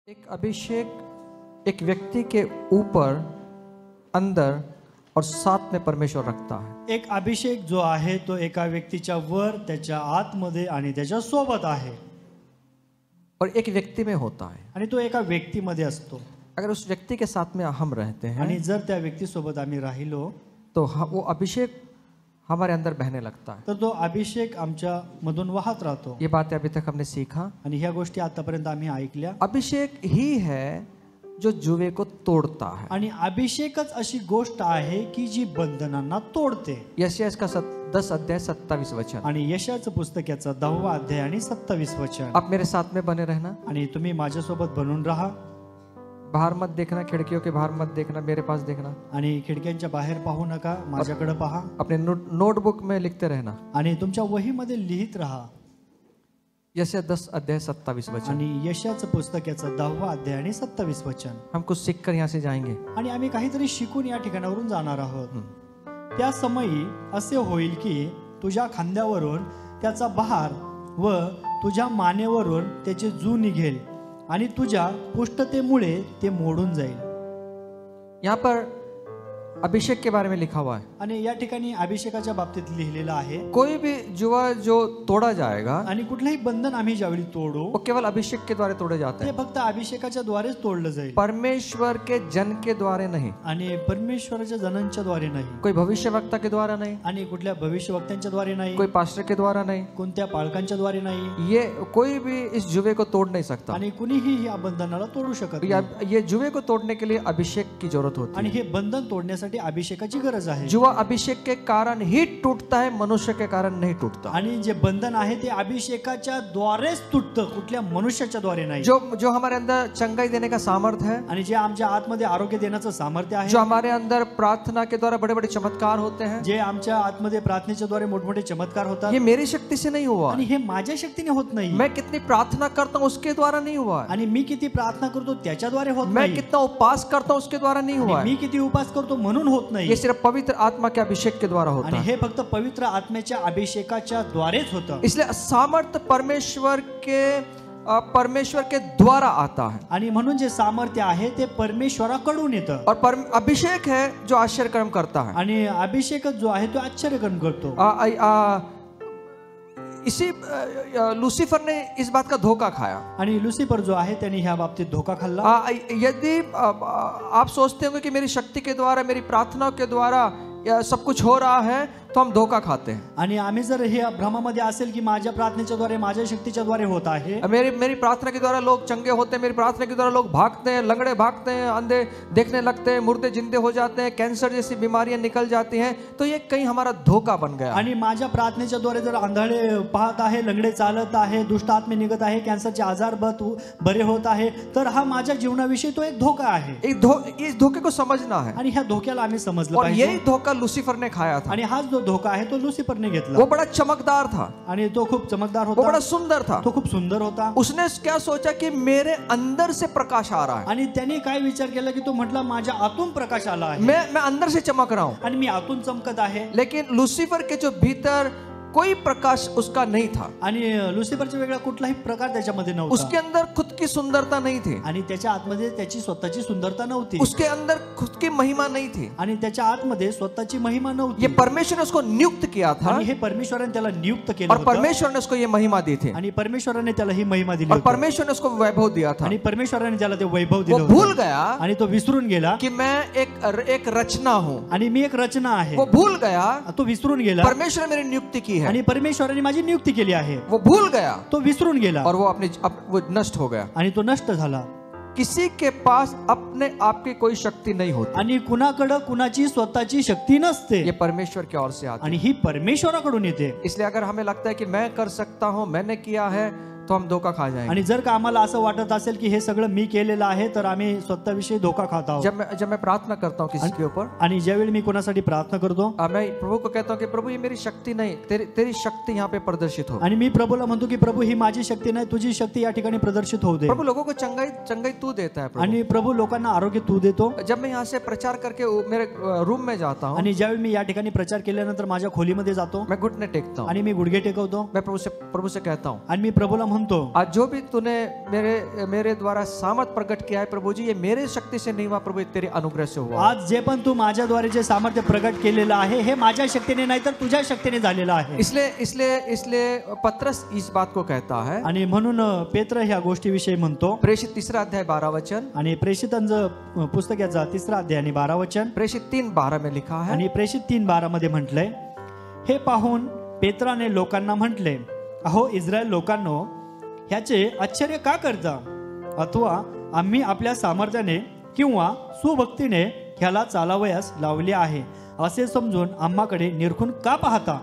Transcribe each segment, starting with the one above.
एक अभिषेक एक व्यक्ति के ऊपर, अंदर और साथ में परमेश्वर रखता है। एक अभिषेक जो आहे तो एका व्यक्तीच्या वर, त्याच्या आतमध्ये आणि त्याच्या सोबत आहे और एक व्यक्ति में होता है। आणि तो एका व्यक्तीमध्ये असतो। अगर उस व्यक्ति के साथ में हम रहते हैं आणि जर त्या व्यक्तीसोबत आम्ही राहिलो तो वो अभिषेक हमारे अंदर बहने लगता है। तर तो अभिषेक आमच्या मधून वाहत राहतो। ये बातें अभी तक हमने सीखा। आणि ह्या गोष्टी आतापर्यंत आम्ही ऐकल्या। अभिषेक ही है जो जुए को तोड़ता है। आणि अभिषेकच अशी गोष्ट आहे की जी बंधनांना तोडते। यशायाह का 10 अध्याय 27 वचन। आणि यशायाचं पुस्तक याचा 10वा अध्याय आणि 27 वचन। आप मेरे साथ में बने रहना। आणि तुम्ही माझ्यासोबत बनून राहा। बाहर मत देखना, खिड़कियों के बाहर मत देखना, मेरे पास देखना। आणि खिडक्यांच्या बाहेर पाहू नका, माझ्याकडे पहा। अपने नोटबुक में लिखते रहना। आणि तुमच्या वहीमध्ये लिहित राहा। यशायाह 10 अध्याय 27 वचन। आणि यशायाचं पुस्तक याचा 10वा अध्याय आणि 27 वचन। हम कुछ सीखकर यहाँ से जाएंगे। आणि आम्ही काहीतरी शिकून या ठिकाणावरून जाणार आहोत। त्या समयी असे होईल की तुझ्या खांद्यावरून त्याचा भार व तुझ्या मानेवरून त्याचे जू निघेल आणि तुझ्या पुष्टतेमुळे ते मोडून जाईल। यहाँ पर अभिषेक के बारे में लिखा हुआ है। आणि या ठिकाणी अभिषेकाच्या बाबतीत लिहिलेलं आहे, कोई भी जुआ जो तोड़ा जाएगा आणि कुठलंही बंधन आम्ही ज्यावेळी तोडू वो केवल अभिषेक के द्वारे तोड़े जाते ते हैं, फक्त अभिषेकाच्या द्वारेच तोडलं जाईल। परमेश्वर के जन के द्वारे नहीं, आणि परमेश्वराच्या जनांच्या द्वारे नाही, कोई भविष्यवक्ता के द्वारा नहीं, आणि कुठल्या भविष्यवक्त्यांच्या द्वारे नाही, कोई पास्टर के द्वारा नहीं। कोणत्या पालकांच्या द्वारे नाही। ये कोई भी इस जुए को तोड़ नहीं सकता। आणि कुणीही या बंधनाला तोडू शकत नाही। ये जुए को तोड़ने के लिए अभिषेक की जरूरत होती आणि है। हे बंधन तोडण्यासाठी अभिषेकाची गरज आहे। जुआ अभिषेक के कारण ही टूटता है, मनुष्य के कारण नहीं टूटता। आणि जे बंधन आहे ते अभिषेकाच्या द्वारेच तुटतं, कुठल्या मनुष्याच्या द्वारे नाही। जो हमारे अंदर चंगाई देने का सामर्थ्य है, आणि जे आमच्या आतमध्ये आरोग्य देण्याचं सामर्थ्य आहे, जो हमारे अंदर प्रार्थना के द्वारा बड़े बड़े चमत्कार होते हैं, जे आमच्या आतमध्ये प्रार्थनेच्या द्वारे मोठमोठे चमत्कार होतात, ये मेरी शक्ति से नहीं हुआ। आणि हे माझ्या शक्तीने होत नाही। मैं कितनी प्रार्थना करता हूँ उसके द्वारा नहीं हुआ। आणि मी किती प्रार्थना करतो त्याच्याद्वारे होत मैं नाही। कितना उपवास करता हूँ उसके द्वारा नहीं हुआ। मी किती उपास करतो म्हणून होत नाही। ये सिर्फ पवित्र आत्मा के अभिषेक के द्वारा होता आणि है। हे फक्त पवित्र आत्म्याच्या अभिषेकाच्या द्वारेच होतं। इसलिए सामर्थ्य परमेश्वर के द्वारा आता है। आणि म्हणून जे सामर्थ्य आहे ते परमेश्वराकडून येतं। और अभिषेक है जो आश्चर्यकर्म करता है। आणि अभिषेकच जो आहे तो आश्चर्यकर्म करतो। इसी लूसीफर ने इस बात का धोखा खाया। आणि लुसिफर जो आहे त्याने ह्या बाबतीत धोका खाल्ला। यदि आप सोचते होंगे कि मेरी शक्ति के द्वारा, मेरी प्रार्थना के द्वारा सब कुछ हो रहा है, तो हम धोखा खाते हैं। आणि आम्ही जर हे भ्रमामध्ये असेल की माझ्या प्रार्थनेच्या द्वारे, माझ्या शक्तीच्या द्वारे होत आहे, मेरी प्रार्थना के द्वारा लोग चंगे होते हैं, मेरी प्रार्थना के द्वारा लोग भागते हैं, लंगड़े भागते हैं, अंधे देखने लगते हैं, मुर्दे जिंदे हो जाते हैं, कैंसर जैसी बीमारियां निकल जाती हैं, तो ये कहीं हमारा धोखा बन गया। आणि माझ्या प्रार्थनेच्या द्वारे जर आंधळे पाहत आहे, लंगडे चालत आहे, दुष्ट आत्मे निघत आहे, कॅन्सरचे आजार बरे होत आहे, तर हा माझ्या जीवनाविषयी तो एक धोका आहे। इस धोखे को समझना है। आणि ह्या धोक्याला आम्ही समजलं और पाहिजे। यही धोखा लूसीफर ने खाया था। आणि हाच जो धोका आहे तो लुसिफरने घेतला। वो बड़ा चमकदार था, आणि तो खूप चमकदार वो होता, बड़ा सुंदर था, तो खूप सुंदर होता। उसने क्या सोचा कि मेरे अंदर से प्रकाश आ रहा है, आणि त्याने काय विचार केला की तो म्हटला माझ्या आतून प्रकाश आला आहे, मैं अंदर से चमक रहा हूं। आणि मी आतून चमकत आहे। लेकिन लूसीफर के जो भीतर कोई प्रकाश उसका नहीं था। आणि लुसिफरचा वेगळा कुठलाही प्रकार त्याच्यामध्ये नव्हता। उसके अंदर खुद की सुंदरता नहीं थी। आणि त्याच्या आतमध्ये त्याची स्वतःची सुंदरता नव्हती। उसके अंदर खुद की महिमा नहीं थी। आणि त्याच्या आतमध्ये स्वतःची महिमा नव्हती। ये परमेश्वर ने उसको नियुक्त किया था, आणि हे परमेश्वराने त्याला नियुक्त केलं और होतं। परमेश्वर ने उसको ये महिमा दी थी, आणि परमेश्वराने त्याला ही महिमा दिली और होती। परमेश्वर ने उसको वैभव दिया था। आणि परमेश्वराने त्याला ते वैभव वो दिलं भूल होतं। गया आणि तो विसरून गेला कि मैं एक रचना हूँ। आणि मी एक रचना आहे। वो भूल गया तो विसरून गेला। परमेश्वर ने मेरी नियुक्ति की है। आणि परमेश्वराने माझी नियुक्ती केली आहे। वो भूल गया, तो विसरून गेला, और वो नष्ट हो गया। आणि तो नष्ट झाला। किसी के पास अपने आप की कोई शक्ति नहीं होती। आणि कुणाकडे कुणाची स्वतःची शक्ती नसते। ये परमेश्वर की ओर से आती है। आणि ही परमेश्वराकडून येते। इसलिए अगर हमें लगता है कि मैं कर सकता हूं, मैंने किया है, तो हम धोखा खा जाएंगे। आणि जर का आम्हाला असं वाटत असेल की हे सगळं मी केलेलं आहे, तर आम्ही स्वतःविषयी धोका खात आहोत। जब मैं प्रार्थना करता हूँ किसी के ऊपर, आणि ज्यावेळी मी कोणासाठी प्रार्थना करतो, मैं प्रभु को कहता हूँ कि प्रभु ये मेरी शक्ति नहीं, तेरी शक्ति यहाँ पे प्रदर्शित हो। आणि मी प्रभूला म्हणतो की प्रभू ही माझी शक्ती नाही, तुझी शक्ती या ठिकाणी प्रदर्शित होऊ दे। प्रभु लोगों को चंगाई तू देता है प्रभु। आणि प्रभू लोकांना आरोग्य तू देतो। जब मैं यहाँ से प्रचार करके मेरे रूम में जाता हूँ, आणि ज्यावेळी मी या ठिकाणी प्रचार केल्यानंतर माझ्या खोलीमध्ये जातो, मैं घुटने टेकता हूँ, आणि मी गुडघे टेकवतो, मैं प्रभु से कहता हूँ आणि मी प्रभूला म्हणतो, आज जो भी तूने मेरे मेरे द्वारा सामर्थ प्रकट किया है प्रभु जी, ये मेरे शक्ति से नहीं हुआ प्रभु, ये तेरे अनुग्रह से हुआ। आज जे पण तू माझ्याद्वारे जे सामर्थ्य प्रकट केलेलं आहे हे माझ्या शक्तीने नाही तर तुझ्या शक्तीने झालेलं आहे. इसलिए पत्रस इस बात को कहता है, आणि म्हणून पेत्र ह्या गोष्टीविषयी म्हणतो. प्रेषित 3 अध्याय 12 वचन, आणि प्रेषितांचं पुस्तक याचा 3 अध्याय आणि 12 वचन, प्रेषित 3:12 में लिखा है, आणि प्रेषित 3:12 मध्ये म्हटलंय, हे पाहून पेत्राने लोकांना म्हटले, अहो इस्रायल लोकांनो, ह्याचे आश्चर्य का करता? अथवा आम्ही आपल्या सामर्थ्याने किंवा सुभक्तीने ह्याला चालावयास लावले आहे असे समजून आम्हाकडे निरखून का पाहता?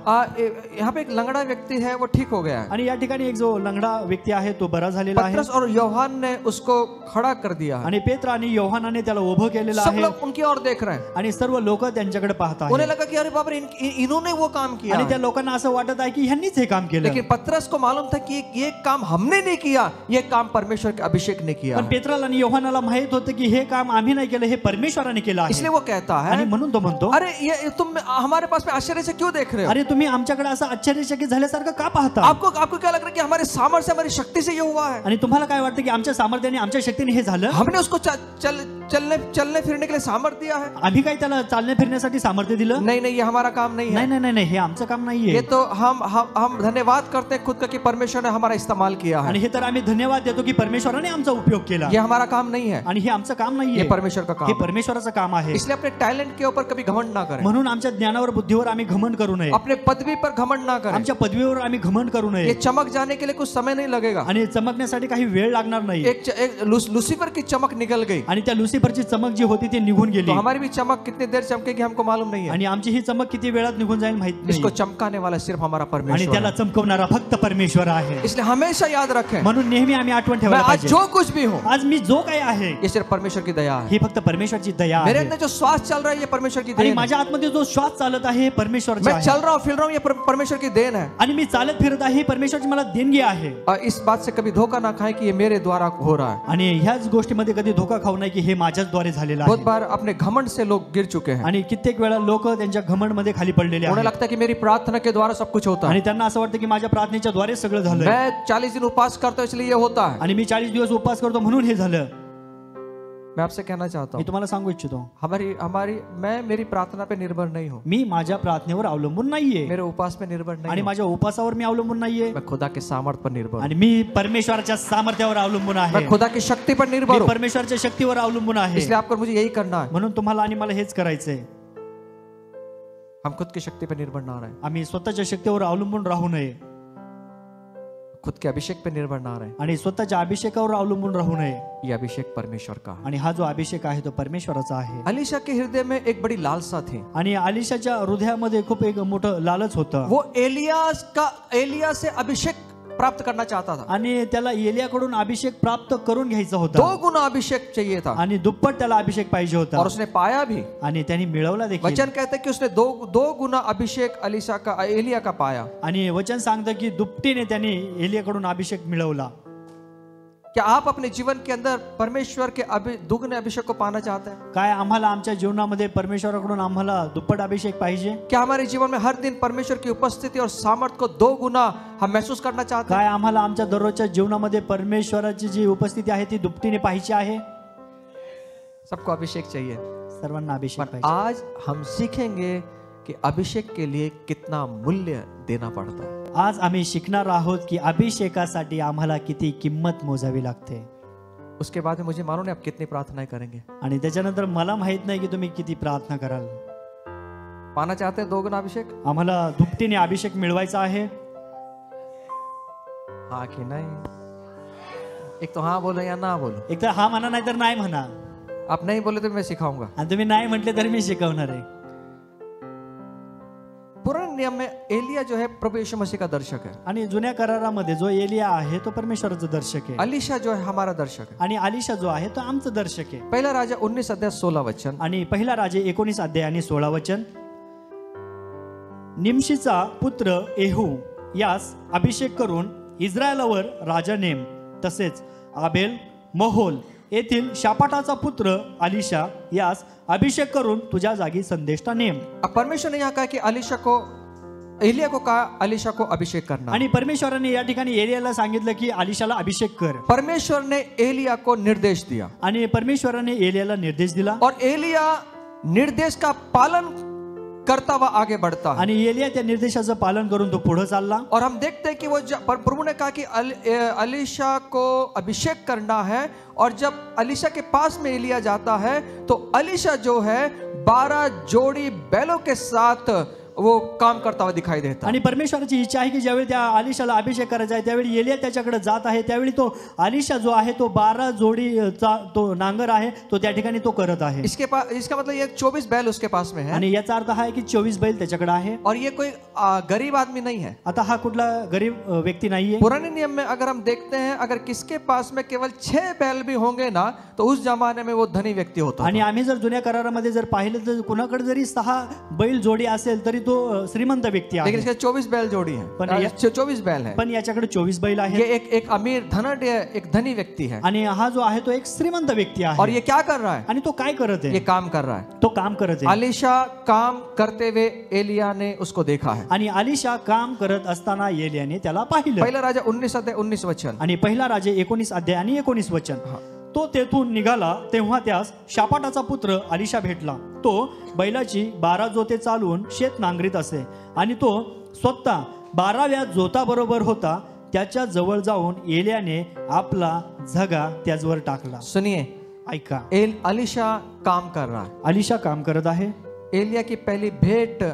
यहाँ पे एक लंगड़ा व्यक्ति है, वो ठीक हो गया है. आणि या ठिकाणी एक जो लंगडा व्यक्ती आहे तो बरा झालेला आहे. पतरस और यूहन्ना ने उसको खड़ा कर दिया है. आणि पेत्र आणि योहानाने त्याला उभं केलेलं सब आहे. लोग उनकी ओर देख रहे हैं. आणि सर्व लोक त्यांच्याकडे पाहत आहेत. उन्हें लगा कि अरे बाप रे, इन्होंने वो काम किया. आणि त्या लोकांना असं वाटत आहे की ह्यांनीच हे काम केलं. लेकिन पतरस को मालूम था कि ये काम हमने नहीं किया, ये काम परमेश्वर के अभिषेक ने किया. पण पेत्राला आणि योहानाला माहित होतं की हे काम आम्ही नाही केलं, हे परमेश्वराने केलं आहे. इसलिए वो कहता है, आणि म्हणून तो म्हणतो, अरे ये तुम हमारे पास में आश्चर्य से क्यों देख रहे हो? अरे तुम्ही आमच्याकडे असं आश्चर्यचकित झाल्यासारखं का पाहता? आपको क्या लग रहा है कि हमारे सामर्थ्य हमारी शक्ति से ये हुआ है? आणि तुम्हाला काय वाटतं की आमच्या सामर्थ्याने आमच्या शक्तीने हे झालं? हमने उसको चलने फिरने के लिए सामर्थ्य दिया है? आम्ही काय त्याला चालणे फिरण्यासाठी सामर्थ्य दिलं? नहीं, ये हमारा काम नहीं है. नाही नाही नाही, हे आमचं काम नाहीये. ये तो हम धन्यवाद करते हैं खुद का कि परमेश्वर ने हमारा इस्तेमाल किया है. आणि हे तर आम्ही धन्यवाद देतो की परमेश्वराने आमचा उपयोग केला. ये हमारा काम नहीं है. आणि हे आमचं काम नाहीये, ये परमेश्वर का काम हे है. परमेश्वराचं काम आहे. इसलिए अपने टैलेंट के ऊपर कभी घमंड ना करें. म्हणून आमच्या ज्ञानावर बुद्धीवर आम्ही घमंड करू नये. अपने पदवी पर घमंड ना करें. आमच्या पदवीवर आम्ही घमंड करू ये नये. चमक जाने के लिए कुछ समय नहीं लगेगा. आणि चमकण्यासाठी काही वेळ लागणार नाही. एक लूसीफर की चमक निकल गई. आणि त्या लुसिफरची चमक जी होती ती निघून गेली. तो हमारी भी चमक कितनी देर चमकेगी हमको मालूम नहीं है. आणि आमची ही चमक किती वेळात निघून जाईल माहित नाही. इसको चमकाने वाला सिर्फ हमारा आणि परमेश्वर त्याला है. चमकवणारा फक्त परमेश्वर आहे. इसलिए हमेशा याद रखें, म्हणून नेहमी आम्ही आठवण मैं ठेवायला आज पाहिजे, जो कुछ भी हूँ आज मी जो काही आहे ये सिर्फ परमेश्वर की दया है. ही फक्त परमेश्वरची दया मेरे आहे. अंदर जो श्वास चल रहा है ये परमेश्वर की आणि देन है. माझ्या आतमध्ये जो श्वास चालत आहे हे परमेश्वरचा मैं आहे. चल रहा हूँ फिर रहा हूँ ये परमेश्वर की देन है. आणि मी चालत फिरत आहे ही परमेश्वरची मला देणगी आहे. और इस बात से कभी धोखा ना खाएं कि ये मेरे द्वारा हो रहा है. आणि ह्याच गोष्टीमध्ये कधी धोका खाऊ नये की हे माझ्याच द्वारे झालेलं बहुत आहे. बार अपने घमंड से लोग गिर चुके हैं. आणि कित्येक वेळा लोक त्यांच्या घमंडमध्ये खाली पडलेले उन्हें आहेत. लगता है कि मेरी प्रार्थना के द्वारा सब कुछ होता आणि है. त्यांना असं वाटतं की माझ्या प्रार्थनेच्या द्वारे सगळं झालं. मैं 40 दिन उपवास करता हूँ इसलिए ये होता है. आणि मी 40 दिवस उपवास करतो म्हणून हे झालं. मैं आपसे कहना चाहता मी हूँ, तुम्हाला सांगू इच्छितो, मैं मेरी प्रार्थना पे निर्भर नहीं हूँ. मी माझ्या प्रार्थनेवर अवलंबून नाहीये मेरे उपवास पे निर्भर आणि नहीं हूँ. माझ्या उपासावर मी अवलंबून नाहीये. मैं खुदा के सामर्थ पर निर्भर हूँ. आणि मी परमेश्वराच्या सामर्थ्यावर अवलंबून आहे. मैं खुदा की शक्ति पर निर्भर मी हूँ. परमेश्वराच्या शक्तीवर अवलंबून आहे. इसलिए आपको मुझे यही करना है. म्हणून तुम्हाला आणि मला हेच करायचंय. हम खुद की शक्ति पर निर्भर ना रहे, आम्ही स्वतःच्या शक्तीवर अवलंबून राहू नये खुद के अभिषेक पे निर्भर ना रहे. आणि स्वतःच्या अभिषेकावर अवलंबून राहू नये. ये अभिषेक परमेश्वर का है. आणि हा जो अभिषेक आहे तो परमेश्वराचा आहे. अलीशा के हृदय में एक बड़ी लालसा थी. आणि अलीशाच्या हृदयामध्ये खूप एक मोठं लालच होतं. वो एलिया से अभिषेक प्राप्त करना चाहता था. आणि त्याला एलियाकडून अभिषेक प्राप्त करून घ्यायचा 2 होता. गुना अभिषेक चाहिए था आणि दुप्पट त्याला अभिषेक पाहिजे होता. और उसने पाया भी. आणि त्यांनी मिळवला देखील. वचन कहते हैं कि उसने दो गुना अभिषेक एलिया का पाया. आणि वचन सांगतं की दुपटीने त्यांनी एलियाकडून अभिषेक मिळवला. क्या आप अपने जीवन के अंदर परमेश्वर के दुगने अभिषेक को पाना चाहते हैं? काय आम्हाला आमच्या जीवनामध्ये परमेश्वराकडून आम्हाला दुप्पट अभिषेक पाहिजे? क्या हमारे जीवन में हर दिन परमेश्वर की उपस्थिति और सामर्थ्य को 2 गुना हम महसूस करना चाहते हैं? काय आम्हाला आमच्या दररोजच्या जीवनामध्ये परमेश्वराची जी उपस्थिती आहे ती दुपटीने पाहिजे आहे? सबको अभिषेक चाहिए. सर्वांना अभिषेक पर पाहिजे. आज हम सीखेंगे कि अभिषेक के लिए कितना मूल्य देना पड़ता है. आज आम्ही शिकणार आहोत की अभिषेकासाठी आम्हाला किती किंमत मोजावी लागते. उसके बाद में मुझे मालूम नहीं आप कितनी प्रार्थनाएं करेंगे. आणि त्याच्यानंतर मला माहित नाही की तुम्ही किती प्रार्थना कराल. पाना चाहते हैं 2 गुना अभिषेक? आम्हाला दुपटीने अभिषेक मिळवायचा आहे. हाँ कि नहीं? एक तो हाँ बोलो या ना बोलो. एक तर हा म्हणा नाही तर नाही म्हणा. आप नहीं बोले तो मैं सिखाऊंगा. आणि तुम्ही नाही म्हटले तर मी शिकवणार आहे. पुराने नियम में एलिया जो है प्रभु यीशु मसीह का दर्शक है. आणि जुन्या करारामध्ये जो एलिया आहे तो परमेश्वराचा दर्शक आहे. अलीशा जो है हमारा दर्शक है. आणि अलीशा जो आहे तो आमचं दर्शक आहे. पहिला राजा 19 अध्याय 16 वचन. आणि पहिला राजे 19 अध्याय आणि 16 वचन. निमशीचा पुत्र येहू यास अभिषेक करून इस्रायलावर राजा नेम. तसेच आबेल मोहोल येथील शापाटाचा पुत्र अलीशा यास अभिषेक करून तुझ्या जागी संदेष्टा नेम. अब परमेश्वर ने यहाँ कहा कि अलीशा को एलिया को कहा अलीशा को अभिषेक करना। आणि परमेश्वराने या ठिकाणी एलियाला सांगितलं की अलीशाला अभिषेक कर. परमेश्वर ने एलिया को निर्देश दिया आणि परमेश्वराने एलियाला निर्देश दिला और एलिया निर्देश का पालन करता हुआ आगे बढ़ता है। आणि एलिया त्या निर्देशाचं पालन करून तो पुढे चालला. और हम देखते हैं कि वो प्रभु ने कहा कि अलीशा को अभिषेक करना है और जब अलीशा के पास में एलिया जाता है तो अलीशा जो है 12 जोड़ी बैलों के साथ वो काम करता हुआ दिखाई देता। आणि परमेश्वराची इच्छा आहे की ज्यावेळी त्या अलीशाला अभिषेक करायचा आहे त्यावेळी एलिया त्याच्याकडे जात आहे त्यावेळी तो अलीशा जो आहे तो 12 जोडीचा तो नांगर आहे तो त्या ठिकाणी तो करत आहे. इसका मतलब ये 24 बैल उसके पास में है आणि याचा अर्थ आहे की 24 बैल त्याच्याकडे आहे. और ये कोई गरीब आदमी नहीं है. आता हा कुठला गरीब व्यक्ती नाहीये. पुराने नियम में अगर हम देखते हैं अगर किसके पास में केवल 6 बैल भी होंगे ना तो उस जमाने में वो धनी व्यक्ति होता. आणि आम्ही जर जुन्या करारामध्ये जर पाहिलं तर कुणाकडे जरी 6 बैल जोडी असेल तरी तो श्रीमंत व्यक्ती आहे. लेकिन इसके 24 बैल जोड़ी है. 24 बैल है. पण याच्याकडे 24 बैल आहे. ये एक अमीर धनाढ्य एक धनी व्यक्ति है. आणि हा जो आहे तो एक श्रीमंत व्यक्ती आहे. और ये क्या कर रहा है? आणि तो काय करत आहे? ये काम कर रहा है. तो काम करत आहे. अलीशा काम करते हुए एलिया ने उसको देखा है. आणि अलीशा काम करत असताना एलियाने त्याला पाहिलं. पहिला राजा 19 अध्याय 19 वचन. आणि पहिला राजा 19 अध्याय आणि 19 वचन. तो तेथून निघाला तेव्हा त्यास शापाटाचा पुत्र अलीशा भेटला. तो बैलाची 12 जोते चालवून शेत नांगरीत असे आणि तो स्वतः 12व्या जोताबरोबर होता. त्याच्या जवळ जाऊन एलियाने आपला झगा त्याच्यावर टाकला. सुनिए, ऐका. अलीशा काम कर रहा है. अलीशा काम करत आहे. एलिया की पहली भेंट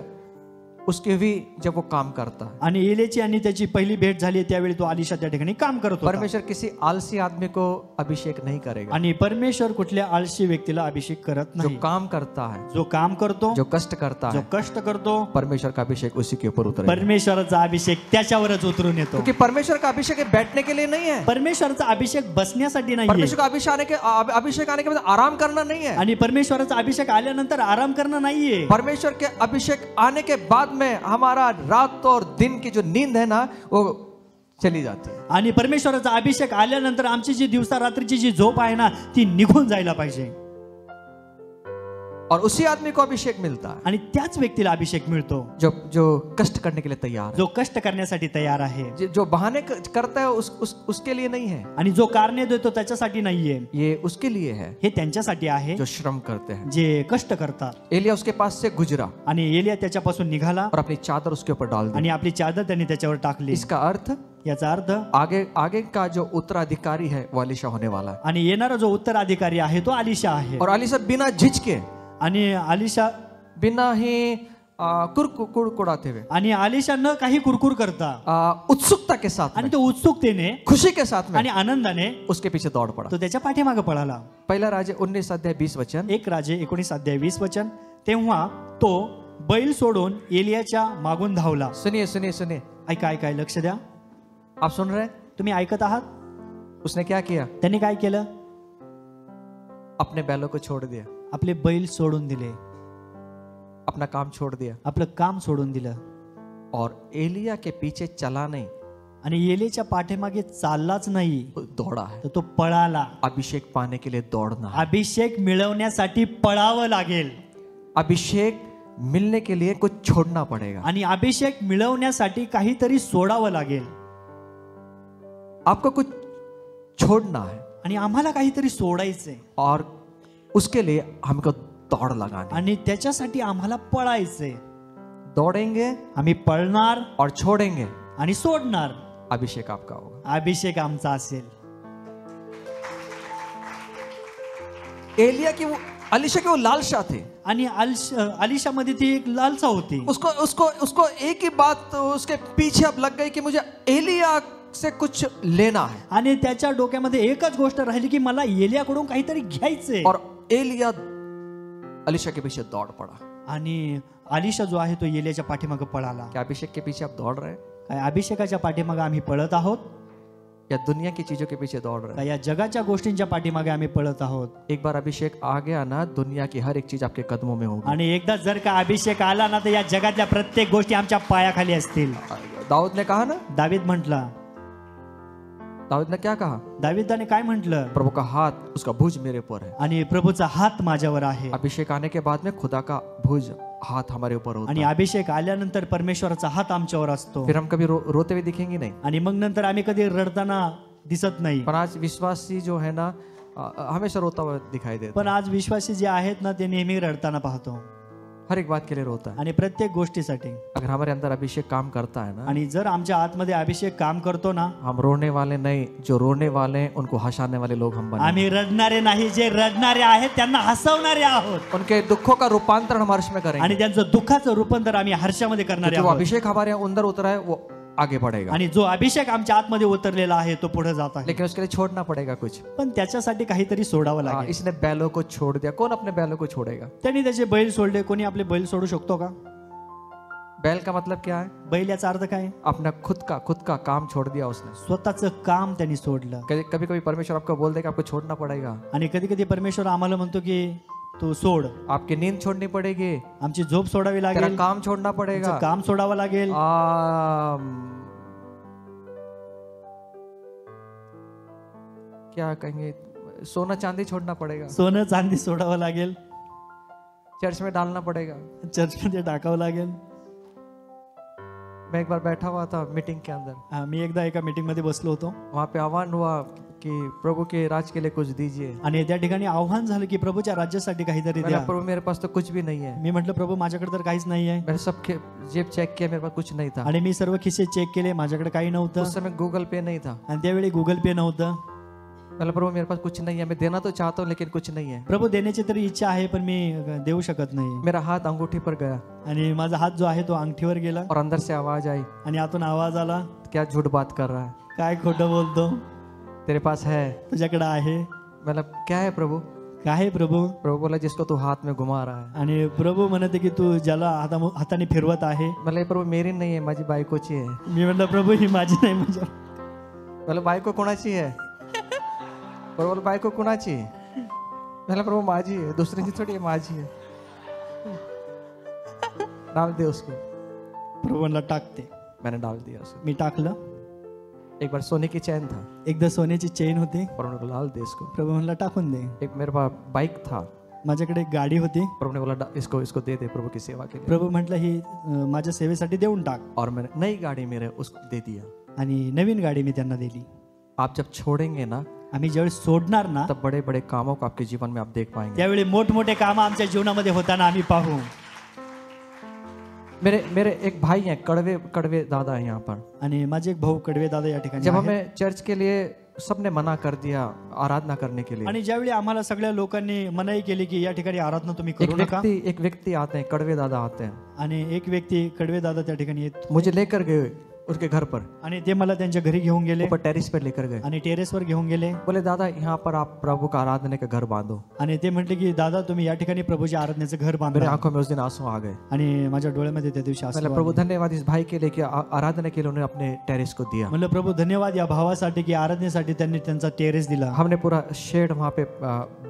उसकी हुई जब वो काम करता है. आणि एलियाची आणि त्याची पहिली भेट झाली त्यावेळी तो अलीशा त्या ठिकाणी काम करत होता. परमेश्वर किसी आलसी आदमी को अभिषेक नहीं करेगा. आणि परमेश्वर कुठल्या आळशी व्यक्तीला अभिषेक करत जो नाही. काम करता है, जो काम करतो, जो कष्ट करता जो है, कष्ट करतो, परमेश्वर का अभिषेक उसी के ऊपर उतरेगा. परमेश्वराचा अभिषेक त्याच्यावरच उतरून येतो. क्योंकि परमेश्वर का अभिषेक ये बैठने के लिए नहीं है. परमेश्वराचा अभिषेक बसण्यासाठी नाहीये. परमेश्वर का अभिषेक आने के बाद आराम करना नहीं है. आणि परमेश्वराचा अभिषेक आल्यानंतर आराम करणं नाहीये. परमेश्वर के अभिषेक आने के बाद में हमारा रात और दिन की जो नींद है ना वो चली जाती है. आणि परमेश्वराचा अभिषेक आल्यानंतर आमची जी दिवसा रात्रीची जी झोप आहे ना ती निघून जायला पाहिजे. और उसी आदमी को अभिषेक मिलता है आणि त्याच व्यक्तीला अभिषेक मिळतो जो कष्ट करने के लिए तैयार है. जो कष्ट करण्यासाठी तयार आहे. जो बहाने करता है उसके लिए नहीं है. आणि जो कारणे देतो त्याच्यासाठी नाहीये. ये उसके लिए है हे त्यांच्यासाठी आहे जो श्रम करते हैं. जे कष्ट करतात. एलिया उसके पास से गुजरा आणि एलिया त्याच्यापासून निघाला और अपनी चादर उसके ऊपर डाल दी. आणि आपली चादर त्यांनी त्याच्यावर टाकली. इसका अर्थ, याचा अर्थ आगे का जो उत्तराधिकारी है वो अलीशा होने वाला है. आणि येणारा जो उत्तराधिकारी आहे तो अलीशा आहे. और अलीशा बिना झिझके आणि अलीशा बिना ही कुड़कुड़ाते हुए आणि अलीशा न काही कुरकुर करता उत्सुकता के साथ आणि तो उत्सुकतेने खुशी के साथ में आणि आनंदाने उसके पीछे दौड़ पड़ा. तो त्याच्या पाठीमागे पळाला. पहिला राजा 19 अध्याय 20 वचन. 1 राजे 19 अध्याय 20 वचन. तेव्हा तो बैल सोडून एलियाच्या मागून धावला. सुनिए सुनिए सुनिए, ऐका ऐका, लक्ष द्या. आप सुन रहे हैं? तुम्ही ऐकत आहात? उसने क्या किया? त्यांनी काय केलं? अपने बैलों को छोड़ दिया, आपले बैल सोडून दिले, अपना काम छोड़ दिया आपलं काम सोडून दिलं और एलिया के पीछे चला नहीं, आणि एलियाच्या पाठीमागे चाललाच नाही, दौड़ा है. तर तो पळाला. अभिषेक पाने के लिए दौड़ना है. अभिषेक मिळवण्यासाठी पळावं लागेल. अभिषेक मिलने के लिए कुछ छोड़ना पड़ेगा. आणि अभिषेक मिळवण्यासाठी काहीतरी सोडावं लागेल. आपको कुछ छोड़ना है आणि आम्हाला काहीतरी सोडायचंय और उसके लिए हमको दौड़ लगानी. आणि त्याच्यासाठी आम्हाला पळायचंय. दौड़ेंगे, आम्ही पळणार और छोड़ेंगे, आणि सोडणार. अभिषेक आपका होगा. अभिषेक आमचा असेल. एलिया की वो अलीशा की वो लालसा थे. आणि अलीशा मध्ये ती एक लालसा होती. उसको एक ही बात उसके पीछे अब लग गई कि मुझे एलिया से कुछ लेना है. आणि त्याच्या डोक्यामध्ये एकच गोष्ट राहिली की मला एलियाकडून काहीतरी घ्यायचंय. और एलिया अलीशा के पीछे दौड़ पड़ा. आणि अलीशा जो आहे तो एलियाच्या पाठीमागे पळाला. क्या अभिषेक के पीछे आप दौड़ रहे हैं? काय अभिषेकाच्या पाठीमागे आम्ही पळत आहोत? या दुनिया की चीजों के पीछे दौड़ रहे हैं? का या जगाच्या गोष्टींच्या पाठीमागे आम्ही पळत आहोत? एक बार अभिषेक आ गया ना, दुनिया की हर एक चीज आपके कदमों में होगी. आणि एकदा जर का अभिषेक आला ना तर या जगातल्या प्रत्येक गोष्टी आमच्या पायाखाली असतील. दाऊद ने कहा ना, दावीद म्हटला, दाऊद ने क्या कहा? दाविदाने काय म्हटलं? प्रभु का हाथ, उसका भुज मेरे ऊपर है. आणि प्रभूचा हात माझ्यावर आहे. अभिषेक आने के बाद में खुदा का भुज, हाथ हमारे ऊपर होता आणि है. अभिषेक आल्यानंतर परमेश्वराचा हात आमच्यावर असतो. फिर हम कभी रोते हुए दिखेंगे नहीं. आणि मग नंतर आम्ही कधी रडताना दिसत नाही. पर आज विश्वासी जो है ना हमेशा रोता हुआ दिखाई देता पण आज विश्वासी जे आहेत ना ते नेहमी रडताना पाहतो. हर एक बात के लिए रोता है. आणि प्रत्येक गोष्टीसाठी. अगर हमारे अंदर अभिषेक काम करता है ना, आणि जर आमच्या आतमध्ये अभिषेक काम करतो ना, हम रोने वाले नहीं, जो रोने वाले हैं उनको हंसाने वाले लोग हम बने. आम्ही रडणारे नाही, जे रडणारे आहेत त्यांना हसवणारे आहोत. उनके दुखों का रूपांतरण हम हर्ष में करेंगे. आणि त्यांचं दुःखाचं रूपांतर आम्ही हर्षामध्ये करणारे जो आहोत. अभिषेक हमारे अंदर उतरा है वो आगे बढ़ेगा. आणि जो अभिषेक आमच्या आतमध्ये उतरलेला आहे तो पुढे जात आहे. लेकिन उसके लिए छोड़ना पड़ेगा कुछ. पण त्याच्यासाठी काहीतरी सोडावं लागेल. इसने बैलों को छोड़ दिया. कौन अपने बैलों को छोड़ेगा? त्यांनी त्याचे बैल सोडले. कोणी आपले बैल सोडू शकतो का? बैल का मतलब क्या है? बैल याचा अर्थ काय? अपना खुद का काम छोड़ दिया उसने. स्वतःचं काम त्यांनी सोडलं. कभी कभी परमेश्वर आपको बोल देगा आपको छोड़ना पड़ेगा. आणि कधी कधी परमेश्वर आम्हाला म्हणतो की तू सोड. आपकी नींद छोड़नी पड़ेगी. आमची झोप सोडावी तेरा लागेल. काम छोड़ना पड़ेगा. तुमचं काम सोडावं लागेल. क्या कहेंगे, सोना चांदी छोड़ना पड़ेगा. सोनं चांदी सोडावं लागेल. चर्च में डालना पड़ेगा. चर्चमध्ये टाकावं लागेल. मैं एक बार बैठा हुआ था मीटिंग के अंदर. मी एकदा एका मीटिंग मध्ये बसलो होतो. वहाँ पे आह्वान हुआ कि प्रभु के राज के लिए कुछ दीजिए. आणि त्या ठिकाणी आव्हान झालं की प्रभूच्या राज्यासाठी काहीतरी द्या. प्रभु मेरे पास तो कुछ भी नहीं है. मी म्हटलं प्रभू माझ्याकडे तर काहीच नाही आहे. मैंने सब जेब चेक किया, मेरे पास कुछ नहीं था. आणि मी सर्व खिसे चेक केले, माझ्याकडे काही नव्हतं. उस समय गूगल पे नहीं था. आणि त्यावेळी गुगल पे नव्हतं. मतलब प्रभु मेरे पास कुछ नहीं है, मैं देना तो चाहता हूँ लेकिन कुछ नहीं है. प्रभू देण्याची तरी इच्छा आहे पण मी देऊ शकत नाही. मेरा हाथ अंगूठी पर गया आणि माझा हात जो आहे तो अंगठीवर गेला. और अंदर से आवाज आई, आणि आतून आवाज आला, क्या झूठ बात कर रहा है, काय खोटं बोलतो, तेरे पास है. तुझ्याकडे आहे. मतलब क्या है प्रभु? काय आहे प्रभू? प्रभु बोला जिसको तू हाथ में घुमा रहा है. आणि प्रभू म्हणते की तू ज्याला हाताने फिरवत आहे. मतलब प्रभु मेरी नहीं है, माझी बायकोची आहे. मी म्हटलं प्रभू ही माझी नाही. म्हणजे मतलब बायको कोणाची आहे? प्रभू बायको कोणाची? मला प्रभु माझी है, दुसऱ्याची थोड़ी है, माझी है. डाल दे उसको. प्रभू म्हणला टाकते. मैंने डाल दिया उसको. मी टाकलं. एक बार सोने की चैन था, एकदा सोन्याची चेन होती. प्रभु ने डाल दे इसको. प्रभू म्हणला टाकून दे. एक मेरे पास बाइक था, माझ्याकडे एक गाडी होती. प्रभु ने बोला इसको दे दे प्रभु की सेवा के लिए. प्रभू म्हटलं ही माझ्या सेवेसाठी देऊन टाक. और मैंने नई गाड़ी मेरे उसको दे दिया. आणि नवीन गाडी मी त्यांना दिली. आप जब छोड़ेंगे ना, आम्ही ज्यावेळी सोडणार ना, तब बड़े बड़े कामों को आपके जीवन में आप देख पाएंगे. त्यावेळी मोठमोठे काम आमच्या जीवनामध्ये होताना आम्ही पाहू. मेरे एक भाई हैं, कड़वे दादा है यहाँ पर. आणि माझे एक भाऊ कडवे दादा या ठिकाणी जब आहेत. हमें चर्च के लिए सबने मना कर दिया आराधना करने के लिए, आणि ज्यावेळी आम्हाला सगळ्या लोकांनी मनाई केली की या ठिकाणी आराधना तुम्ही करू नका. एक व्यक्ति आते हैं, कड़वे दादा आते हैं. आणि एक व्यक्ती कडवे दादा त्या ठिकाणी येत. मुझे लेकर गए उसके घर पर. आणि ते मला त्यांच्या घरी घेऊन गेले. ऊपर टेरिस पर लेकर गए. आणि टेरेसवर घेऊन गेले. बोले दादा यहाँ पर आप प्रभु का आराधना का घर बांधो. आणि ते म्हटले की दादा तुम्ही या ठिकाणी प्रभूच्या आराधनेचं घर मेरे बांधा. आंखों में उस दिन आंसू आ गए. आणि माझ्या डोळ्यामध्ये त्या दिवशी आंसू मतलब आले. प्रभु धन्यवाद इस भाई के लिए कि आराधना के लिए उन्होंने अपने टेरिस को दिया. म्हणलं प्रभू धन्यवाद या भावासाठी की आराधनेसाठी त्यांनी त्यांचा टेरेस दिला. हमने पूरा शेड वहाँ पे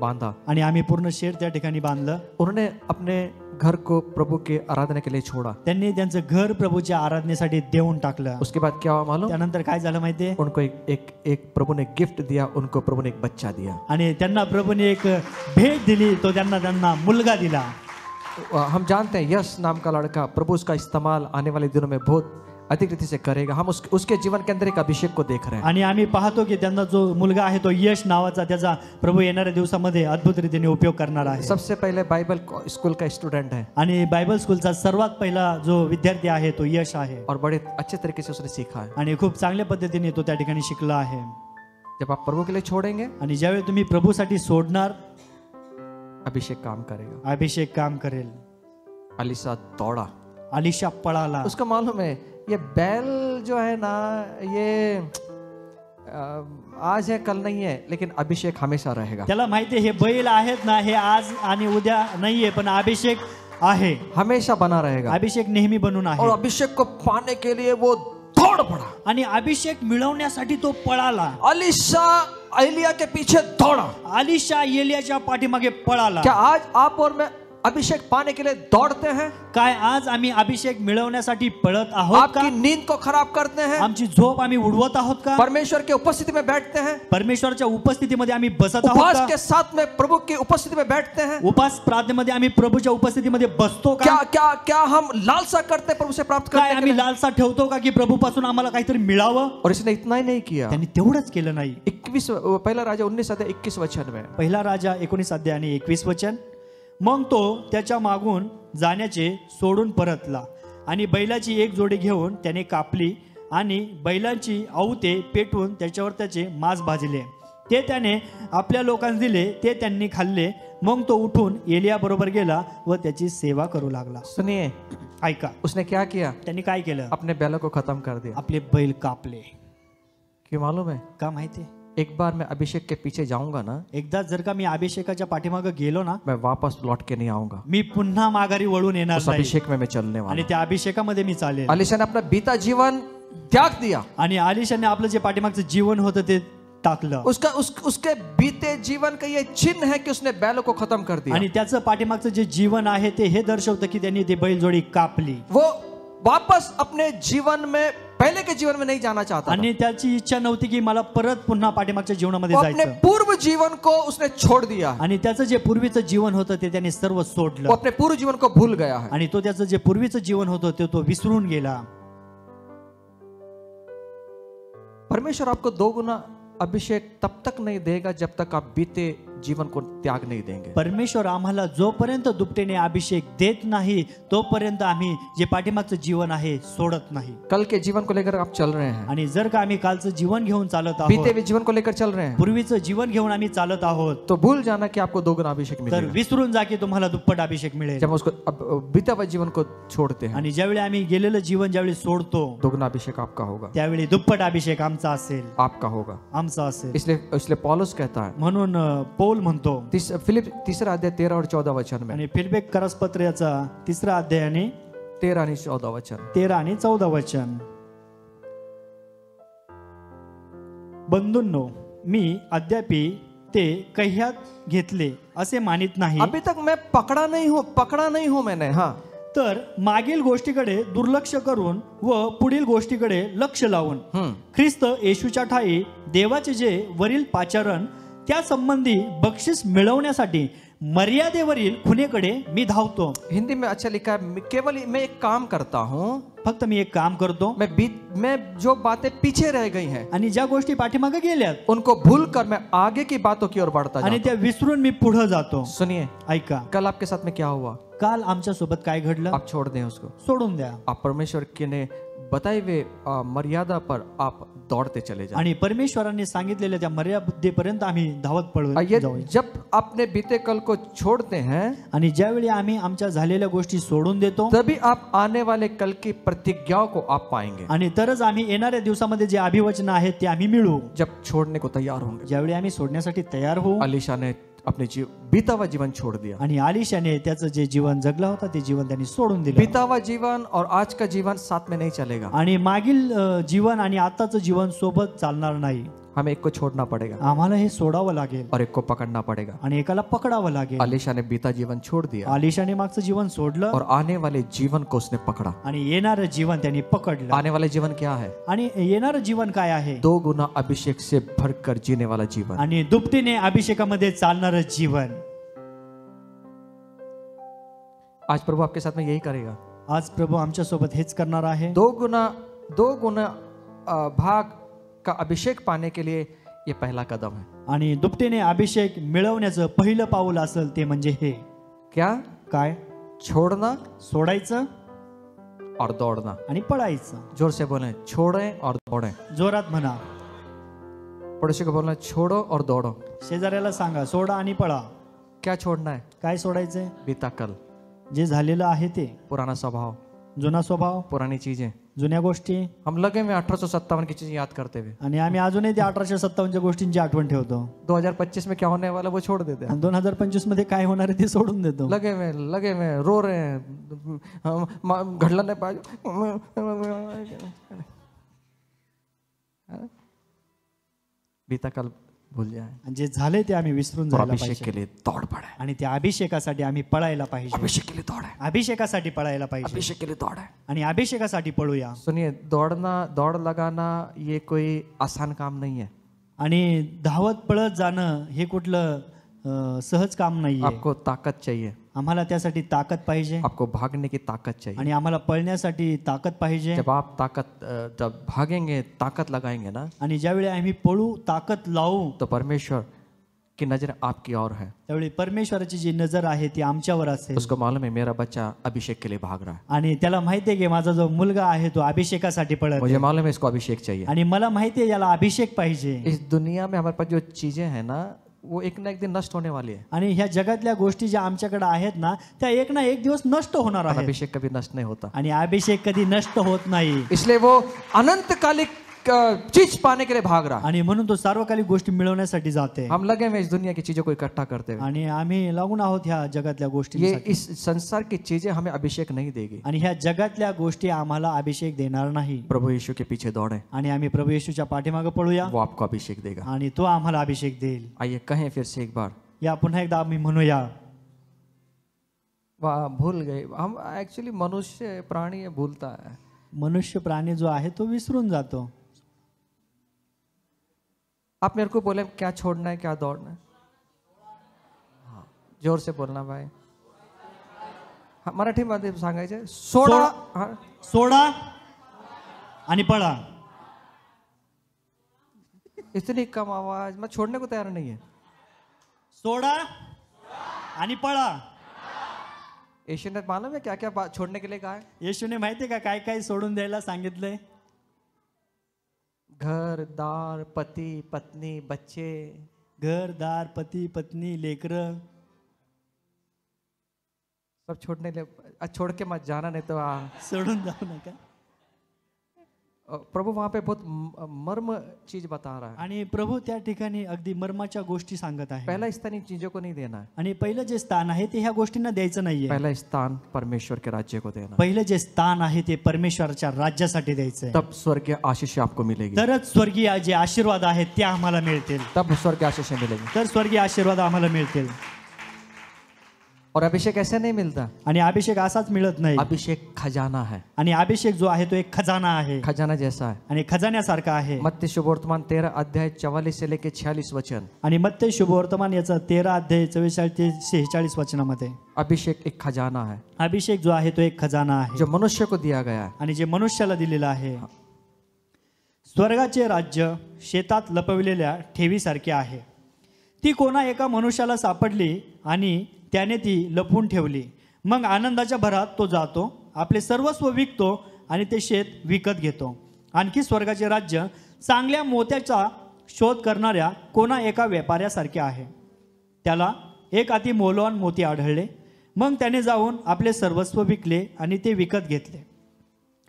बांधा. आणि आम्ही पूर्ण शेड त्या ठिकाणी बांधलं. उन्होंने अपने घर को प्रभु के आराधना के लिए छोड़ा. त्यांनी त्यांचं घर प्रभूच्या आराधनेसाठी देऊन टाकलं. उसके बाद क्या हुआ मालूम? त्यानंतर काय झालं माहितीये? उनको एक प्रभु ने गिफ्ट दिया, उनको प्रभु ने एक बच्चा दिया. आणि त्यांना प्रभूने एक भेट दिली, तो त्यांना मुलगा दिला. हम जानते हैं यश नाम का लड़का, प्रभु उसका इस्तेमाल आने वाले दिनों में बहुत अधिक रीति से करेगा. हम उसके जीवन के अंदर एक अभिषेक को देख रहे हैं. आणि आम्ही पाहतो की त्यांना जो मुलगा आहे तो यश नावाचा, त्याचा प्रभू येणाऱ्या दिवसामध्ये अद्भुत रीतीने उपयोग करणार आहे. सबसे पहले बाइबल स्कूल का स्टूडेंट है आणि बायबल स्कूलचा सर्वात पहिला जो विद्यार्थी आहे तो यश आहे. और बड़े अच्छे तरीके से उसने सीखा है. आणि खूप चांगल्या पद्धतीने तो त्या ठिकाणी शिकला आहे. जब आप प्रभु के लिए छोड़ेंगे, आणि ज्यावेळी तुम्ही प्रभूसाठी सोडणार, अभिषेक काम करेगा. अभिषेक काम करेल. अलीशा दौड़ा, अलीशा पळाला. उसको मालूम है ये बैल जो है ना, ये आज है कल नहीं है, लेकिन अभिषेक हमेशा रहेगा. त्याला माहिती हे बैल आहेत ना, हे आज आणि उद्या नाहीये, पण अभिषेक आहे, हमेशा बना रहेगा. अभिषेक नेहमी बनून आहे. और अभिषेक को पाने के लिए वो दौड़ पड़ा. आणि अभिषेक मिळवण्यासाठी तो पळाला. अलीशा एलिया के पीछे दौड़ा. अलीशा एलियाच्या पाठीमागे पळाला. क्या आज आप और मैं अभिषेक पाने के लिए दौड़ते हैं? काय आज आम्ही अभिषेक मिळवण्यासाठी पळत आहोत का? आपकी नींद को खराब करते हैं? आमची झोप आम्ही उडवत आहोत का? परमेश्वर की उपस्थिति में बैठते हैं? परमेश्वरच्या उपस्थितीमध्ये आम्ही बसत आहोत उपवास का? के साथ में प्रभु की उपस्थिति में बैठते हैं? उपास प्रार्थनेमध्ये आम्ही प्रभूच्या उपस्थितीमध्ये बसतो का? क्या क्या क्या हम लालसा करते हैं प्रभु से प्राप्त काय करने के आम्ही लिए? लालसा ठेवतो का की प्रभूपासून आम्हाला काहीतरी मिळावं? और इसने इतना ही नहीं किया। त्यांनी तेवढंच केलं नाही। 21 पहला राजा 19 अध्याय 21 वचन में, पहिला राजा 19 अध्याय आणि 21 वचन, मग तो त्याच्या मागून जाण्याचे सोडून परतला आणि बैलाची एक जोडी घेऊन त्याने कापली आणि बैलांची आवते पेटवून त्याच्यावर त्याचे मांस भाजले, ते त्याने आपल्या लोकांना दिले, ते त्यांनी खाल्ले। मग तो उठून एलिया बरोबर गेला व त्याची सेवा करू लागला। सुनिए ऐका उसने क्या किया? त्यांनी काय केलं? अपने बैलों को खत्म कर दिया। आपले बैल कापले। क्यों मालूम है? का माहिती? एक बार मैं अभिषेक के पीछे जाऊंगा ना, एकदा जर का मी अभिषेकाच्या पाठीमागे गेलो ना, मैं वापस लौट के नहीं आऊंगा। मी पुन्हा माघारी वळून येणार उस नाही अभिषेक में मैं चलने वाला आणि त्या अभिषेकामध्ये मी चालेल। हूं। अलीशा ने अपना बीता जीवन त्याग दिया। आणि आलिशाने आपलं जे पाठीमागचं जीवन होतं ते टाकलं उसके बीते जीवन का ये चिन्ह है कि उसने बैलों को खत्म कर दिया। आणि त्याचं पाठीमागचं जे जीवन आहे ते हे दर्शवतं की त्यांनी ती बैलजोडी कापली। वो वापस अपने जीवन में पहले के जीवन में नहीं जाना चाहता था। आणि त्याची इच्छा नव्हती की मला परत पुन्हा पाठीमागच्या जीवनामध्ये वो अपने जायचं। पूर्व जीवन को उसने छोड़ दिया। आणि त्याचं जे पूर्वीचं जीवन होतं ते त्याने सर्व वो सोडलं अपने पूर्व जीवन को भूल गया है। आणि तो त्याचं जे पूर्वीचं जीवन होतं ते तो विसरून गेला। परमेश्वर आपको 2 गुना अभिषेक तब तक नहीं देगा जब तक आप बीते जीवन को त्याग नहीं देंगे। परमेश्वर आम्हाला जोपर्यंत दुपटीने अभिषेक देत नाही तोपर्यंत आम्ही जे पाठीमागचं जीवन आहे सोडत नाही। कल के जीवन को लेकर आप चल रहे हैं, आणि जर का आम्ही कालचं जीवन घेऊन चालत बीते आहोत, हुए जीवन को लेकर चल रहे हैं, पूर्वीचं जीवन घेऊन आम्ही चालत आहोत, तो भूल जाना कि आपको 2 गुना अभिषेक तर मिलेगा। विसरून जा की तुम्हाला दुप्पट अभिषेक मिळेल। जब हम उसको बीता हुआ जीवन को छोड़ते हैं, आणि ज्यावेळी आम्ही गेलेलं जीवन ज्यावेळी सोडतो 2 गुना अभिषेक आपका होगा, त्यावेळी दुप्पट अभिषेक आमचा असेल, आपका होगा। आमचा असेल। इसलिए पौलुस कहता है, म्हणून पौल म्हणतो फिलिप 3 अध्याय 13 और 14 वचन में, आणि फिलिप्पे करसपत्राचा 3 अध्याय आणि 13 आणि 14 वचन, 13 आणि 14 वचन, बंधूंनो मी अद्यापि ते कह्यात घेतले असे मानित नाही, अभी तक मैं पकड़ा नहीं हूं मैंने। हाँ, तर मागील गोष्टीकडे दुर्लक्ष करून व पुढील गोष्टीकडे लक्ष लावून ख्रिस्त येशूच्या ठायी देवाचे जे वरील पाचारण त्या संबंधी बक्षीस मिळवण्यासाठी मर्यादेवरील खुनेकडे मी धावतो। हिंदी में अच्छा लिखा है, केवल मैं एक काम करता हूँ, फक्त मी एक काम करतो, मैं जो बातें पीछे रह गई हैं आणि ज्या गोष्टी पाठीमागे गेल्यात उनको भूलकर मैं आगे की बातों की ओर बढ़ता आणि जाता त्या विसरून मी पुढे जातो। हूं। सुनिए, ऐका कल आपके साथ में क्या हुआ? काल आमच्या सोबत काय घडलं? आप छोड़ दें उसको, सोडून द्या। आप परमेश्वर के ने बताए हुए मर्यादा पर आप दौड़ते चले जाएं। आणि परमेश्वरांनी सांगितलेल्या त्या मर्यादेपर्यंत आम्ही धावत ये पळू जब अपने बीते कल को छोड़ते हैं, आणि ज्यावेळी आम्ही आमच्या झालेल्या गोष्टी सोडून देतो तभी आप आने वाले कल की प्रतिज्ञाओं को आप पाएंगे। आणि तरच आम्ही येणाऱ्या दिवसामध्ये जे अभिवचन आहेत ते आम्ही मिळू। जब छोड़ने को तैयार होंगे। ज्यावेळी आम्ही सोडण्यासाठी तयार होऊ। अलीशा ने अपने बीता हुआ जीवन छोड़ दिया। आणि आलिशाने त्याचं जे जीवन जगला होता ते जीवन त्यांनी सोडून दिलं। बीता हुआ जीवन और आज का जीवन साथ में नहीं चलेगा। आणि मागील जीवन आणि आताचं जीवन सोबत चालणार नाही। हमें एक को छोड़ना पड़ेगा, आम्हाला हे सोडावं लागेल और एक को पकड़ना पड़ेगा। आणि एकाला पकडावं लागेल। अलीशा ने बीता जीवन छोड़ दिया, आलिशाने मागचं जीवन सोडलं और आने वाले जीवन को उसने पकड़ा। आणि येणारं जीवन त्यांनी पकडलं। आने वाले जीवन क्या है? आणि येणारं जीवन काय आहे? 2 गुना अभिषेक से भरकर जीने वाला जीवन। आणि दुपटीने अभिषेकामध्ये चालणारं जीवन। आज प्रभु आपके साथ में यही करेगा। आज प्रभु आमच्या सोबत हेच करणार आहे। 2 गुना भाग का अभिषेक पाने के लिए ये पहला कदम है। आणि दुपटीने अभिषेक मिळवण्याचं पहिलं पाऊल असेल ते म्हणजे हे क्या? काय? छोड़ना सोडायचं और दौड़ना। आणि पळायचं। जोर से बोलें, छोड़ें और दौड़ें। जोरात म्हणा। पड़ोसी को बोलना, छोड़ो और दौड़ो। शेजाऱ्याला सांगा, सोडा आणि पळा। क्या छोड़ना है? काय सोडायचंय? बीता कल, जे झालेलं आहे ते, पुराना स्वभाव, जुना स्वभाव, पुरानी चीजें। जुन्या गोष्टी। हम लगे में 1857 की चीजें याद करते हुए, आणि आम्ही अजूनही त्या 1857च्या गोष्टींची आठवण ठेवतो। 2025 में क्या होने वाला वो छोड़ देते हैं। 2025 मध्ये काय होणार आहे ते सोडून देतो। लगे में रो रहे हैं, घडला नहीं पाहिजे। बीता कल भूल जाए आणि जे झाले ते आम्ही विसरून और जायला अभिषेक पाहिजे के लिए दौड़ पड़े. आणि त्या अभिषेकासाठी आम्ही पळायला पाहिजे. अभिषेक के लिए दौड़ है. अभिषेकासाठी पळायला पाहिजे अभिषेक के लिए दौड़ है. आणि अभिषेकासाठी पळूया. सुनिए, दौड़ लगाना ये कोई आसान काम नहीं है. आणि धावत पळत जाणं हे कुठलं सहज काम नाहीये. आपको ताकत चाहिए. आम्हाला त्यासाठी ताकद पाहिजे आपको भागने की ताकत चाहिए. आणि आम्हाला पळण्यासाठी ताकद पाहिजे. जब भागेंगे, ताकत लगाएंगे ना, आणि ज्यावेळी आम्ही पळू, ताकद लावू, तो परमेश्वर की नजर आपकी ओर है. त्यावेळी परमेश्वराची जी नजर आहे ती आमच्यावर असेल. उसको मालूम है मेरा बच्चा अभिषेक के लिए भाग रहा है. आणि त्याला माहिती आहे की माझा जो मुलगा आहे तो अभिषेकासाठी पळत मुझे आहे. मालूम है इसको अभिषेक चाहिए. आणि मला माहिती आहे याला अभिषेक पाहिजे. इस दुनिया में हमारे पास जो चीजें हैं ना, वो एक ना एक दिन नष्ट होने वाली है. आणि ह्या जगातल्या गोष्टी ज्या आमच्याकडे आहेत ना, त्या एक ना एक दिवस नष्ट होणार और आहेत. अभिषेक कभी नष्ट नहीं होता. आणि अभिषेक कधी नष्ट होत नाही. इसलिए वो अनंतकालिक चीज पाने के लिए भाग रहा है. आणि म्हणून तो सार्वकालिक गोष्टी मिळवण्यासाठी जाते. हम लगे हुए इस दुनिया की चीजों को इकट्ठा करते हुए. आणि आम्ही लागून आहोत ह्या जगातल्या ये गोष्टींसाठी. इस संसार की चीजें हमें अभिषेक नहीं देगी. आणि ह्या जगातल्या गोष्टी आम्हाला अभिषेक देणार नाही. प्रभु यीशु के पीछे दौड़े, आणि आम्ही प्रभू येशूच्या पाठीमागे पळूया वो आपको अभिषेक देगा. आणि तो आम्हाला अभिषेक देईल. आइए कहें फिर से एक बार. या पुन्हा एकदा आम्ही म्हणूया. वाह, भूल गए हम. एक्चुअली मनुष्य प्राणी है, भूलता है. मनुष्य प्राणी जो आहे तो विसरून जातो. आप मेरे को बोले क्या छोड़ना है, क्या दौड़ना है. हाँ, जोर से बोलना भाई. हाँ, मराठीमध्ये सांगायचं. सोडा. हाँ, सोडा आणि पळा. इतनी कम आवाज, मैं छोड़ने को तैयार नहीं है. सोडा आणि पळा. यीशु ने मालूम है क्या क्या छोड़ने के लिए कहा है. येशूने माहितीये का काय काय सोडून द्यायला सांगितलंय. घर, दार, पति, पत्नी, बच्चे, घर, दार, पती, पत्नी, लेकरं सब छोड़ने ले. छोड़ के मत जाना, नहीं तो सोडून जाऊ नका. प्रभु वहां पे बहुत मर्म चीज बता रहा है. आणि प्रभू त्या ठिकाणी अगदी मर्माच्या गोष्टी सांगत आहे. पहला स्थान इन चीजों को नहीं देना है. आणि पहिलं जे स्थान आहे ते ह्या गोष्टींना द्यायचं नाहीये. पहला स्थान परमेश्वर के राज्य को देना. पहिलं जे स्थान आहे ते परमेश्वराच्या राज्यासाठी द्यायचंय. तब स्वर्गीय आशीष आपको मिलेगी. तरच स्वर्गीय जे आशीर्वाद आहेत ते आम्हाला मिळतील. तब स्वर्गीय आशीष मिलेगी. तर स्वर्गीय आशीर्वाद आम्हाला मिळतील. और अभिषेक ऐसे नहीं मिलता. आणि अभिषेक असाच मिळत नाही. अभिषेक खजाना है. आणि अभिषेक जो आहे तो एक खजाना आहे. खजाना जैसा है. आणि खजान्यासारखा आहे. मत्ती शुभवर्तमान 13 अध्याय 44 से लेके 46 वचन. आणि मत्ती शुभवर्तमान याचा 13 अध्याय 44 ते 46 वचनामध्ये अभिषेक एक खजाना है. अभिषेक जो आहे तो एक खजाना आहे. जो मनुष्य को दिया गया है. आणि जे मनुष्याला दिलेलं आहे. स्वर्गाचे राज्य शेतात लपविलेल्या ठेवीसारखे आहे. ती कोणा एका मनुष्याला सापडली आणि त्याने ती लपवून ठेवली. मग आनंदाच्या भरात तो जातो, आपले सर्वस्व विकतो आणि ते शेत विकत घेतो. आणखी स्वर्गाचे राज्य चांगल्या मोत्याचा शोध करणाऱ्या कोणा एका व्यापाऱ्यासारखे आहे. त्याला एक अति मौल्यवान मोती आढळले. मग त्याने जाऊन आपले सर्वस्व विकले आणि ते विकत घेतले.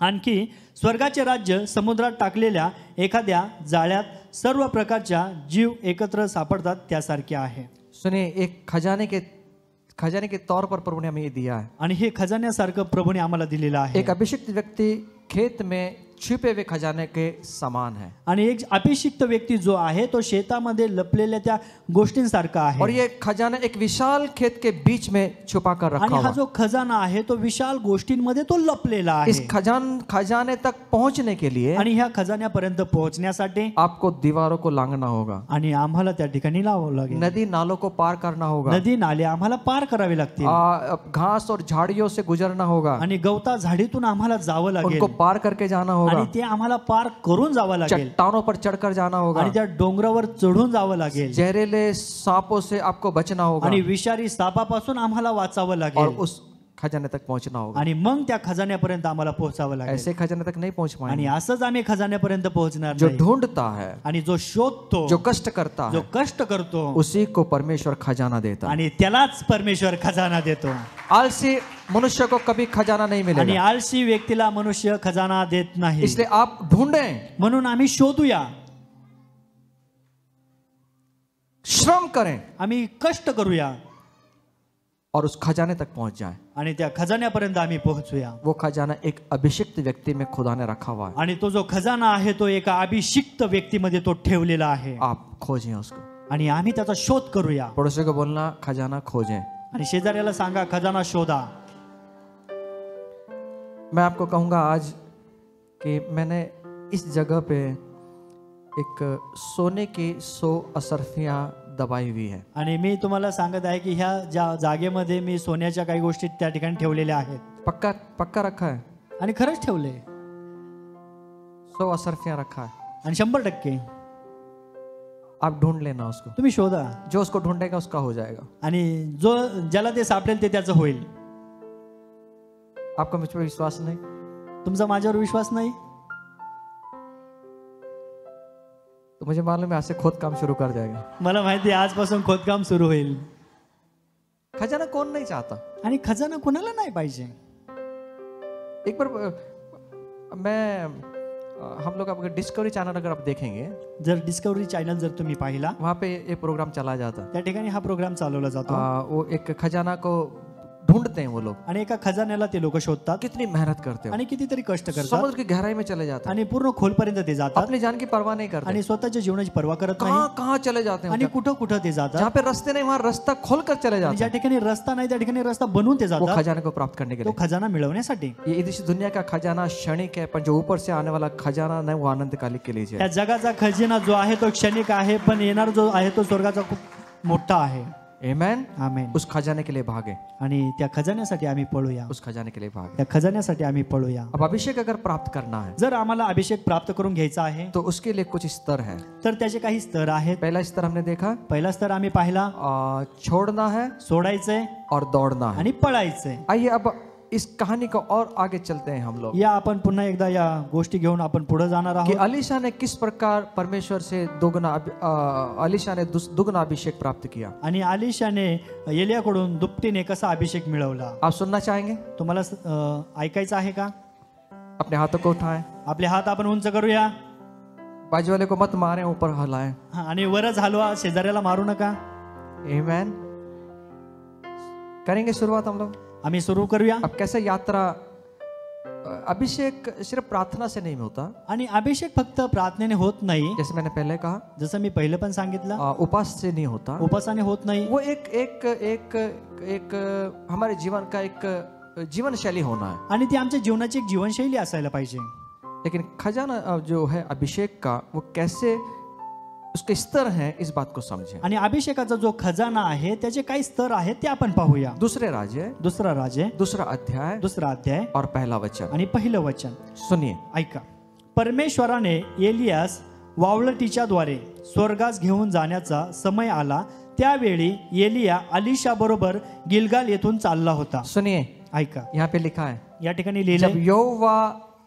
आणखी स्वर्गाचे राज्य समुद्रात टाकलेल्या एखाद्या जाळ्यात सर्व प्रकारच्या जीव एकत्र सापडतात त्यासारखे आहे. सुनिए, एक खजाने के तौर पर प्रभु ने हमें ये दिया है. आणि हे खजान्यासारखं प्रभूने आम्हाला दिलेलं आहे. एक अभिषिक्त व्यक्ति खेत में छुपे हुए खजाने के समान है. आणि एक अभिषिक्त व्यक्ती जो आहे तो शेतामध्ये लपलेल्या त्या गोष्टींसारखा आहे. और ये खजाना एक विशाल खेत के बीच में छुपा कर रखा आणि हा हुआ. जो खजाना आहे तो विशाल गोष्टींमध्ये तो लपलेला आहे. इस खजाने तक पहुंचने के लिए आणि ह्या खजान्यापर्यंत पोहोचण्यासाठी आपको दीवारों को लांघना होगा. आणि आम्हाला त्या ठिकाणी लावावं लागेल. नदी नालों को पार करना होगा. नदी नाले आम्हाला पार करावे लागतील. घास और झाड़ियों से गुजरना होगा. आणि गवता झाडीतून आम्हाला जावं लागेल. उनको पार करके जाना होगा. आणि ते आम्हाला पार करून जावं लागेल. चट्टानों पर चढ़कर जाना होगा. आणि त्या डोंगरावर चढून जावं लागेल. जहरीले सांपों से आपको बचना होगा. आणि विषारी सापापासून आम्हाला वाचावं और लागेल. उस खजाने तक पहुंचना होगा. आणि मग त्या खजान्यापर्यंत आम्हाला पोहोचावं लागेल. ऐसे खजाने तक नहीं पहुंच आणि पाएंगे. असंच आम्ही खजान्यापर्यंत पोहोचणार जो नाही. ढूंढता है, आणि जो शोधतो, जो कष्ट करता जो है, कष्ट करतो, उसी को परमेश्वर खजाना देता है. आणि त्यालाच परमेश्वर खजाना देतो. आलसी मनुष्य को कभी खजाना नहीं आणि मिलेगा. आळशी व्यक्तीला मनुष्य खजाना देत नाही. इसलिए आप ढूंढें, म्हणून आम्ही शोधूया, श्रम करें आम्ही कष्ट करूया और उस खजाने तक पहुंच जाएं. आणि त्या खजान्यापर्यंत आम्ही पोहोचूया. वो खजाना एक अभिषिक्त व्यक्ति में खुदा ने रखा हुआ है. आणि तो जो खजाना आहे तो एका अभिषिक्त व्यक्तीमध्ये तो ठेवलेला आहे. आप खोजें उसको. आणि आम्ही त्याचा शोध करूया. पड़ोसी को बोलना खजाना खोजें. आणि शेजाऱ्याला सांगा खजाना शोधा. मैं आपको कहूँगा आज कि मैंने इस जगह पे एक सोने की 100 असरफियाँ दबाई हुई है. आणि मी तुम्हाला सांगत आहे की ह्या ज्या जागेमध्ये मी सोन्याच्या काही गोष्टी त्या ठिकाणी ठेवलेल्या आहेत. पक्का पक्का रखा है. आणि खरंच ठेवले. 100 असरफियाँ रखा है. आणि 100% आप ढूंढ लेना उसको. तुम्ही शोधा. जो उसको ढूंढेगा उसका हो जाएगा. आणि जो ज्याला ते सापडेल ते त्याचं होईल. आपका मुझ पर विश्वास नहीं? तुमचा माझ्यावर विश्वास नाही? तो मुझे मालूम है आज से खोद काम शुरू कर जाएगा. मला माहिती आहे आजपासून खोदकाम सुरू होईल. खजाना कौन नहीं चाहता? आणि खजाना कोणाला नाही पाहिजे. एक बार हम लोग अगर डिस्कवरी चैनल अगर आप देखेंगे, जर डिस्कवरी चॅनल जर तुम्ही पाहिला वहाँ पे ये प्रोग्राम चला जाता. त्या ठिकाणी हा प्रोग्राम चालवला जातो. वो एक खजाना को ढूंढते हैं वो लोग. आणि एका खजान्याला ते लोक शोधतात कितनी मेहनत करते हैं. आणि कितीतरी कष्ट करतात समुद्र की गहराई में चले जाते हैं. आणि पूर्ण खोलपर्यंत ते जातात अपनी जान की परवाह नहीं करते. आणि स्वतःच्या जीवनाची पर्वा करत नाही. कहाँ कहाँ चले जाते हैं. आणि कुठं कुठं ते जातात. जहाँ पे रास्ते नहीं वहाँ रास्ता खोल कर चले आणि जाते ज्या हैं. ठिकाणी रस्ता नाही त्या ठिकाणी रस्ता बनवून ते वो जातात खजाने को प्राप्त करने के तो लिए. खजाना मिळवण्यासाठी. ये इस दुनिया का खजाना क्षणिक है, पर जो ऊपर से आने वाला खजाना नहीं वो आनंद कालिक के लिए त्या है. जगाचा खजिना जो आहे तो क्षणिक आहे पण येणार जो आहे तो स्वर्गाचा खूप मोठा आहे. आमेन. आमेन. उस खजाने के लिए भागे. आणि त्या खजान्यासाठी आम्ही पळूया. उस खजाने के लिए भागे. त्या खजान्यासाठी आम्ही पळूया. अब अभिषेक अगर प्राप्त करना है जर आम्हाला अभिषेक प्राप्त करून घ्यायचा आहे तो उसके लिए कुछ स्तर है. तर त्याचे काही स्तर आहेत. पहला स्तर हमने देखा, पहिला स्तर आम्ही पाहिला छोड़ना है सोडायचंय और दौड़ना है. आणि पळायचंय. आइए अब इस कहानी को और आगे चलते हैं हम लोग या आपण पुन्हा एकदा या गोष्टी घेऊन आपण पुढे जाणार कि आहोत. अलीशा ने किस प्रकार परमेश्वर से अलीशा ने दुगना अभिषेक प्राप्त किया. आणि अलीशाने एलियाकडून दुपटीने कसा अभिषेक मिळवला. आप सुनना चाहेंगे? तुम्हाला ऐकायचं आहे का? अपने हाथों को उठाएं. आपले हात आपण उंच करूया. बाजू वाले को मत मारें, ऊपर हलाएं. आणि वरच हलवा, शेजाऱ्याला मारू नका. आमेन. करेंगे शुरुआत हम लोग. आम्ही सुरू करूया. अब कैसे यात्रा. अभिषेक सिर्फ प्रार्थना से नहीं होता. आणि अभिषेक फक्त प्रार्थनेने होत नाही. जैसे मैंने पहले कहा, जसं मी पहिले पण सांगितलं, उपास से नहीं होता. उपासाने होत नाही. वो एक एक एक एक हमारे जीवन का एक जीवन शैली होना है. आणि ती आमच्या जीवनाची एक जीवनशैली असायला पाहिजे. लेकिन खजाना जो है अभिषेक का, वो कैसे उसके स्तर हैं इस बात को समझें. आणि अभिषेकाचा जो खजाना आहे त्याचे काही स्तर आहेत ते आपण पाहूया. दूसरे राज्य, दुसरा राजे, दूसरा अध्याय, दुसरा अध्याय और पहला वचन. आणि पहिलं वचन सुनिए. ऐका. परमेश्वराने एलियास वावळटीच्या द्वारे स्वर्गास घेऊन जाण्याचा समय आला. त्यावेळी एलिया अलीशा बरोबर गिलगाल येथून चालला होता. सुनिए. ऐका. यहाँ पे लिखा है, या ठिकाणी जब लिहिलंय, यहोवा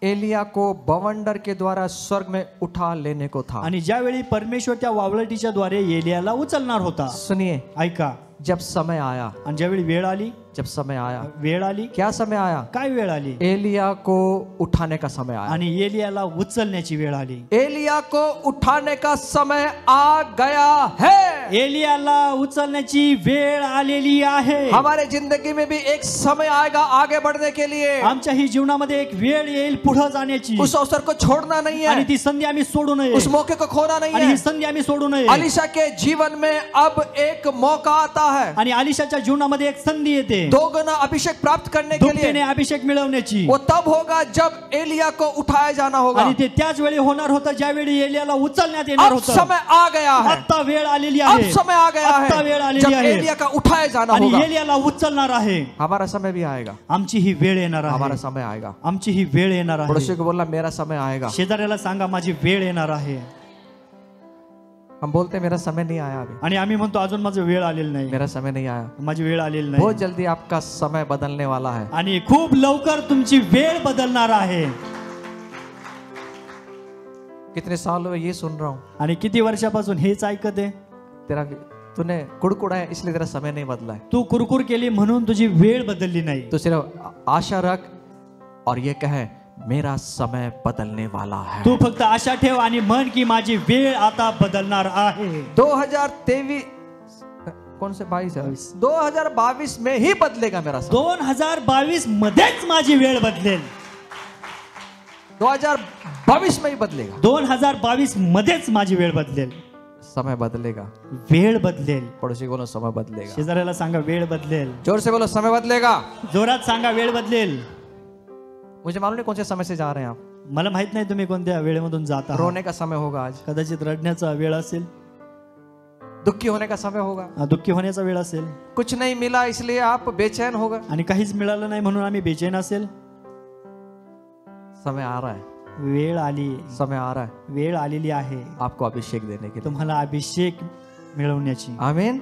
एलिया को बवंडर के द्वारा स्वर्ग में उठा लेने को था. आणि ज्यावेळी परमेश्वर त्या वावळटीच्या द्वारे एलियाला उचलणार होता. सुनिए. ऐका. जब समय आया, आणि ज्यावेळी वेळ आली, जब समय आया, वेळ आली, क्या समय आया? काय वेळ आली? एलिया को उठाने का समय आया. आणि एलियाला उचलण्याची वेळ आली. एलिया को उठाने का समय आ गया है. एलियाला उचलण्याची वेळ आलेली आहे. हमारे जिंदगी में भी एक समय आएगा आगे बढ़ने के लिए. आमच्याही जीवनामध्ये एक वेळ येईल पुढे जाण्याची. उस अवसर को छोड़ना नहीं आणि है. ती संधी आम्ही सोडू नये. उस मौके को खोना नहीं आणि है. ही संधी आम्ही सोडू नये. अलीशा के जीवन में अब एक मौका आता है आणि अलीशाच्या जीवनामध्ये एक संधी येते दोगुना अभिषेक प्राप्त करने के दुपटीने लिए. अभिषेक मिळवण्याची. वो तब होगा जब एलिया को उठाया जाना होगा. आणि ते त्याच वेळी होणार होतं ज्यावेळी एलियाला उचलण्यात येणार अब होतं. समय आ गया है. आता वेळ आलेली अब आहे. समय आ गया आता वेळ है आलेली जब आहे. एलिया का उठाया जाना आणि होगा. एलियाला उचलणार आहे. हमारा समय भी आएगा. आमची ही वेळ येणार हमारा आहे. समय आएगा. आमची ही वेळ येणार आहे. पड़ोसी को बोलना मेरा समय आएगा. शेजाऱ्याला सांगा माझी वेळ येणार आहे. हम बोलते मेरा समय नहीं आया अभी. आणि आम्ही म्हणतो अजून माझं वेळ आलेलं नाही. मेरा समय नहीं आया. माझी वेळ आलेली बहुत नाही. जल्दी आपका समय बदलने वाला है. आणि खूप लवकर तुमची वेळ बदलणार आहे. कितने साल हुए ये सुन रहा हूँ. आणि किती वर्षापासून हेच ऐकत आहे. तेरा तूने कुड़कुड़ा है इसलिए तेरा समय नहीं बदला है. तू कुरकुर केली म्हणून तुझी वेळ बदलली नाही. तो सिर्फ आशा रख और ये कहे मेरा समय बदलने वाला है. तू फक्त आशा ठेव आणि म्हण की माझी वेळ आता बदलणार आहे. 2023 कौन से 22 है 2022 में ही बदलेगा मेरा समय. 2022 मध्येच माझी वेळ बदलेल. 2022 में ही बदलेगा. 2022 मध्येच माझी वेळ बदलेल. समय बदलेगा। वेळ बदलेल। पड़ोसी को बोलो समय बदलेगा। शेजाऱ्याला सांगा वेळ बदलेल। जोर से बोलो समय बदलेगा। जोरात सांगा वेळ बदलेल। मुझे मालूम नहीं कौन से समय से जा रहे हैं आप। मला माहित नाही तुम्ही कोणत्या वेळेमधून जात आहात। रोने का समय होगा आज, कदाचित रडण्याचा वेळ असेल, दुखी होने का समय होगा, दुःखी होण्याचा वेळ असेल, कुछ नहीं मिला इसलिए आप बेचैन होगा, आणि काहीच मिळालं नाही म्हणून आम्ही बेचैन असेल। समय आ रहा है, वेळ आली, समय आ रहा है वेळ आलेली आहे आपको अभिषेक देने के लिए। तुम्हाला अभिषेक मिळवण्याची। आमीन।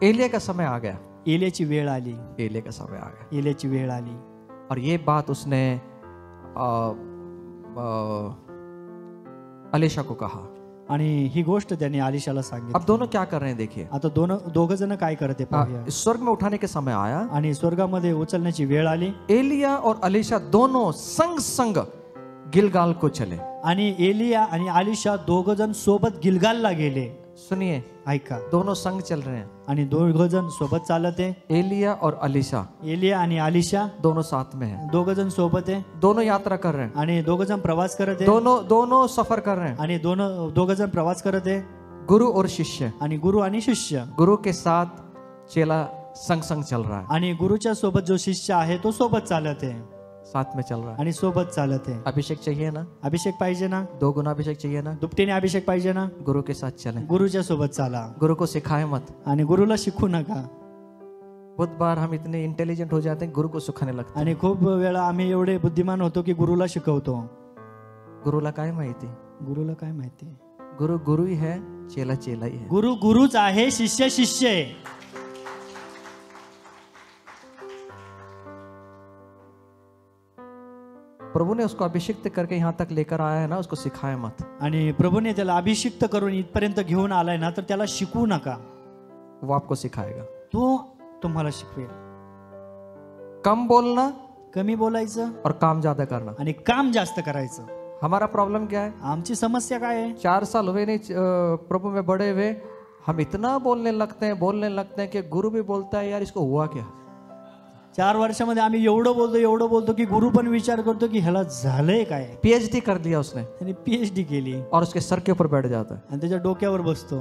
एलिया का समय आ गया। एलियाची वेळ आली। एलिया का समय आ गया। एलियाची वेळ आली। और ये बात उसने अलीशा को कहा। आणि ही गोष्ट त्याने अलीशाला सांगितली। अब दोनों क्या कर रहे हैं देखिए। आता दोघ जण काय करते पाहूया। स्वर्ग में उठाने के समय आया आणि स्वर्गामध्ये उचलण्याची वेळ आली। एलिया और अलीशा दोनों संग संग गिलगाल को चले। आणि एलिया आणि अलीशा दोघ जण सोबत गिलगालला गेले। सुनिए, ऐका, दोनों संग चल रहे हैं। आणि दोघ जण सोबत चालत आहे। एलिया और अलीशा, एलिया आणि अलीशा दोनों साथ में हैं। दोघ जण सोबत आहे। दोनों यात्रा कर रहे हैं। आणि दोघ जण प्रवास करत आहे। दोनों सफर कर रहे हैं। आणि दोघ जण प्रवास करत आहे। गुरु और शिष्य, आणि गुरु आणि शिष्य। गुरु के साथ चेला संग संग चल रहा है। आणि गुरुच्या सोबत जो शिष्य आहे तो सोबत चालत आहे, साथ में चल रहा है। आणि सोबत चालत आहे। अभिषेक चाहिए ना? अभिषेक पाहिजे ना? 2 गुना अभिषेक चाहिए ना? दुपटीने अभिषेक पाहिजे ना? गुरु के साथ चलें। गुरुच्या सोबत चाला। गुरु को सिखाए मत। आणि गुरुला शिकू नका। बहुत बार हम इतने इंटेलिजेंट हो जाते हैं, गुरु को सिखाने लगते हैं। आणि खूप वेळा आम्ही एवढे बुद्धिमान होतो की गुरुला शिकवतो। गुरुला काय माहिती? गुरुला काय माहिती? गुरु गुरु ही है, चेला चेला ही है। गुरु गुरुच आहे, शिष्य शिष्य आहे। प्रभु ने उसको अभिषिक्त करके यहाँ तक लेकर आया है ना, उसको सिखाए मत। आणि प्रभूने त्याला अभिषिक्त करून इथपर्यंत घेऊन आलाय ना, तर त्याला शिकवू नका। वो आपको सिखाएगा। तो तुम्हाला शिकवेल। कम बोलना, कमी बोलायचं, और काम ज्यादा करना। आणि काम जास्त करायचं। हमारा प्रॉब्लम क्या है? आमची समस्या काय आहे? 4 साल हुए नहीं प्रभु में बड़े हुए, हम इतना बोलने लगते हैं कि गुरु भी बोलता है यार इसको हुआ क्या। 4 वर्षामध्ये आम्ही एवढं बोलतो की गुरु पण विचार करतो की ह्याला झालंय काय। PhD कर लिया उसने, त्याने PhD केली, और उसके सर के ऊपर बैठ जाता है। आणि त्याच्या डोक्यावर बसतो।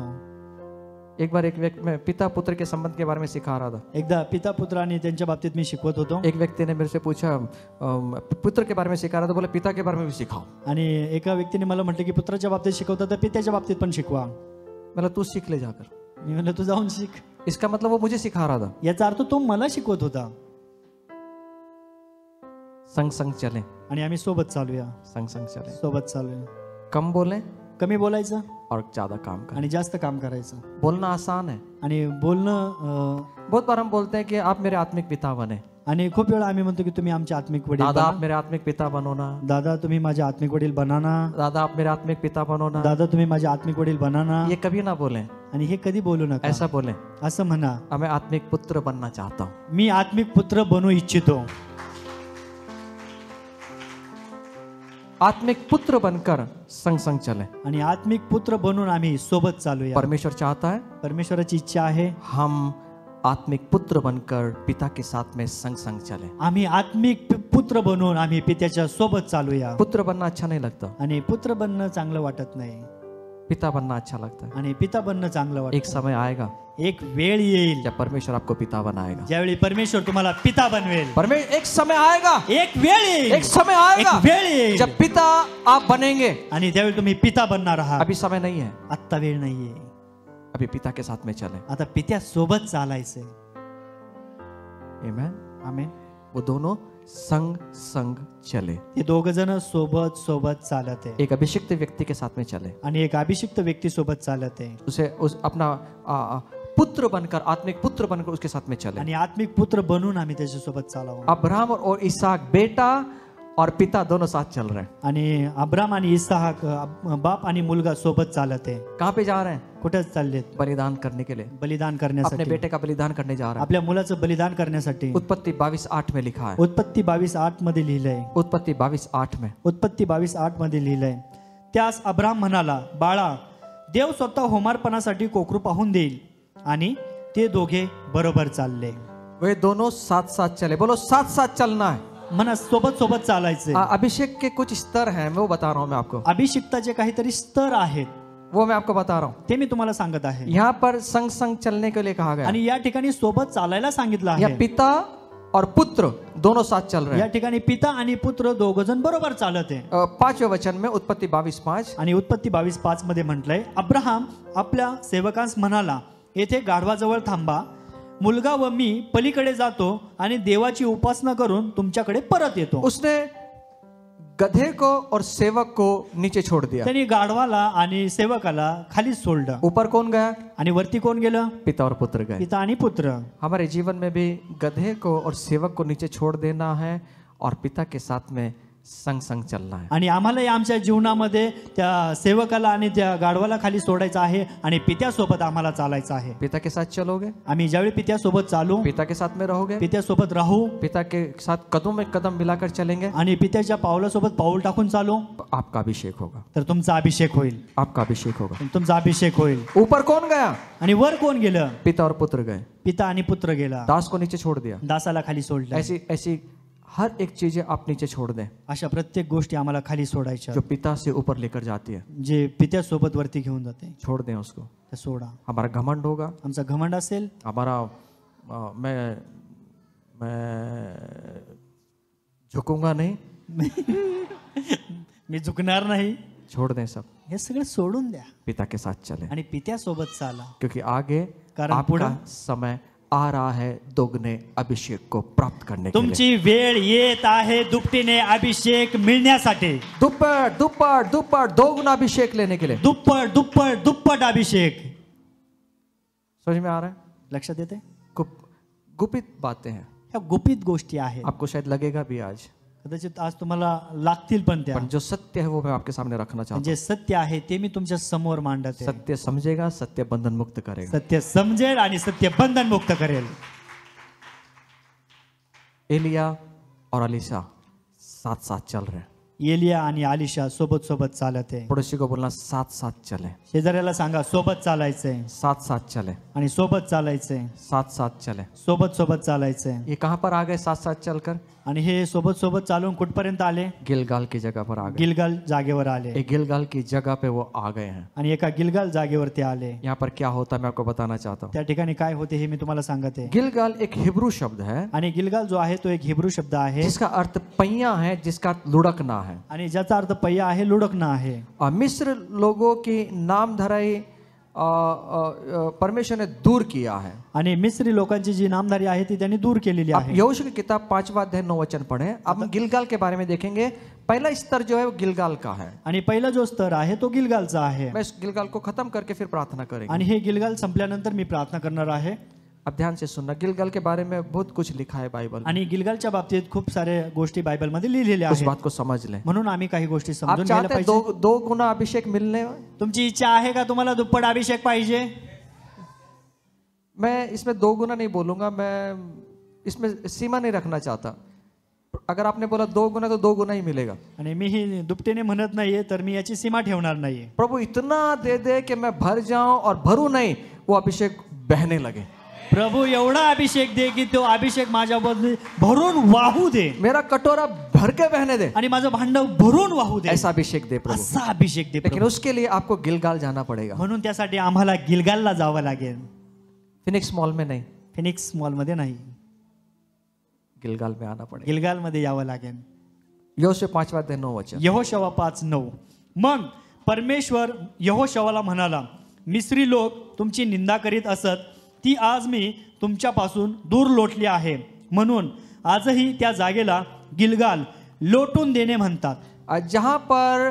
एक बार एक व्यक्ति में पिता पुत्र के संबंध के बारे में सिखा रहा था। एकदा पिता पुत्र आणि त्यांच्या बाबतीत मी शिकवत होतो। एक व्यक्ति ने मेरे से पूछा, पुत्र के बारे में सिखा रहा था, बोले पिता के बारे में भी सिखाओ। आणि एका व्यक्तीने मला म्हटलं की पुत्राच्या बाबतीत शिकवता तर पित्याच्या बाबतीत पण शिकवा। मतलब तू सीख ले जाकर। मी म्हणलं तू जाऊन शिक। इसका मतलब वो मुझे सिखा रहा था। याचा अर्थ तो मला शिकवत होता। संग संग चले, आणि आम्ही सोबत चालूया। संग संग चले, सोबत चालूया। कम बोलें कमी बोलायचं, और ज्यादा काम करें। आणि जास्त काम करायचं। बोलना आसान है, आणि बोलणं बहुत बार हम बोलते हैं कि आप मेरे आत्मिक पिता बने। आणि खूप वेळा आम्ही म्हणतो की तुम्ही आमचे आत्मिक वडील दादा बना। आप मेरे आत्मिक पिता बनो ना। दादा तुम्ही माझे आत्मिक वडील बना ना। दादा आप मेरे आत्मिक पिता बनो ना। दादा तुम्ही माझे आत्मिक वडील बना ना। ये कभी ना बोलें, आणि हे कधी बोलू नका। ऐसा बोलें, असं म्हणा, मैं आत्मिक पुत्र बनना चाहता हूँ। मी आत्मिक पुत्र बनू इच्छितो। आत्मिक पुत्र बनकर संग संग चले। आणि आत्मिक पुत्र बनून आम्ही सोबत चालूया। परमेश्वर चाहता है परमेश्वराची इच्छा आहे हम आत्मिक पुत्र बनकर पिता के साथ में संग संग चले। आम्ही आत्मिक पुत्र बनून आम्ही पित्याच्या सोबत चालूया। पुत्र बनना अच्छा नहीं लगता, आणि पुत्र बनणं चांगलं वाटत नाही, पिता बनना अच्छा लगता है। आणि पिता बनणं चांगलं वाटतं। एक समय आएगा, एक वेळ येईल जब परमेश्वर आपको पिता बनाएगा। ज्यावेळी परमेश्वर तुम्हाला पिता बनवेल। एक समय आएगा, एक वेळ येईल, एक समय आएगा, एक वेळ येईल जब पिता आप बनेंगे। आणि त्यावेळी तुम्ही पिता बनणार आहात। अभी समय नहीं है, आत्ता वेळ नाहीये। अभी पिता के साथ में चले। आता पित्या सोबत चालायचंय। आमेन, आमेन। वो दोनों संग संग चले। हे दोघ जण सोबत सोबत चालत आहे। एक अभिषिक्त व्यक्ति के साथ में चले, आणि एक अभिषिक्त व्यक्ती सोबत चालत आहे। उसे अपना पुत्र बनकर, आत्मिक पुत्र बनकर उसके साथ में चले। आणि आत्मिक पुत्र बनून आम्ही त्याच्या सोबत चालावं। अब्राहम और इसहाक बेटा और पिता दोनों साथ चल रहे हैं। आणि अब्राम आणि इसहाक बाप आणि मुलगा सोबत चालत आहे। कहाँ पे जा रहे हैं? कुठे चाललेत? बलिदान करने के लिए, बलिदान करण्यासाठी। अपने बेटे का बलिदान करने जा रहे हैं। आपल्या मुलाचं बलिदान करण्यासाठी। उत्पत्ति 22:8 में लिखा है। उत्पत्ति 22:8 मध्ये लिहिलंय। उत्पत्ति 22:8 में, उत्पत्ति 22:8 मध्ये लिहिलंय, त्यास अब्राम म्हणाला, बाळा देव स्वतः होमार्पणासाठी कोकरू पाहून देईल। आणि ते दोघे बरोबर चालले। वे दोनों साथ साथ चले। बोलो साथ साथ चलना है। म्हणा सोबत सोबत चालायचे. अभिषेक के कुछ स्तर हैं, मैं वो बता रहा हूँ मैं आपको, अभिषिक्ताचे काहीतरी स्तर आहेत, वो मैं आपको बता रहा हूँ. ते मी तुम्हाला सांगत आहे. यहाँ पर संग संग चलने के लिए कहा गया. आणि या ठिकाणी सोबत चालायला सांगितलं या आहे. पिता और पुत्र दोनों साथ चल रहे या हैं. ठिकाणी पिता आणि पुत्र दोघ जण बरोबर चालत आहे. 5वें वचन में उत्पत्ति 22:5 आणि उत्पत्ती 22:5 मध्ये म्हटलंय, अब्राहम आपल्या सेवकांस म्हणाला, येथे गाढवाजवळ थांबा, मुलगा व मी पलीकडे जातो आणि देवाची उपासना करून तुमच्याकडे परत येतो. उसने गधे को और सेवक को नीचे छोड़ दिया. त्यांनी गाढवाला आणि सेवकाला खाली सोडलं. ऊपर कौन गया? आणि वरती कोण गेलं? पिता और पुत्र गए. पिता आणि पुत्र. हमारे जीवन में भी गधे को और सेवक को नीचे छोड़ देना है और पिता के साथ में संग संग चलना है. आणि आम्हालाही आमच्या जीवनामध्ये त्या सेवकाला आणि त्या गाढवाला खाली सोडायचं आहे आणि पित्यासोबत आम्हाला चालायचं आहे. पिता के साथ चलोगे, आम्ही ज्यावेळी पित्यासोबत चालू, पिता के साथ में रहोगे, पित्यासोबत राहू, पिता के साथ कदम में कदम मिलाकर चलेंगे, आणि पित्याच्या पावलासोबत पाऊल टाकून चालू, आपका अभिषेक होगा. तर तुमचा अभिषेक होईल. आपका अभिषेक होगा. तुमचा अभिषेक होईल. ऊपर कौन गया? आणि वर कोण गेलं? पिता और पुत्र गए. पिता आणि पुत्र गेला. दास को नीचे छोड़ दिया. दासाला खाली सोडलं. ऐसी ऐसी हर एक चीजें आप नीचे छोड़ दें अशा प्रत्येक गोष्टी आम्हाला खाली सोडायच्या, जो पिता से ऊपर लेकर जाती है. जे पित्यासोबत वरती घेऊन जाते, छोड़ दें उसको. ते सोडा. हमारा घमंड होगा, आमचा घमंड असेल, हमारा मैं झुकूंगा नहीं, मी झुकणार नाही, छोड़ दें सब. हे सगळं सोडून द्या पिता के साथ चलें, आणि पित्यासोबत चाला. क्योंकि आगे कारण आपका पुढं समय आ रहा है दोगुने अभिषेक को प्राप्त करने के लिए. तुमची वेळ येत आहे दुपटीने अभिषेक मिळण्यासाठी. दुप्पट दुप्पट दुप्पट दोगुना अभिषेक लेने के लिए. दुप्पट दुप्पट दुप्पट अभिषेक. समझ में आ रहा है? लक्षात येते? गुपित बातें हैं. ह्या गुपित गोष्टी आहेत. आपको शायद लगेगा भी आज, कदाचित आज तुम्हाला लागतील, पण त्या जो सत्य है वो मैं आपके सामने रखना चाहता हूँ. जे सत्य आहे ते मी तुमच्या समोर मांडत आहे. सत्य समझेगा, सत्य बंधन मुक्त करेगा. सत्य समजेल आणि सत्य बंधन मुक्त करेल. एलिया और अलीशा साथ साथ चल रहे हैं. एलिया आणि आलिशा सोबत सोबत चालत आहे. पड़ोसी को बोलना साथ साथ चले. शेजाऱ्याला सांगा सोबत चालायचंय. साथ साथ चले. आणि सोबत चालायचंय. साथ साथ चले. सोबत सोबत चालायचंय. ये कहाँ पर आ गए साथ साथ चलकर? आणि हे सोबत सोबत चालून कुठपर्यंत आले? गिलगाल की जगह पर आ गए. गिलगाल जागेवर आले. एक गिलगाल की जगह पे वो आ गए हैं. आणि एका गिलगाल जागेवरती आले. यहाँ पर क्या होता है मैं आपको बताना चाहता हूँ. त्या ठिकाणी काय होते हे मी तुम्हाला सांगत आहे. गिलगाल एक हिब्रू शब्द है, आणि गिलगाल जो आहे तो एक हिब्रू शब्द आहे, जिसका अर्थ पहिया है, जिसका अर्थ लुढ़कना है. आणि ज्याचा अर्थ पहिया आहे, लुढ़कना आहे. मिस्र लोगों की नामधराई परमेश्वर ने दूर किया है. आणि मिस्री लोकांची जी नामधारी आहे ती त्यांनी दूर केलेली आप आहे. यहोशू की किताब 5वां अध्याय 9 वचन पढ़ें. अब हम गिलगाल के बारे में देखेंगे. पहला स्तर जो है वो गिलगाल का है. आणि पहिला जो स्तर आहे तो गिलगालचा आहे. मैं इस गिलगाल को खत्म करके फिर प्रार्थना करेंगे. आणि हे गिलगाल संपल्यानंतर मी प्रार्थना करणार आहे. अब ध्यान से सुनना. गिलगाल के बारे में बहुत कुछ लिखा है बाइबल में. आणि गिलगालच्या बाबतीत खूप सारे गोष्टी बायबल मध्ये लिहिलेल्या उस आहेत. बात को समझ लें. म्हणून आम्ही काही गोष्टी आप समजून घ्यायला चाहते हैं पाहिजे. दो गुना अभिषेक मिलने? तुमची इच्छा आहे का तुम्हाला दुप्पट अभिषेक पाहिजे? मैं इसमें 2 गुना नहीं बोलूंगा, मैं इसमें सीमा नहीं रखना चाहता. अगर आपने बोला 2 गुना तो 2 गुना ही मिलेगा. आणि मी ही दुपटीने म्हणत नाहीये, तर मी याची सीमा ठेवणार नाहीये. प्रभु इतना दे दे कि मैं भर जाऊं और भरू नहीं, वो अभिषेक बहने लगे. प्रभू एवढा अभिषेक दे की तो अभिषेक माझ्याबद्दल भरून वाहू दे. मेरा कटोरा भर के बहने दे. आणि माझं भांड भरून वाहू दे. ऐसा अभिषेक दे प्रभु. असा अभिषेक दे. लेकिन उसके लिए आपको गिलगाल जाना पड़ेगा. म्हणून त्यासाठी आम्हाला गिलगालला जावं लागेल. फिनिक्स मॉल में नहीं, फिनिक्स मॉल मध्ये नाही, गिलगाल में आना पड़ेगा. गिलगाल मध्ये यावं लागेल. यहोशू 5वां अध्याय 9 वचन. यहोशवा 5:9. मग परमेश्वर यहोशवाला म्हणाला, मिस्री लोक तुमची निंदा करीत असत, ती आज मी तुमच्यापासून दूर लोटली आहे, म्हणून आजही त्या जागेला गिलगाल लोटून देणे म्हणतात. जहां पर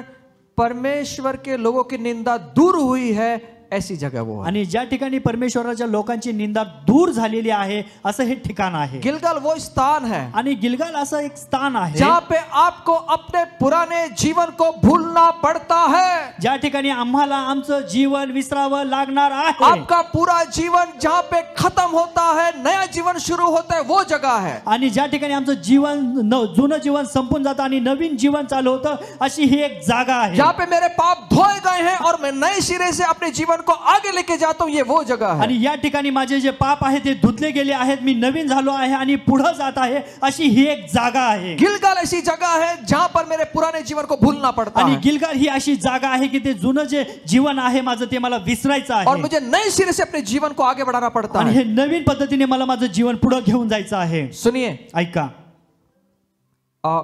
परमेश्वर के लोगों की निंदा दूर हुई है, ऐसी जगह वो है. आणि ज्या ठिकाणी परमेश्वराच्या लोकांची निंदा दूर झालेली आहे असं हे ठिकाण आहे. गिलगाल वो स्थान है, आणि गिलगाल असं एक स्थान आहे जहां पे आपको अपने पुराने जीवन को भूलना पड़ता है. ज्या ठिकाणी आम्हाला आमचं जीवन विसरावं लागणार आहे. आपका पूरा जीवन जहां पे खत्म होता है, नया जीवन शुरू होता है, वो जगह है. आणि ज्या ठिकाणी आमचं जीवन जुनं जीवन संपून जातं आणि नवीन जीवन चालू होतं, अशी ही एक जागा आहे. जहां पे मेरे पाप धोए गए हैं और मैं नए सिरे से अपने जीवन को आगे लेके जाता हूं, ये वो जगह है। आणि या ठिकाणी माझे जे पाप आहे ते धुतले गेले आहेत, मी नवीन झालो आहे आणि पुढे जात आहे, अशी ही एक जागा आहे. गिलगाल ऐसी जगह है जहां पर मेरे पुराने जीवन को भूलना पड़ता आणि है गिलगाल ही अशी जागा आहे की ते जुनं जे जीवन आहे माझं ते मला विसरायचं और आहे मुझे नए सिरे से अपने जीवन को आगे बढ़ाना पड़ता आणि है। हे नवीन पद्धतीने मला माझं जीवन पुढे घेऊन जायचं आहे. सुनिए, ऐका,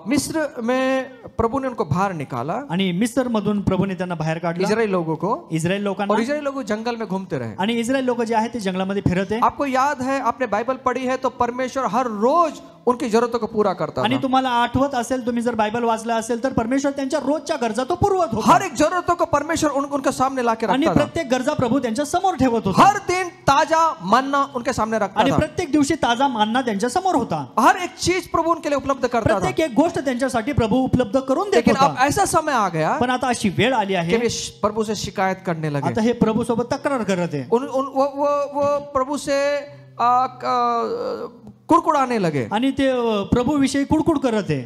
मिस्र में प्रभु ने उनको बाहर निकाला, आणि मिस्र मधून प्रभूने त्यांना बाहेर काढलं, इजराइल लोगों को, इस्रायल लोकांना. और इजराइल लोग जंगल में घूमते रहे। आणि इस्रायल लोक जे आहेत ते जंगलामध्ये फिरत आहे. आपको याद है, आपने बाइबल पढ़ी है तो परमेश्वर हर रोज उनकी जरूरतों को पूरा करता आणि था। तुम्हाला आठवत असेल, तुम्ही जर बायबल वाचला असेल तर परमेश्वर त्यांच्या रोजच्या गरजा तो पुरवत होता. हर एक जरूरतों को परमेश्वर उनके सामने लाके आणि रखता था। प्रत्येक गरजा प्रभू त्यांच्या समोर ठेवत होता. हर दिन ताजा मन्ना उनके सामने रखता आणि था। प्रत्येक दिवशी ताजा मानना त्यांच्या समोर होता. हर एक चीज प्रभु उनके लिए उपलब्ध करता था। प्रत्येक एक गोष्ट त्यांच्यासाठी प्रभू उपलब्ध करून देत लेकिन अब होता. ऐसा समय आ गया पण आता अशी वेळ आली कि आहे, वे प्रभु से शिकायत करने लगे। आता हे प्रभू सोबत तक्रार करत आहे वो प्रभु से कुड़कुड़ाने लगे। आणि ते प्रभू विषयी कुडकुड करत आहे.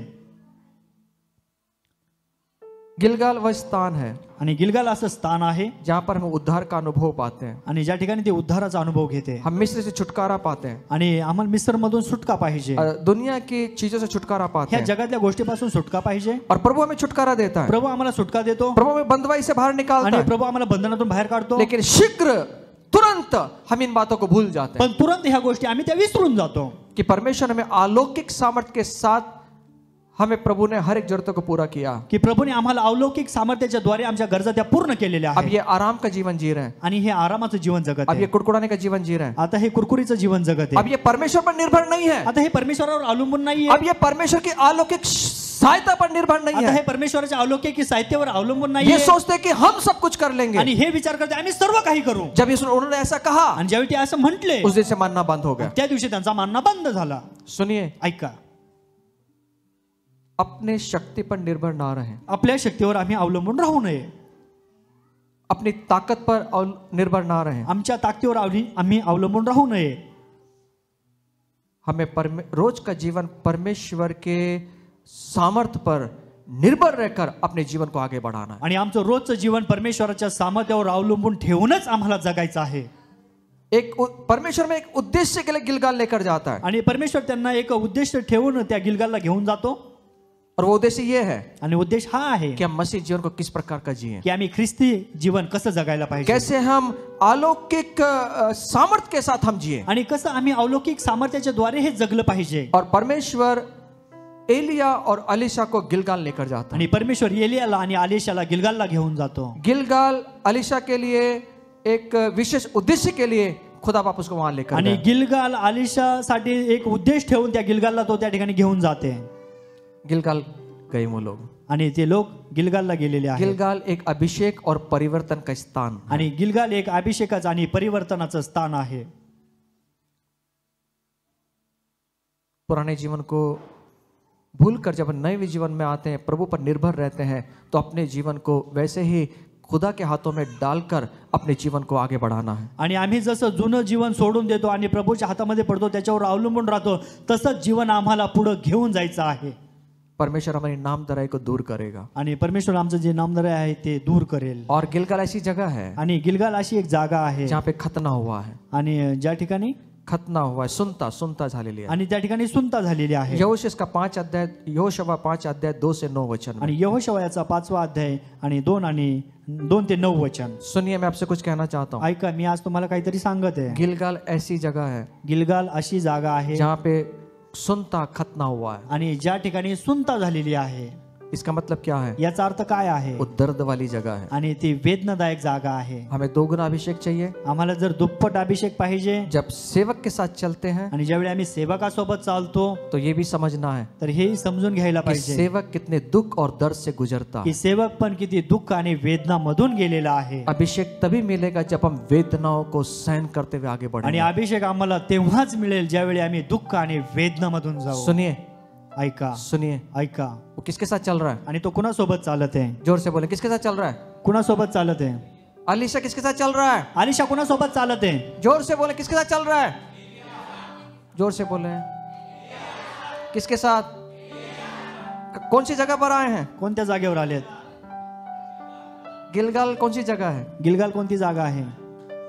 गिलगाल वह स्थान है आणि गिलगाल असं स्थान आहे जहां पर हम उद्धार का अनुभव पाते हैं, आणि ज्या ठिकाणी ते उद्धाराचा अनुभव घेते हम मिस्र से छुटकारा पाते हैं, आणि आम्हाला मिस्र मधून सुटका पाहिजे, दुनिया की चीजों से छुटकारा पाते ह्या हैं, जगातल्या गोष्टीपासून सुटका पाहिजे. और प्रभु हमें छुटकारा देता है। प्रभू आम्हाला सुटका देतो प्रभु हमें बंधुआई से बाहर निकालता आणि है, प्रभू आम्हाला बंधनातून बाहेर काढतो. लेकिन शीघ्र तुरंत हम इन बातों को भूल जाते हैं पण तुरंत ह्या गोष्टी आम्ही त्या विसरून जातो कि परमेश्वर हमें अलौकिक सामर्थ्य के साथ हमें प्रभु ने हर एक जरूरतों को पूरा किया। की प्रभूने आम्हाला अलौकिक सामर्थ्याच्या द्वारे आमच्या गरजा त्या पूर्ण केलेल्या अब आहेत. ये आराम का जीवन जी रहे हैं, आणि हे आरामाचं जीवन जगत अब ये आहे. कुड़कुड़ाने का जीवन जी रहे हैं, आता हे कुरकुरीचं जीवन जगत अब आहे. ये परमेश्वर पर निर्भर नहीं है, आता हे परमेश्वरावर अवलंबून नाहीये. अब ये परमेश्वर की अलौकिक सहायता पर निर्भर नहीं आता हे है। परमेश्वराच्या अलौकिक साहित्यावर अवलंबून ये नाहीये. सोचते हैं कि हम सब कुछ कर लेंगे। आणि हे विचार करते आम्ही सर्व काही करू. जब उन्होंने ऐसा कहा, आणि ज्यावेळी ते असं म्हटले, उस दिन से मानना बंद हो गया। त्या दिवशी त्यांचा मानना बंद झाला. सुनिए, ऐका, अपने शक्ति पर निर्भर ना रहें, आपल्या शक्तीवर आम्ही अवलंबून राहू नये. अपनी ताकत पर निर्भर ना रहें। आमच्या ताकदीवर आम्ही अवलंबून राहू नये. हमें रोज का जीवन परमेश्वर के सामर्थ्य पर निर्भर रहकर अपने जीवन को आगे बढ़ाना है। आणि आमचं रोजचं जीवन परमेश्वराच्या सामर्थ्यावर अवलंबून ठेवूनच आम्हाला जगायचं आहे. परमेश्वर में एक उद्देश्य के लिए गिलगाल लेकर जाता है, आणि परमेश्वर त्यांना एक उद्देश ठेवून त्या गिलगालला घेऊन जातो. और वो उद्देश्य ये है आणि उद्देश हा आहे कि हम मसीह जीवन को किस प्रकार का जिए, की आम्ही ख्रिस्ती जीवन कसं जगायला पाहिजे, कैसे हम अलौकिक सामर्थ्य के साथ हम जिए, आणि कसं आम्ही अलौकिक सामर्थ्याच्या द्वारे हे जगलं पाहिजे. और परमेश्वर एलिया और अलीशा को गिलगाल लेकर जाता है। आणि परमेश्वर एलियाला आणि आलिशाला गिलगालला घेऊन जातो. गिलगाल अलीशा के लिए एक विशेष उद्देश्य के लिए खुदा बाप उसको वहां लेकर आणि गए। गिलगाल आलिशासाठी एक उद्देश ठेवून त्या गिलगालला तो त्या ठिकाणी घेऊन जाते. गिलगाल गए वो लोग, आणि ते लोक गिलगालला गेलेले आहेत. गिलगाल एक अभिषेक और परिवर्तन का स्थान, आणि गिलगाल एक अभिषेकाचं आणि परिवर्तनाचं स्थान आहे. पुराने जीवन को भूलकर जब नए जीवन में आते हैं, प्रभु पर निर्भर रहते हैं, तो अपने जीवन को वैसे ही खुदा के हाथों में डालकर अपने जीवन को आगे बढ़ाना है। आणि आम्ही जसं जुनं जीवन सोडून देतो आणि प्रभूच्या हातामध्ये पडतो, त्याच्यावर अवलंबून राहतो, तसंच जीवन आम्हाला पुढे घेऊन जायचं आहे. परमेश्वर हमारी नामधराई को दूर करेगा, आणि परमेश्वर आमचं जे नामधराई आहे ते दूर करेल. और गिलगाल ऐसी जगह है आणि गिलगाल अशी एक जागा आहे जहाँ पे खतना हुआ है, आणि ज्या ठिकाणी खतना हुआ है, सुनता झालेली आहे। आणि त्या ठिकाणी सुनता झालेली आहे. यहोशवा 5 अध्याय 2 से 9 वचन। आणि यहोशवाचा 5वा अध्याय आणि 2 ते 9 वचन. सुनिए, मैं आपसे कुछ कहना चाहता हूँ। ऐका, मी आज तुम्हाला काहीतरी सांगत आहे. गिलगाल ऐसी जगह है गिलगाल अशी जागा आहे जहाँ पे सुनता खतना हुआ है। आणि ज्या ठिकाणी सुनता झालेली आहे. इसका मतलब क्या है? याचा अर्थ काय आहे? वो दर्द वाली जगह है। आणि ती वेदनादायक जागा आहे. हमें दोगुना अभिषेक चाहिए। आम्हाला जर दुप्पट अभिषेक पाहिजे, जब सेवक के साथ चलते हैं, आणि ज्यावेळी आम्ही सेवकासोबत चालतो, तो ये भी समझना है तर हेही समजून घ्यायला कि पाहिजे सेवक कितने दुख और दर्द से गुजरता की है। सेवक पण किती दुःख आणि वेदना मधून गेलेला आहे. अभिषेक तभी मिलेगा जब हम वेदनाओं को सहन करते हुए आगे आणि बढ़ेंगे। अभिषेक आम्हाला तेव्हाच मिळेल ज्यावेळी आम्ही दुःख आणि वेदना मधून जाऊ. सुनिए, ऐका, सुनिए, ऐका. वो किसके साथ चल रहा है? आणि तो कुणासोबत चालत आहे? जोर से बोले, किसके साथ चल रहा है? कुणासोबत चालत आहे? अलीशा किसके साथ चल रहा है? आलिशा कुणासोबत चालत आहे? जोर से बोले, किसके साथ चल रहा है? जोर से बोले, किसके साथ? कौन सी जगह पर आए हैं? कोणत्या जागेवर आलेत? गिलगाल कौन सी जगह है? गिलगाल कोणती जागा आहे?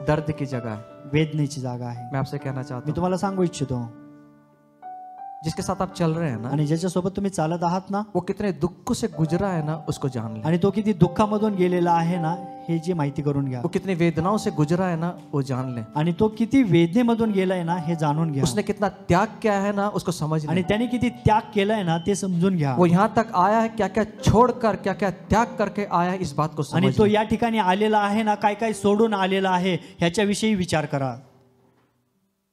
दर्द की जगह है। वेदनेची जागा आहे. मैं आपसे कहना चाहता मी हूँ, तुम्हाला सांगू इच्छितो, जिसके साथ आप चल रहे हैं ना, आणि ज्याच्यासोबत तुम्ही चालत आहात ना, वो कितने दुखों से गुजरा है ना, उसको जान ले। आणि तो किती दुःखामधून गेलेला आहे ना, हे जी माहिती करून घ्या. वो कितनी वेदनाओं से गुजरा है ना, वो जान ले। आणि तो किती वेदनेमधून गेलाय ना, हे जाणून घ्या. उसने कितना त्याग किया है ना, उसको समझ आणि ले। त्याने किती त्याग केलाय ना, ते समजून घ्या. वो यहाँ तक आया है, क्या क्या छोड़कर, क्या क्या त्याग करके आया है, इस बात को आणि समझ तो ले। या ठिकाणी आलेला आहे ना, काय काय सोडून आलेला आहे ह्याच्याविषयी विचार करा.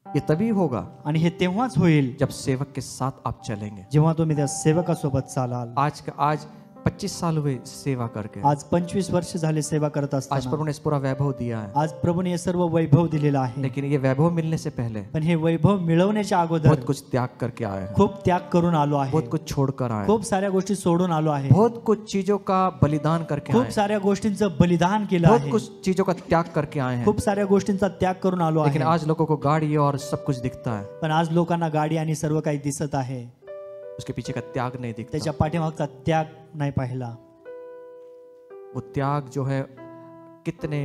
ये तभी होगा आणि हे तेव्हाच होईल जब सेवक के साथ आप चलेंगे। जेव्हा तुम्ही त्या सेवकासोबत चालाल. आज 25 साल हुए सेवा करके। आज 25 वर्ष झाले सेवा करत आज असताना. प्रभु ने इस पूरा वैभव दिया है, आज प्रभूने हे सर्व वैभव दिलेलं आहे. लेकिन ये वैभव मिलने से पहले पण हे वैभव मिळवण्याच्या अगोदर बहुत कुछ त्याग करके आए हैं, खूप त्याग करून आलो आहे. बहुत कुछ छोड़कर आए हैं, खूप साऱ्या गोष्टी सोडून आलो आहे. बहुत कुछ चीजों का बलिदान करके आए खूप हैं, साऱ्या गोष्टींचं बलिदान केलं बहुत आहे. कुछ चीजों का त्याग करके आए हैं। खूप साऱ्या गोष्टींचा त्याग करून आलो लेकिन आहे. आज लोगों को गाड़ी और सब कुछ दिखता है, पण आज लोकांना गाडी आणि सर्व काही दिसत आहे, उसके पीछे का त्याग नहीं दिखता। त्याच्या पाठीमागचा त्याग नाही पाहिला. वो त्याग जो है कितने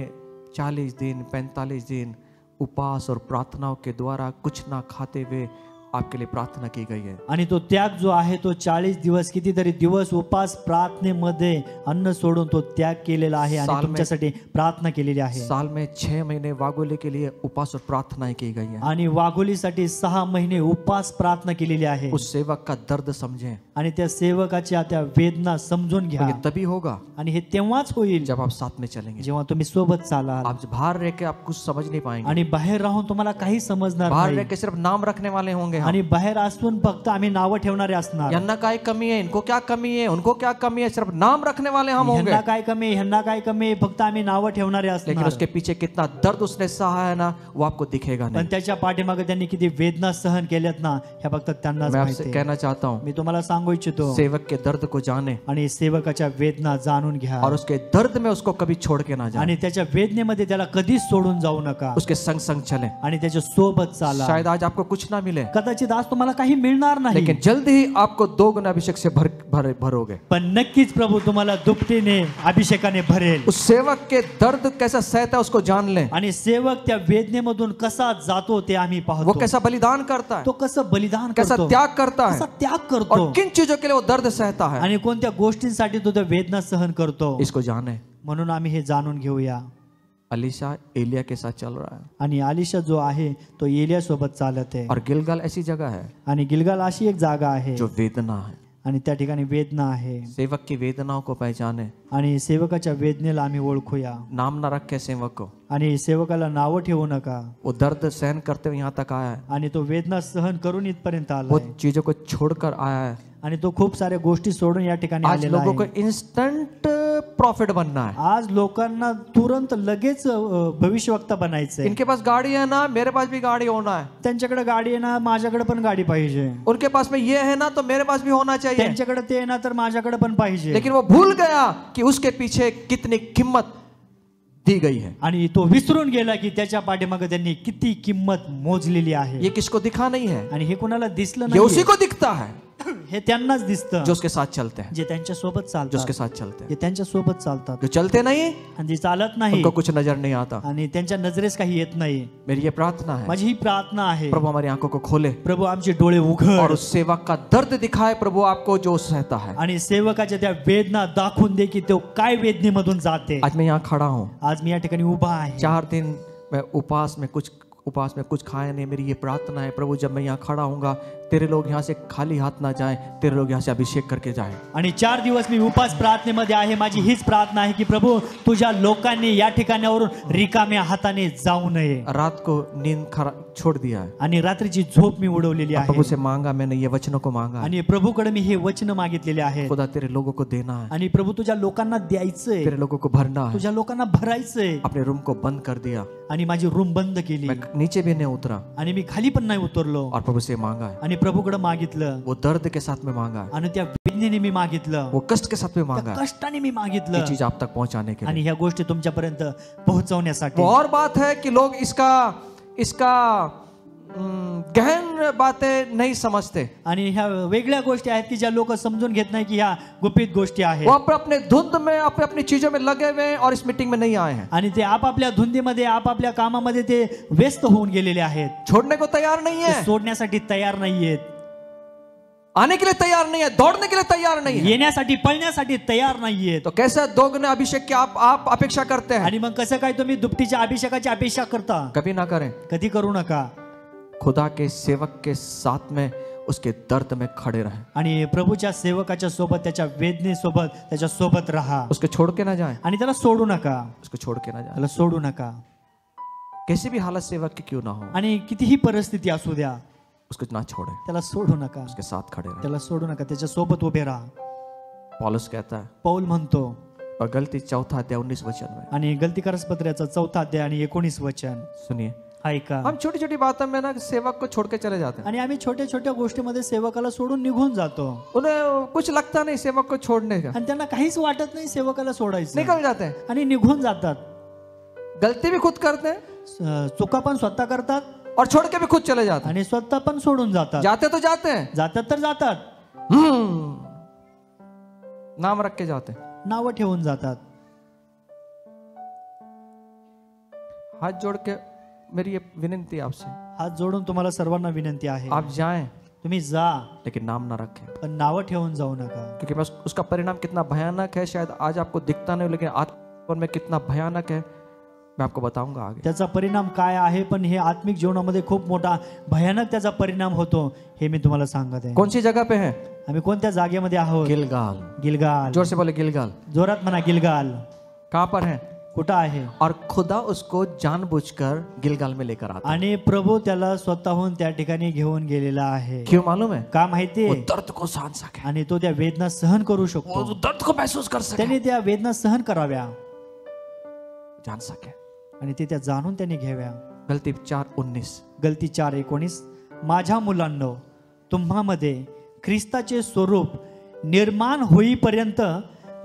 40 दिन 45 दिन उपवास और प्रार्थनाओं के द्वारा कुछ ना खाते हुए आपके लिए प्रार्थना की गई है। आणि तो त्याग जो आहे तो 40 दिवस कितीतरी दिवस उपास प्रार्थनेमध्ये अन्न सोडून तो त्याग केलेला आहे साल आणि में- तुमच्यासाठी प्रार्थना केलेली आहे. साल में 6 महीने वागोले के लिए उपवास और प्रार्थनाएं की गई हैं। आणि वाघोलीसाठी 6 महिने उपास प्रार्थना केलेली आहे. उस सेवक का दर्द समझें, आणि त्या सेवकाच्या त्या वेदना समजून घ्या. ये तभी होगा आणि हे तेव्हाच होईल जब आप साथ में चलेंगे। जेव्हा तुम्ही सोबत चालाल. आप बाहर रह के आप कुछ समझ नहीं पाएंगे, आणि बाहेर राहून तुम्हाला काही समजणार बाहर रह नाही. के सिर्फ नाम रखने वाले होंगे हम। आणि बाहेर असून फक्त आम्ही नावं ठेवणारे असणार. यन्ना काय कमी है, इनको क्या कमी है, उनको क्या कमी है, सिर्फ नाम रखने वाले हम होंगे। ह्यांना काय कमी, ह्यांना काय कमी, फक्त आम्ही नावं ठेवणारे लेकिन असणार. उसके पीछे कितना दर्द उसने सहा है ना, वो आपको दिखेगा पण नहीं। त्याच्या पाठीमागे त्यांनी किती वेदना सहन केल्यात ना, ह्या फक्त त्यांनाच मैं माहिती आपसे आहे. कहना चाहता हूँ, मी तुम्हाला सांगू इच्छितो, सेवक के दर्द को जाने आणि सेवकाच्या वेदना जाणून घ्या. और उसके दर्द में उसको कभी छोड़ के ना जाए, आणि त्याच्या वेदनेमध्ये त्याला कधीच सोडून जाऊ नका. उसके संग संग चले। आणि त्याच्या सोबत चाला. शायद आज आपको कुछ ना मिले, कदाचित आज तुम्हाला काही मिळणार नाही, लेकिन जल्द ही आपको 2 गुना अभिषेक से भरोगे। पण नक्कीच प्रभू तुम्हाला दुपटीने अभिषेकाने भरेल. उस सेवक के दर्द कैसा सहता है उसको जान ले, आणि सेवक त्या वेदनेमधून कसा जातो ते आम्ही वो पाहतो. कैसा बलिदान करता है, तो कसं बलिदान कैसा करतो, त्याग करता कसा है, त्याग और करतो, किन चीजों के लिए वो दर्द सहता है, आणि कोणत्या गोष्टींसाठी तो त्या वेदना सहन करतो. इसको जाने। म्हणून आम्ही हे जाणून घेऊया. अलीशा एलिया के साथ चल रहा है, आणि अलीशा जो आहे तो एलिया सोबत चालत आहे. और गिलगाल ऐसी जगह है आणि गिलगाल अशी एक जागा आहे जो वेदना है। आणि त्या ठिकाणी वेदना आहे. सेवक की वेदनाओं को पहचाने, आणि सेवकाच्या वेदनेला आम्ही ओळखूया. नाम ना रखे सेवक को, आणि सेवकाला नावं ठेवू नका. वो दर्द सहन करते हुए यहाँ तक आया है, आणि तो वेदना सहन करून इथपर्यंत आला वो चीजों को छोड़कर आया है। आणि तो खूप साऱ्या गोष्टी सोडून या ठिकाणी आज आलेला लोगों को आहे. इंस्टेंट प्रॉफिट बनना है। आज लोकांना तुरंत लगेच भविष्यवक्ता बनायचंय. इनके पास गाड़ी है ना, मेरे पास भी गाड़ी होना है। त्यांच्याकडे गाडी आहे ना, माझ्याकडे पण गाडी पाहिजे. उनके पास में ये है ना, तो मेरे पास भी होना चाहिए। त्यांच्याकडे ते आहे ना, तर माझ्याकडे पण पाहिजे. लेकिन वो भूल गया कि उसके पीछे कितनी कीमत दी गई है। आणि तो विसरून गेला की त्याच्या पाठीमागे त्यांनी किती किंमत मोजलेली आहे. ये किसको दिखा नहीं है, आणि हे कोणाला दिसलं ये उसी नाही, को दिखता है हे त्यांनाच दिसतं जो उसके साथ चलते हैं, जे त्यांच्या सोबत जो चालतात. उसके साथ चलते हैं। जे त्यांच्या सोबत चालतात. जो चलते नहीं आणि जे चालत नाही उनको कुछ नजर नहीं आता। आणि त्यांच्या नजरेस काही येत नाही. मेरी ये प्रार्थना है, माझी ही प्रार्थना आहे, प्रभु हमारी आंखों को खोले प्रभु आमचे डोळे उघड और उस सेवक का दर्द दिखाए प्रभु आपको जो सहता है। आणि सेवकाच्या त्या वेदना दाखवून दे की तो काय वेदनेमधून जाते. आज मैं यहाँ खड़ा हूँ, आज मी या ठिकाणी उभा आहे. 4 दिन मैं उपवास में कुछ खाया नहीं। मेरी ये प्रार्थना है प्रभु, जब मैं यहाँ खड़ा हूँगा तेरे लोग यहाँ से खाली हाथ ना जाएं, तेरे लोग यहाँ से अभिषेक करके जाएं। आणि 4 दिवस मी उपास प्रार्थनेमध्ये आहे. माझी हीच प्रार्थना आहे की प्रभु तुझ्या लोकांनी या ठिकाणावरून रिकाम्या हाताने जाऊ नये. रात को नींद छोड़ दिया है, आणि रात्रीची झोप मी उडवलेली आहे. प्रभु से मांगा मैंने, ये वचनों को मांगा है। आणि प्रभूकडे मी हे वचन मागितलेले आहेत. खुदा तेरे लोगों को देना है, आणि प्रभू तुझ्या लोकांना द्यायचंय, तेरे लोगों को भरना है। तुझ्या लोकांना भरायचंय. अपने रूम को बंद कर दिया, आणि माझी रूम बंद केली मैं नीचे भी नहीं उतरा आणि मी खाली पण नाही उतरलो. और प्रभु से मांगा है, आणि प्रभूकडे मागितलं वो दर्द के साथ में मांगा है, आणि त्या वेदनेने मी मागितलं, वो कष्ट के साथ में मांगा त्या है, कष्टाने मी ये मागितलं. चीज आप तक पहुंचाने के आणि लिए। ह्या गोष्टी तुमच्यापर्यंत पोहोचवण्यासाठी. वो और बात है कि लोग इसका गहन बातें नहीं समझते। आणि ह्या वेगळ्या गोष्टी आहेत की ज्या लोक समजून घेत नाही की ह्या गुपित गोष्टी वो आहेत अपने धुंध में अपने अपनी चीजों में लगे हुए हैं और इस मीटिंग में नहीं आए हैं। आणि ते आपापल्या धुंदीमध्ये आपापल्या कामामध्ये ते व्यस्त होऊन गेलेले आहेत, छोड़ने को तैयार नहीं ते है, सोडण्यासाठी तयार नाहीयेत, आने के लिए तैयार नहीं है, दौड़ने के लिए तैयार नहीं है। येण्यासाठी पळण्यासाठी तयार नाहीयेत। तो कैसा दोगुने अभिषेक की आप अपेक्षा करते हैं? आणि मग कसं काय तुम्ही दुपटीच्या अभिषेकाची अपेक्षा करता? कभी ना करें। कधी करू नका। खुदा के सेवक के साथ में उसके दर्द में खड़े रहें, आणि प्रभूच्या सेवकाच्या सोबत, त्याच्या वेदनेसोबत, त्याच्या सोबत राहा उसको छोड़ के ना जाएं, आणि त्याला सोडू नका, उसको छोड़ के ना जाएं। त्याला सोडू नका। कैसी भी हालत सेवक की क्यों ना हो, आणि कितीही परिस्थिती असू द्या, उसको ना छोड़े, त्याला सोडू नका, उसके साथ खड़े रहें। त्याला सोडू नका, त्याच्या सोबत उभे राहा। पौलुस कहता है, पौल म्हणतो, और गलती 4 अध्याय 19 वचन में, आणि गलतीकारस पत्राचा 4 अध्याय आणि 19 वचन सुनिए। ऐका। हम छोटी छोटी बातों में ना सेवक को छोड़ के चले जाते हैं, आणि आम्ही छोट्या छोट्या गोष्टीमध्ये सेवकाला सोडून निघून जातो, उन्हें कुछ लगता नहीं सेवक को छोड़ने का, आणि त्यांना काहीच वाटत नाही सेवकाला सोडायचं, निकल जाते हैं, आणि निघून जातात। गलती भी खुद करते हैं चुका पण स्वतः करतात और छोड़ के भी खुद चले जाते हैं। आणि स्वतः पण सोडून जातात। जाते तो जाते हैं, जातात तर जातात, नाम रख के जाते हैं। नावं ठेवून जातात। हाथ जोड़ के मेरी ये विनंती है आपसे, हात जोडून तुम्हाला सर्वांना विनंती आहे, आप जाएं तुम्ही जा, लेकिन नाम ना रखें, पण नावं ठेवून जाऊ नका। क्योंकि बस उसका परिणाम कितना भयानक है शायद आज आपको दिखता नहीं, लेकिन आत्मा में कितना भयानक है मैं आपको बताऊंगा आगे। त्याचा परिणाम काय आहे, पण हे आत्मिक जीवनामध्ये खूप मोठा भयानक त्याचा परिणाम होतो, हे मी तुम्हाला सांगत आहे। कौन सी जगह पे है? आम्ही कोणत्या जागेमध्ये आहोत? गिलगाल। गिलगाल। जोर से बोले गिलगाल। जोरात म्हणा गिलगाल। कहां पर है? कुठं आहे? और खुदा उसको जानबूझकर गिलगाल में लेकर आता है। आणि प्रभू त्याला स्वतःहून त्या ठिकाणी घेऊन गेलेला आहे। क्यों मालूम है? का माहिती वो आहे? दर्द को सहन सके, आणि तो त्या वेदना सहन करू वो शकतो, दर्द को महसूस कर सके, त्याने त्या वेदना सहन कराव्या जान सके। आणि ते त्या जाणून त्याने घ्याव्या। गलती 4:19। गलती 4:19, माझ्या मुलांनो, तुम्हामध्ये ख्रिस्ताचे स्वरूप निर्माण होईपर्यंत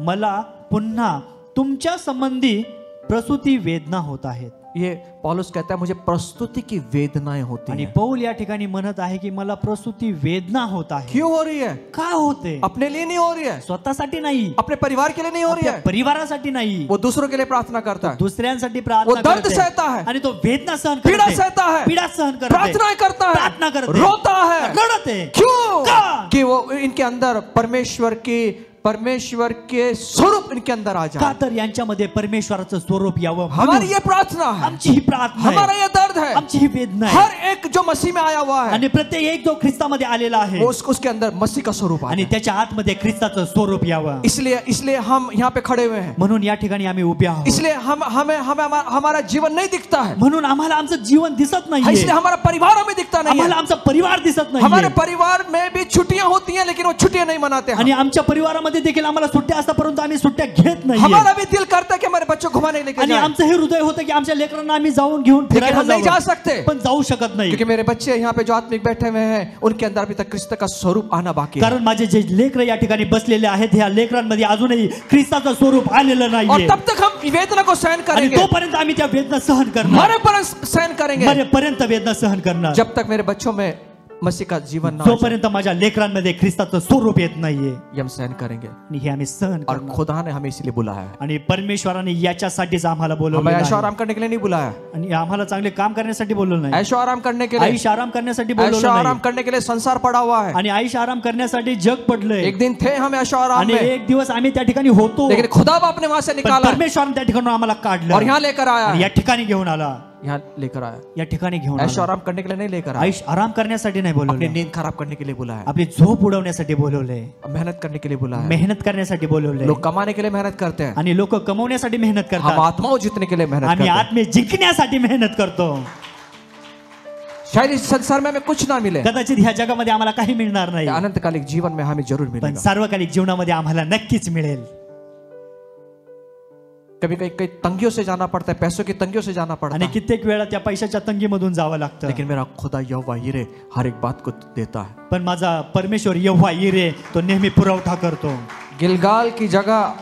मला पुन्हा तुमच्या संबंधी प्रसूती वेदना होत आहेत। ये पौलुस कहता है मुझे प्रस्तुति की वेदनाएं होती आणि हैं। पौल या ठिकाणी म्हणत आहे की मला प्रसूती वेदना होत आहे। क्यों हो रही है? का होते? अपने लिए नहीं हो रही है, स्वतःसाठी नाही, अपने परिवार के लिए नहीं हो रही आपल्या है, परिवारासाठी नाही, वो दूसरों के लिए प्रार्थना करता है, दुसऱ्यांसाठी वो प्रार्थना दर्द करते सहता है, आणि तो वेदना सहन पीड़ा करते, सहता है, पीड़ा सहन करते, प्रार्थनाएं करता है, प्रार्थना करते, रोता है, रडते। क्यों? का? कि वो इनके अंदर परमेश्वर के स्वरूप इनके अंदर आ का जाए। तर यांच्यामध्ये परमेश्वराचं स्वरूप यावं, हमारी ये प्रार्थना है, आमची ही प्रार्थना आहे, हमारा ये दर्द है। आमची ही वेदना आहे। हर एक जो मसीह में आया हुआ है आणि प्रत्येक एक जो ख्रिस्तामध्ये आलेला आहे, वो उसके अंदर मसीह का स्वरूप आणि आहे। त्याच्या आतमध्ये ख्रिस्ताचं स्वरूप यावं, इसलिए हम यहाँ पे खड़े हुए हैं, म्हणून या ठिकाणी आम्ही उभे आहोत। इसलिए हमें हमारा जीवन नहीं दिखता है, म्हणून आम्हाला आमचं जीवन दिसत नाहीये, इसलिए हमारा परिवार हमें दिखता नहीं आम्हाला है। आमचा परिवार दिसत हमारे नाहीये, परिवार में भी छुट्टियां होती हैं लेकिन वो छुट्टियां नहीं मनाते आणि हैं। आमच्या परिवारामध्ये देखील आम्हाला सुट्ट्या असतात, परंतु आम्ही सुट्ट्या घेत नाहीये। हमारा भी दिल करता है कि हमारे बच्चों को घुमाने लेके आणि जाएं, आमचं हे हृदय होतं की आमच्या लेकरांना आम्ही जाऊन घेऊन लेकिन फिरायला हम नहीं जा जावं, सकते, पण जाऊ शकत नाही, क्योंकि मेरे बच्चे यहाँ पे जो आत्मिक बैठे हुए हैं उनके अंदर अभी तक क्रिस्त का स्वरूप आना बाकी है। कारण माझे जे लेकर या ठिकाणी बसलेले आहेत, ह्या लेकरांमध्ये अजूनही ख्रिस्ताचं स्वरूप आलेलं और नाहीये, तब तक हम वेदना को सहन आणि करेंगे, तोपर्यंत आम्ही त्या वेदना सहन करणार, मरे पर्यंत सहन करेंगे, मरेपर्यंत वेदना सहन करणार, जब तक मेरे बच्चों में मसीह का जीवन ना आ जोपर्यंत माझ्या लेकरांमध्ये ख्रिस्ताचं स्वरूप येत नाहीये, जाए, ये हम सहन करेंगे। आणि हे आम्ही सहन और करणार। खुदा ने हमें इसलिए बुलाया है, आणि परमेश्वराने याच्यासाठीच आम्हाला हमें बोलवलं ऐशो आहे, आराम करने के लिए नहीं बुलाया, आणि आम्हाला चांगले काम करण्यासाठी बोलवलं नाही, ऐशो आराम करने के लिए, आयुष्य आराम करण्यासाठी ऐशो बोलवलं आराम नाही, करने के लिए संसार पड़ा हुआ है। आणि आयुष्य आराम करण्यासाठी जग पडलंय, एक दिन थे हम ऐशो आराम आणि में, एक दिवस आम्ही त्या ठिकाणी होतो, लेकिन खुदा आपने वहां से पण निकाला परमेश्वराने त्या ठिकाणी आम्हाला काढलं और यहाँ लेकर आया आणि है, या ठिकाणी घेऊन आला, यहाँ लेकर आया। या ठिकाणी घेऊन ऐशो आला। आराम करने के लिए नहीं लेकर आया, आयुष्य आराम करण्यासाठी नाही अपनी बोलवलं, नींद खराब करने के लिए बुलाया, आपली झोप उडवण्यासाठी बोलवलंय, मेहनत करने के लिए बुलाया। मेहनत करण्यासाठी बोलवलंय, लोग कमाने के लिए मेहनत करते हैं, आणि लोक कमवण्यासाठी मेहनत हम करतात, आत्माओं जीतने के लिए मेहनत आम्ही करते हैं। आत्मे जिंकण्यासाठी मेहनत करतो। शायद इस संसार में हमें कुछ ना मिले, कदाचित ह्या जगामध्ये आम्हाला काही मिळणार नाही, अनंतकालिक जीवन में हमें जरूर पण मिलेगा। सार्वकालिक जीवनामध्ये आम्हाला नक्कीच मिळेल। कभी कभी कई तंगियों से जाना पड़ता है, पैसों की तंगियों से जाना पड़ता आणि है, कित्येक वेळा त्या पैशाच्या तंगीमधून जावं लागतं, लेकिन मेरा खुदा यहोवा यिरे हर एक बात को देता है। पण माझा परमेश्वर यहोवा यिरे तो नेहमी पुरवठा करतो। गिलगाल की जगह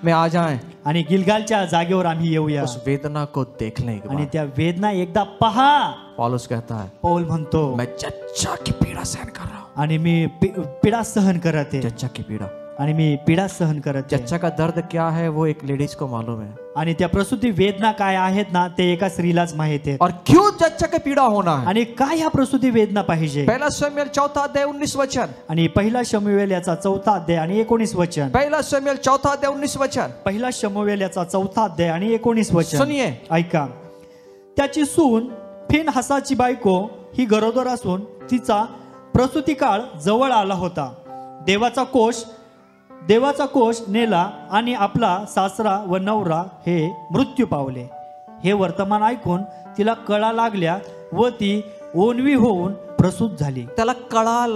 में आ जाएं, आणि गिलगालच्या जागेवर आम्ही येऊया, उस वेदना को देख लें एक आणि बार। त्या वेदना एकदा पहा, पौलुस कहता है, पौल म्हणतो मैं जच्चा की पीड़ा सहन कर रहा हूँ। आणि मी पीडा सहन करत आहे जच्चा की पीड़ा, आणि मी पीडा सहन करत आहे. जच्चा का दर्द क्या है वो एक लेडीज को मालूम है, आणि त्या प्रसूती वेदना काय आहेत ना ते एका स्त्रीलाच माहित आहे. और क्यों जच्चा की पीड़ा होना है। आणि काय ह्या प्रसूती वेदना पाहिजे. पहला शमूएल 4 अध्याय 19 वचन, आणि पहिला शमूएल याचा 4 अध्याय आणि 19 वचन. पहला शमूएल 4 अध्याय 19 वचन, पहिला शमूएल याचा 4 अध्याय आणि 19 वचन. सुनिए, ऐका. त्याची सून फिनहासाची बायको ही गरोदर असून तिचा प्रसूती काळ जवळ आला होता. देवाचा कोश नेला आणि आपला सासरा व नवरा हे मृत्यू पावले. हे वर्तमान ऐकून तिला कळा लागल्या व ती ओनवी होऊन प्रसूत झाली. त्याला कळा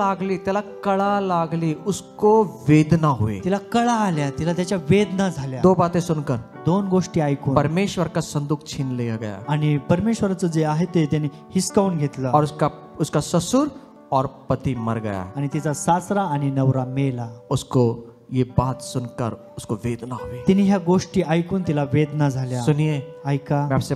लागली, उसको वेदना हुई. तिला कळा आल्या, तिला त्याच्या वेदना झाल्या. 2 बातें सुनकर 2 गोष्टी ऐकून परमेश्वर का संदूक छीन लिया गया आणि परमेश्वराचं जे आहे ते त्याने हिसकावून घेतलं. और उसका ससुर और पति मर गया. आणि तिचा सासरा आणि नवरा मेला. उसको ये बात सुनकर उसको वेदना हुई. तिने ह्या गोष्टी ऐकून तिला वेदना झाल्या. सुनिए, ऐका, मैं आपसे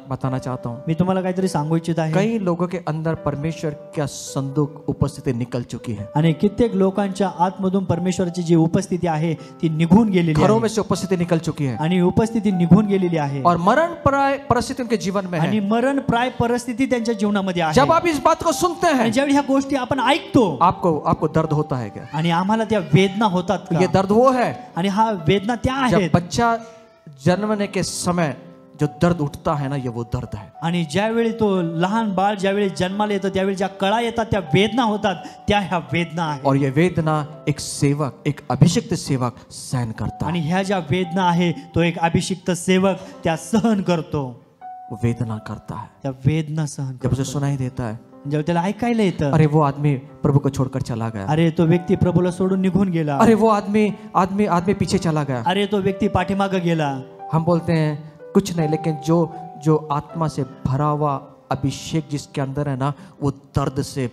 बताना चाहता हूँ, मी तुम्हाला काहीतरी सांगू इच्छित आहे. कई लोगों के अंदर परमेश्वर का संदूक उपस्थिति निकल चुकी है. आणि कित्येक लोकांच्या आतमधून परमेश्वराची जी उपस्थिती आहे ती निघून गेलेली घरों आहे. में से उपस्थिति निकल चुकी है आणि उपस्थिती निघून गेलेली आहे. और मरण प्राय परिस्थिति उनके जीवन में आणि है. मरण प्राय परिस्थिती त्यांच्या जीवनामध्ये आहे. जब आप इस बात को सुनते आणि हैं, ज्यावेळी ह्या गोष्टी आपण ऐकतो आपको दर्द होता है क्या? आणि आम्हाला त्या वेदना होतात ये का? दर्द वो है आणि हा वेदना त्या जब आहेत. बच्चा जन्मने के समय जो दर्द उठता है ना, ये वो दर्द है. आणि ज्यावेळी तो लहान बाळ ज्यावेळी जन्माला येतं त्यावेळी ज्या कळा येतात त्या वेदना होतात, त्या ह्या वेदना आहेत. और ये वेदना एक सेवक, एक अभिषिक्त सेवक सहन करता आणि है. ह्या ज्या वेदना आहे तो एक अभिषिक्त सेवक त्या सहन करतो. वो वेदना करता है. त्या वेदना सहन जब करतो. उसे सुनाई देता है, जेव्हा त्याला ऐकायला येतं, अरे वो आदमी प्रभु को छोड़कर चला गया, अरे तो व्यक्ती प्रभूला सोडून निघून गेला, अरे वो आदमी पीछे चला गया, अरे तो व्यक्ती पाठीमागे गेला. हम बोलते हैं कुछ नहीं, लेकिन जो आत्मा से भरा हुआ अभिषेक जिसके अंदर है ना, वो दर्द से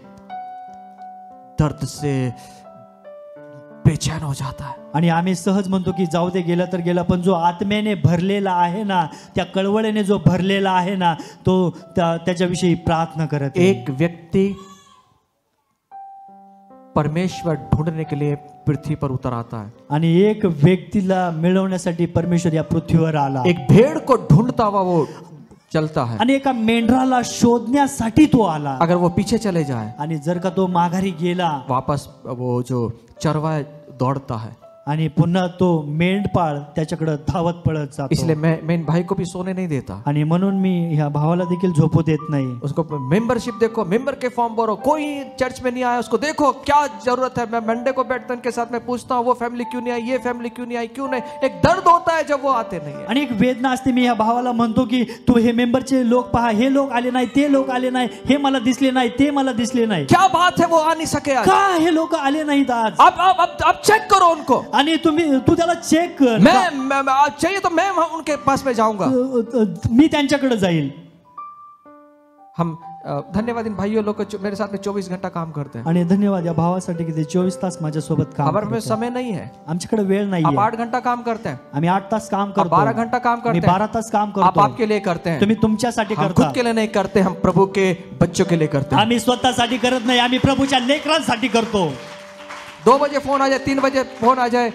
बेचैन हो जाता है. आणि आम्ही सहज म्हणतो की जाऊ दे, गेला तर गेला, पण जो आत्म्याने भरलेला आहे ना, त्या कळवळेने जो भरलेला आहे ना, तो त्याच्याविषयी प्रार्थना करत आहे. एक व्यक्ति परमेश्वर ढूंढने के लिए पृथ्वी पर उतर आता है. आणि एक व्यक्तीला मिळवण्यासाठी परमेश्वर या पृथ्वीवर आला. एक भेड़ को ढूंढता हुआ वो चलता है. आणि एका मेंढराला शोधण्यासाठी तो आला. अगर वो पीछे चले जाए, आणि जर का तो माघारी गेला वापस वो जो चरवाहा दौड़ता है. आणि पुन्हा तो मेंढपाळ त्याच्याकडे धावत पळत जातो. इसलिए मैं इन भाई को भी सोने नहीं देता. आणि म्हणून मी ह्या भावाला देखील झोपू देत नाही. उसको मेंबरशिप देखो, मेंबर के फॉर्म भरो. कोई चर्च में नहीं आया, उसको देखो क्या जरूरत है. मैं मंडे को बैठता उनके साथ में पूछता हूँ वो फैमिली क्यों नहीं आई, ये फैमिली क्यों नहीं आई, क्यों नहीं. एक दर्द होता है जब वो आते नहीं है. आणि एक वेदना असते. मी ह्या भावाला म्हणतो की तू हे मेंबरचे लोक पहा, हे लोक आले नाही, ते लोक आले नाही, हे मला दिसले नाही, ते मला दिसले नाही. क्या बात है, वो आ नहीं सके आज. का हे लोक आले नाहीत आज? आप चेक करो उनको. आणि तू त्याला चेक कर. मैं चाहिए तो मैं उनके पास में जाऊंगा. मी त्यांच्याकडे जाईल. हम धन्यवाद इन भाइयों लोग को मेरे साथ में 24 घंटा काम करते हैं. आणि धन्यवाद या भावासाठी की ते 24 तास माझ्यासोबत काम हमारे में करतात. समय नहीं है. आमच्याकडे वेळ आप नाहीये. 8 घंटा काम करते हैं, आम्ही 8 तास काम आप करतो. 12 घंटा काम मी करते हैं. 12 तास काम आप करतो. आपके लिए करते हैं. तुम्ही तुमच्यासाठी हम करता. खुद के लिए नहीं करते, हम प्रभु के बच्चों के लिए करते हैं. आम्ही स्वतःसाठी करत नाही, आम्ही प्रभूच्या लेकरांसाठी करतो. 2 बजे फोन आ जाए, 3 बजे फोन आ जाए,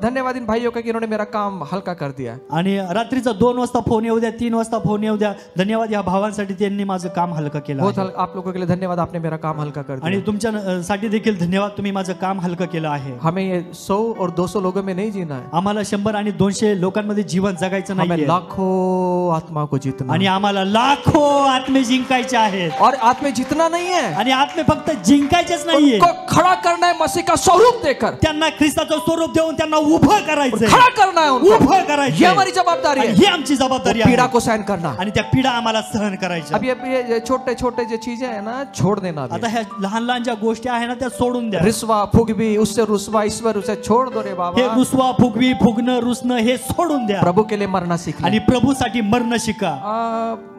धन्यवाद इन भाइयों का कि इन्होंने मेरा काम हल्का कर दिया. आणि रात्रीचा 2 वाजता फोन येऊ द्या, 3 वाजता फोन येऊ द्या, धन्यवाद या भावांसाठी त्यांनी माझं काम हलकं केलं बहुत आहे. आप लोगों के लिए धन्यवाद, आपने मेरा काम हल्का कर आणि दिया. तुमच्यासाठी देखील धन्यवाद, तुम्ही माझं काम हलकं केलं आहे. हमें ये 100 और 200 लोगों में नहीं जीना है. आम्हाला 100 आणि 200 लोकांमध्ये जीवन जगायचं हमें नाहीये. लाखों आत्मा को जीतना आणि है. आम्हाला लाखो आत्मे जिंकायचे आहेत. और आत्मे जीतना नहीं है, आणि आत्मे फक्त जिंकायचेच नाहीये, उनको खड़ा करना है मसीह का स्वरूप देकर. त्यांना ख्रिस्ताचं स्वरूप देऊन त्यांना उभं करायचंय. खड़ा करना है उनको. उभं करायचं. ये हमारी जवाबदारी है. ही आमची जबाबदारी आहे. पीड़ा को सहन करना. आणि त्या पीडा आम्हाला सहन करायच्या. अब ये छोटे छोटे जो चीजें है ना, छोड़ देना. आता ह्या लहान लहान ज्या गोष्टी आहे ना त्या सोडून द्या. रिस्वा फुगवी, उससे रुस्वा ईश्वर, उसे छोड़ दो रे हे बाबा. रुसवा फुगवी फुगणं रुसणं हे सोडून द्या. प्रभु के लिए मरना सीख. आणि प्रभूसाठी मरणं शिका.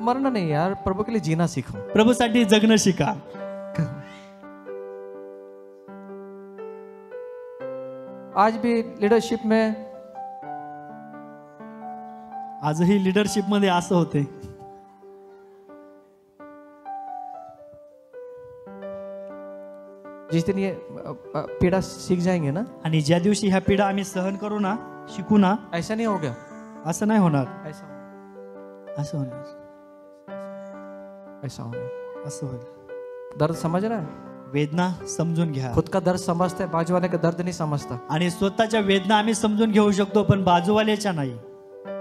मरना नहीं यार, प्रभु के लिए जीना सीखो. प्रभूसाठी जगणं शिका. आज भी लीडरशिप में आजही लिडरशिप मध्ये असं होते. जिस दिन ये पीड़ा सीख जाएंगे ना, आणि ज्या दिवशी ह्या पीडा आम्ही सहन करू ना, शिकू ना, ऐसा नहीं हो गया, असं नाही होणार, ऐसा असं होणार, ऐसा होगा, असं होईल. दर्द समझ रहा है? वेदना समजून घ्या. खुद का दर्द समझते हैं, बाजू वाले का दर्द नहीं समझता. आणि स्वतःच्या वेदना आम्ही समजून घेऊ शकतो, पण बाजूवाल्याच्या नाही.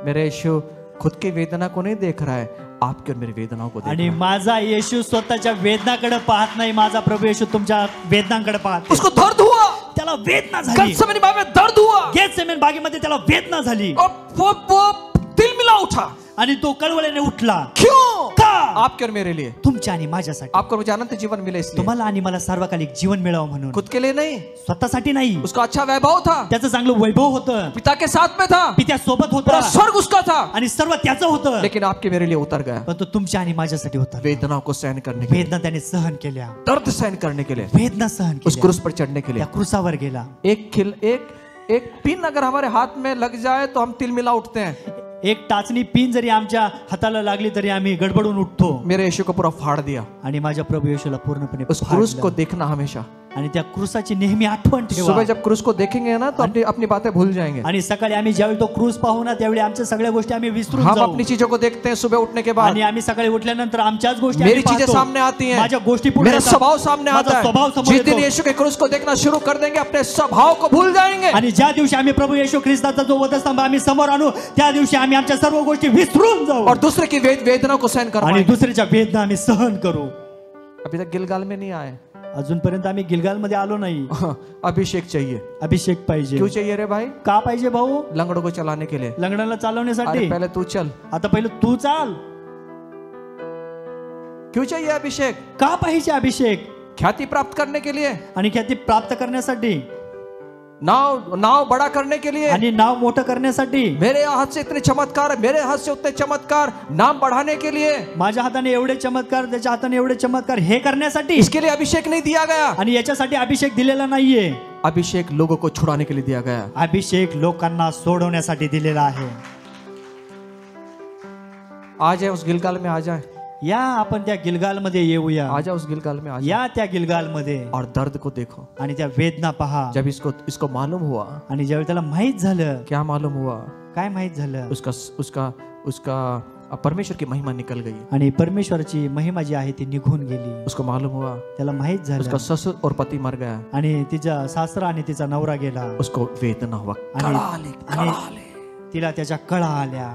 मेरे यीशु खुद की वेदना को नहीं देख रहा है, आपकी और मेरी वेदनाओं को देख आणि रहा है. माझा येशू स्वतःच्या वेदनाकडे पाहत नाही, माझा प्रभू येशू तुमच्या वेदनांकडे पाहत. उसको दर्द हुआ, त्याला वेदना झाली. गत्सेमनी बाग में दर्द हुआ, गेत्सेमने बागेमध्ये त्याला वेदना झाली और वो दिल मिला उठा. आणि तो कळवळ्याने उठला. क्यों? का? आपके और मेरे लिए, तुमच्या आणि माझ्यासाठी, आपको मुझे अनंत जीवन मिले इसलिए. तुम्हाला आणि मला सार्वकालिक जीवन मिळावं म्हणून. खुद के लिए नहीं, स्वतःसाठी नाही. उसका अच्छा वैभव था, त्याचं चांगलं वैभव होतं, पिता के साथ में था, पित्या सोबत होता, पूरा स्वर्ग उसका था, आणि सर्व त्याचं होतं. लेकिन आपके मेरे लिए उतर गया. पण तो तुमच्या आणि माझ्यासाठी होता. वेदनाओं को सहन करने के लिए, वेदना त्याने सहन केल्या, दर्द सहन करने के लिए, वेदना सहन उस केल्या, क्रूस पर चढ़ने के लिए. त्या क्रूसावर गेला. एक पिन अगर हमारे हाथ में लग जाए तो हम तिलमिला उठते हैं. एक टाचणी पिन जरी आमच्या हाताला लागली तरी आम्ही गडबडून उठतो. मेरे यीशु को पूरा फाड़ दिया. आणि माझ्या प्रभू येशूला पूर्णपणे उस क्रूस फाडलं. को देखना हमेशा. आणि त्या क्रूसाची नेहमी आठवण ठेवा. सुबह जब क्रूस को देखेंगे ना तो अपनी अपनी बातें भूल जाएंगे. आणि सकाळी आम्ही ज्यावेळी तो क्रूस पाहू ना, त्यावेळी आमच्या सगळ्या गोष्टी आम्ही विसरून हम जाऊ. अपनी चीजों को देखते हैं सुबह उठने के बाद. आणि आम्ही सकाळी उठल्यानंतर आमच्याच गोष्टी मेरी आम्ही चीजें पाहतो. सामने आती हैं, माझ्या गोष्टी पुढे मेरा येतात. स्वभाव सामने माझा आता स्वभाव है. समोर जिस दिन येतो. यीशु के क्रूस को देखना शुरू कर देंगे अपने स्वभाव को भूल जाएंगे. आणि ज्या दिवशी आम्ही प्रभू येशू ख्रिस्ताचा जो वधस्तंभ आम्ही समोर आणू, त्या दिवशी आम्ही आमच्या सर्व गोष्टी विसरून जाऊ. और दूसरे की वेदना को सहन कर आणि पाएंगे. दुसऱ्याच्या वेदना आम्ही सहन करू. अभी तक गिलगाल में नहीं आए. अजूनपर्यंत आम्ही गिलगाल मध्ये आलो नाही. अभिषेक चाहिए. अभिषेक पाहिजे. क्यों चाहिए रे भाई? का पाहिजे भाऊ? लंगड़ों को चलाने के लिए. लंगड्याला चालवण्यासाठी. अरे पहले तू चल. आता पहिलं तू चाल. क्यों चाहिए अभिषेक? का पाहिजे अभिषेक? ख्याति प्राप्त करने के लिए, आणि ख्याती प्राप्त करण्यासाठी, नाव बड़ा करने के लिए, आणि नाव मोठं करण्यासाठी. मेरे हाथ से इतने चमत्कार, मेरे हाथ से उतने चमत्कार, नाम बढ़ाने के लिए. माझ्या हाताने एवढे चमत्कार, त्याच्या हाताने एवढे चमत्कार, हे करण्यासाठी. इसके लिए अभिषेक नहीं दिया गया. आणि याच्यासाठी अभिषेक दिलेला नाहीये. अभिषेक लोगों को छुड़ाने के लिए दिया गया. अभिषेक लोकांना सोडवण्यासाठी दिलेला आहे. आ जाए उस गिलगाल में, आ जाए. या आपण त्या गिलगाल मध्ये येऊया. आ जाए उस गिलगाल में, आ जाए. या त्या गिलगाल मध्ये. और दर्द को देखो. आणि त्या वेदना पहा. जब इसको मालूम हुआ. आणि ज्यावेळी त्याला माहित झालं. क्या मालूम हुआ? काय माहित झालं? उसका परमेश्वर की महिमा निकल गई. आणि परमेश्वराची महिमा जी आहे ती निघून गेली. उसको मालूम हुआ. त्याला माहित झालं. उसका ससुर और पति मर गया. आणि तिचा सासरा आणि तिचा नवरा गेला. उसको वेदना हुआ. आणि तिला त्याच्या कळा आल्या.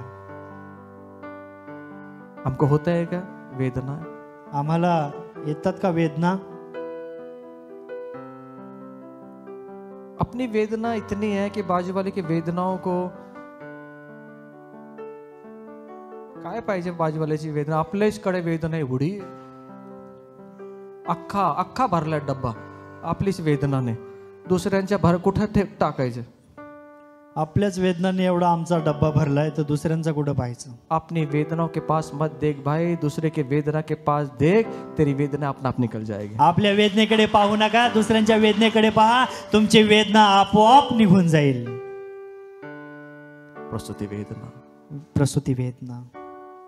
हमको होता है क्या वेदना? आम्हाला येतात का वेदना? अपनी वेदना इतनी है कि बाजू वाले की वेदनाओं को काय पाहिजे. बाजू वाल्याची वेदना आपल्याच कडे वेदना एवढी अख्खा भरला डब्बा आपलीच वेदनाने. दुसऱ्यांच्या भर कुठं टाकायचं? आपल्याच वेदनाने एवढा आमचा डब्बा भरलाय, तर दुसऱ्यांचा कुठं पाहायचं? अपनी वेदनाओं के पास मत देख भाई, दूसरे के वेदना के पास देख, तेरी वेदना अपना आप निकल जाएगी. आपल्या वेदनेकडे पाहू नका, दुसऱ्यांच्या वेदनेकडे पहा, तुमची वेदना आपोआप निघून जाईल. प्रसूति वेदना. प्रसूती वेदना.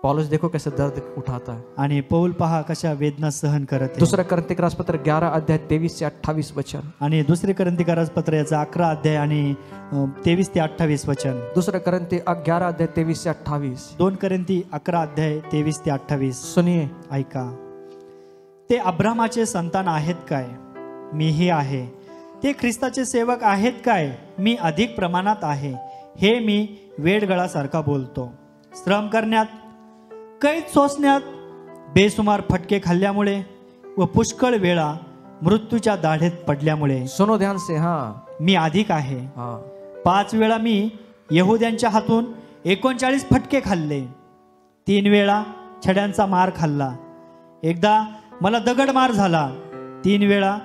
पौलुस देखो कैसे दर्द उठाता है. आणि पौल पहा कशा वेदना सहन करत आहे. दूसरा करंती राजपत्र 11 अध्याय 23 से 28 वचन. आणि दुसरे करंती राजपत्र याचा 11 अध्याय आणि 23 ते 28 वचन. दूसरा करंती 11 अध्याय 23 से 28. 2 करंती 11 अध्याय 23 ते 28. सुनिए. ऐका. ते अब्रामाचे संतान आहेत काय? मीही आहे. ते ख्रिस्ताचे सेवक आहेत काय? मी अधिक प्रमाणात आहे. हे मी वेडगळासारखा बोलतो. श्रम करण्यात, कैद सोसण्यात, बेसुमार फटके खाल्ल्यामुळे व पुष्कळ वेळा मृत्यूच्या दाढेत पडल्यामुळे. सुनो ध्यान से. हाँ, मी अधिक आहे. हाँ. 5 वेळा मी यहुद्यांच्या हातून 39 फटके खाल्ले. 3 वेळा छड्यांचा मार खाल्ला. एकदा मला दगड मार झाला. 3 वेळा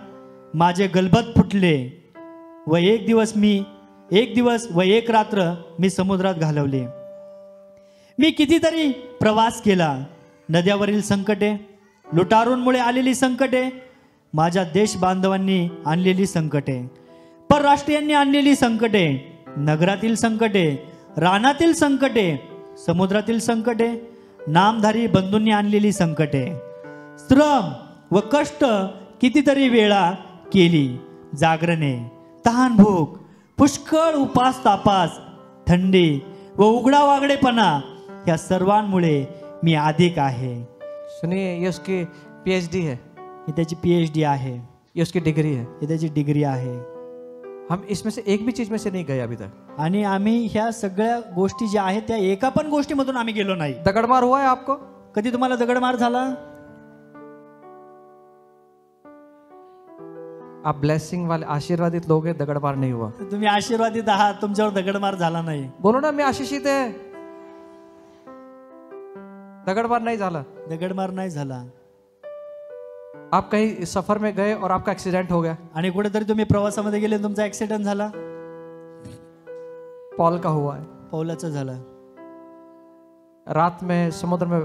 माझे गलबत फुटले व एक दिवस व एक रात्र मी समुद्रात घालवले. मी कितीतरी प्रवास केला. नद्यावरील संकटे, लुटारूंमुळे आलेली संकटे, माझ्या देश बांधवांनी आणलेली संकटे, परराष्ट्रीयांनी आणलेली संकटे, नगरातील संकटे, रानातील संकटे, समुद्रातील संकटे, नामधारी बंधूंनी आणलेली संकटे, श्रम व कष्ट कितीतरी वेळा केली, जागरणे, तहान भूक, पुष्कळ उपास तापास, थंडी व उघडा वागडेपणा या सर्वांमुळे मी अधिक आहे. सुनिए, ये उसकी PhD है, ही त्याची PhD आहे, ये उसकी डिग्री है. ही त्याची डिग्री आहे. हम इसमें से एक भी चीज में से नहीं गए अभी तक. आणि आम्ही ह्या सगळ्या गोष्टी ज्या आहेत त्या एका पण गोष्टीमधून आम्ही गेलो नाही. दगड़मार हुआ है आपको? कधी तुम्हाला दगडमार झाला? आप ब्लेसिंग वाले आशीर्वादित लोग हैं, दगड़मार नहीं हुआ. तुम्ही आशीर्वादित आहात, तुमच्यावर दगडमार झाला नाही. बोलो ना, मैं आशीषित है, दगड़मार नहीं झाला. दगडमार नाही झाला. आप कहीं सफर में गए और आपका एक्सीडेंट हो गया. आणि कुठेतरी तुम्ही प्रवासामध्ये गेले, तुमचा ऍक्सिडेंट झाला. पॉल का हुआ है, पौलाचं झालं. रात में समुद्र में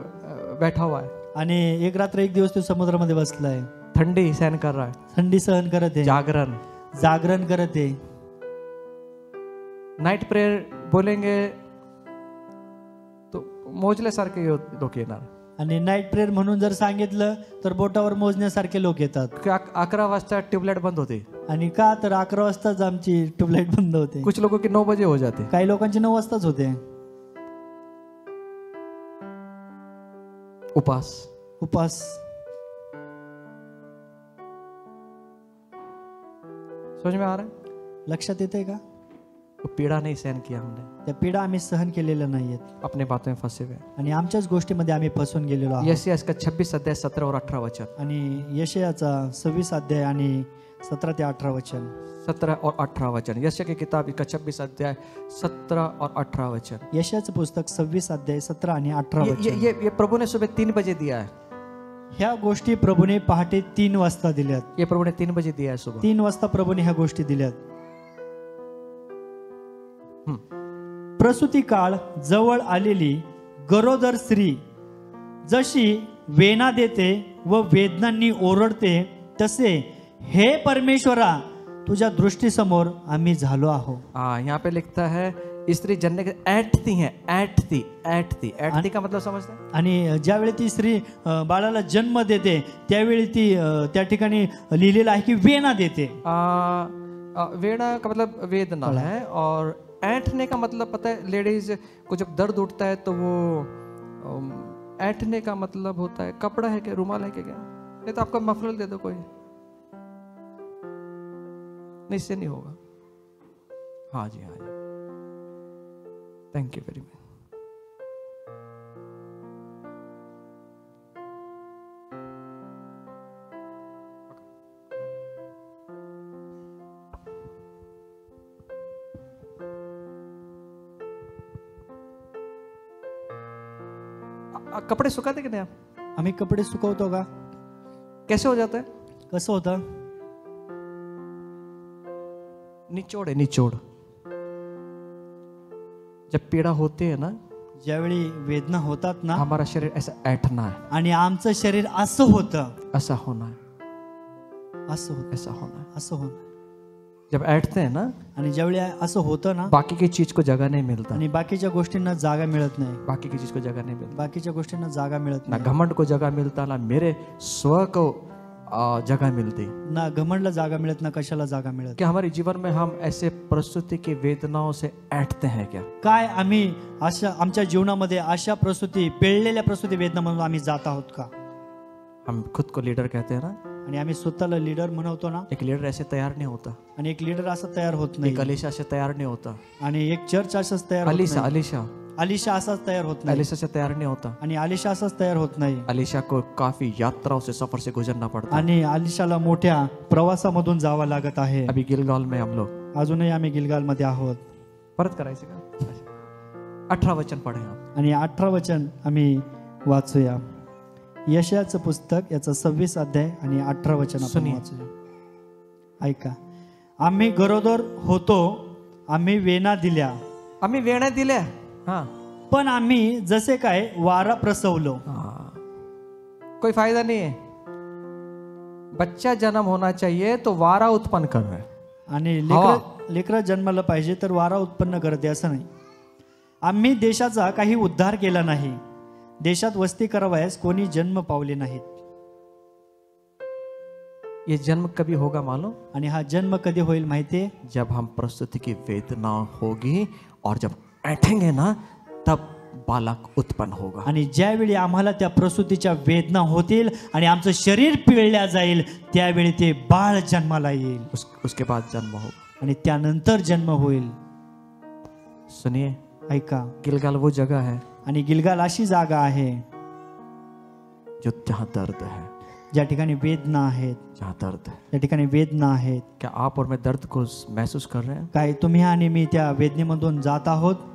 बैठा हुआ है, आणि एक रात्र एक दिवस तो समुद्रामध्ये बसलाय, ठंडी सहन कर रहा है, थंडी सहन करत आहे, जागरण. जागरण करत आहे. नाइट प्रेयर बोलेंगे तो मोजल्यासारखे लोक येणार. आणि नाईट प्रेयर म्हणून जर सांगितलं तर बोटावर मोजण्यासारखे लोक येतात. 11 वाजता ट्यूबलाइट बंद होती. आणि का तर 11 वाजताच आमची ट्यूबलाइट बंद होते. कुछ लोगों की 9 बजे हो जाती. काही लोकांची 9 वाजताच होते. उपास, उपास. समझ में आ रहा है? लक्षात येते का? वो पीड़ा नहीं सहन किया हमने, त्या पीडा आम्ही सहन केलेल्या नाहीयेत अपने बातों में फंसे हुए. आणि आमच्याच गोष्टीमध्ये आम्ही फसून गेलेलो आहोत. यशायाह इसका 26 अध्याय 17 और 18 वचन. आणि यशायाचा 26 अध्याय आणि 17 ते 18 वचन. 17 और 18 वचन. यशायाह की किताब का 26 अध्याय 17 और 18 वचन. यशायाचं पुस्तक 26 अध्याय 17 आणि 18 वचन. ये प्रभु ने सुबह 3 बजे दिया है. ह्या गोष्टी प्रभूने पहाटे 3 वाजता दिल्यात. ये प्रभु ने 3 बजे दिया है सुबह. 3 वाजता प्रभूने ह्या गोष्टी दिल्यात. प्रसूती काळ जवळ आलेली गरोदर स्त्री जशी वेना देते व वेदनांनी ओरडते, तसे हे परमेश्वरा तुझ्या दृष्टीसमोर आम्ही झालो आहो. यहाँ पे लिखता है स्त्री जन्ने के ऐठती हैं, ऐठती का मतलब समझते हैं? आणि ज्यावेळी ती स्त्री बाळाला जन्म देते त्यावेळी ती त्या ठिकाणी लिहिलेलं आहे की वेना देते. वेना का मतलब वेदना है, और ऐंठने का मतलब पता है, लेडीज को जब दर्द उठता है तो वो ऐंठने का मतलब होता है कपड़ा है क्या, रुमाल है क्या? नहीं तो आपका मफलर दे दो कोई. नहीं, इससे नहीं होगा. हाँ जी, हाँ जी, थैंक यू वेरी मच. कपड़े सुखाते कि नहीं आप? आम्ही कपडे सुकवतो का? कैसे हो जाता है? कसं होतं? निचोड़ है, निचोड़. जब पीड़ा होती है ना, ज्यावेळी वेदना होतात ना, हमारा शरीर ऐसा ऐठना है, आणि आमचं शरीर असं होतं, ऐसा होना है, असं होतं, ऐसा होना है. असं होतं. जब ऐठते हैं ना, आणि ज्यावेळी असं होतं ना, बाकी की चीज को जगह नहीं मिलता. आणि बाकीच्या गोष्टींना जागा मिळत नाही. बाकी की चीज को जगह नहीं मिलता. बाकीच्या गोष्टींना जागा मिळत ना नाही. घमंड को जगह मिलता, ना मेरे स्व को जगह मिलती. ना घमंडला जागा मिळत, ना कशाला जागा मिळत. कि हमारे जीवन में हम ऐसे प्रस्तुति की वेदनाओं से ऐठते हैं क्या? काय आम्ही अशा आमच्या जीवनामध्ये अशा प्रसूती, पेळलेल्या प्रसूती वेदना म्हणून आम्ही जात आहोत का? हम खुद को लीडर कहते हैं ना. आणि आम्ही स्वतःला लीडर म्हणवतो ना. एक लीडर ऐसे तैयार नहीं होता. आणि एक लीडर असं तयार होत नाही. एक अलीशा से तैयार नहीं होता. आणि एक चर्च असंच तयार होत नाही. अलीशा अलीशा असाच तयार होत नाही. अलीशा से तैयार नहीं होता. आणि अलीशा असाच तयार होत नाही. अलीशा को काफी यात्राओं से, सफर से गुजरना पड़ता है. आणि अलीशाला मोठ्या प्रवासामधून जावं लागत आहे. अभी गिलगाल में हम लोग, अजूनही आम्ही गिलगाल मध्ये आहोत. परत करायचे का? 18 वचन पढ़े आप. आणि 18 वचन आम्ही वाचूया. यशायाचं पुस्तक याचा 26 अध्याय आणि 18 वचन आपण वाचूया. ऐका. आम्ही गरोदर होतो, आम्ही वेना दिल्या, आम्ही वेण्या दिल्या, हाँ, पण आम्ही जसे काय वारा प्रसवलो. कोई फायदा नहीं है. बच्चा जन्म होना चाहिए तो वारा उत्पन्न कर रहा है. आणि लेकरं जन्माला पाहिजे तर वारा उत्पन्न करते असं नाही. आम्ही देशाचा काही उद्धार केला नाही, देशात वस्ती करावयास कोणी जन्म पावले नाहीत. ये जन्म कभी होगा मालूम? आणि हा जन्म कधी होईल माहितीये? जब हम प्रसूति की वेदना होगी और जब ऐठेंगे ना, तब बालक उत्पन्न होगा. आणि ज्यावेळी आम्हाला त्या प्रसूतीच्या वेदना होतील आणि आमचं शरीर पिळल्या जाईल, त्यावेळी ते बाळ जन्माला येईल उसके बाद जन्म होगा. आणि त्यानंतर जन्म होईल. सुनिए, ऐका, गिलगाल वो जगह है आणि गिलगाल अशी जागा आहे जो जहाँ दर्द है, ज्या ठिकाणी वेदना आहेत, जहाँ दर्द है. त्या ठिकाणी वेदना आहेत. क्या आप और मैं दर्द को महसूस कर रहे हैं? काय तुम्ही आणि मी त्या वेदनेमधून जात आहोत?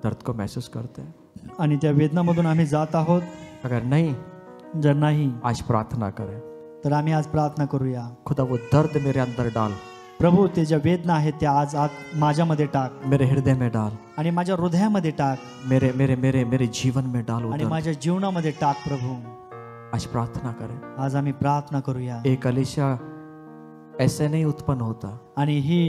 दर्द को महसूस करते हैं? आणि त्या वेदनामधून आम्ही जात आहोत? अगर नहीं, जर नाही आज प्रार्थना करें, तर आम्ही आज प्रार्थना करूया, खुदा वो दर्द मेरे अंदर डाल, प्रभू ते ज्या वेदना आहेत त्या आज आत माझ्यामध्ये टाक, मेरे हृदय में डाल, आणि माझ्या हृदयामध्ये टाक, मेरे मेरे मेरे मेरे जीवन में डाल. आणि माझ्या जीवनामध्ये टाक. प्रभु, आज प्रार्थना करें. आज आम्ही प्रार्थना करूया. एक अलीशा ऐसे नहीं उत्पन्न होता, आणि ही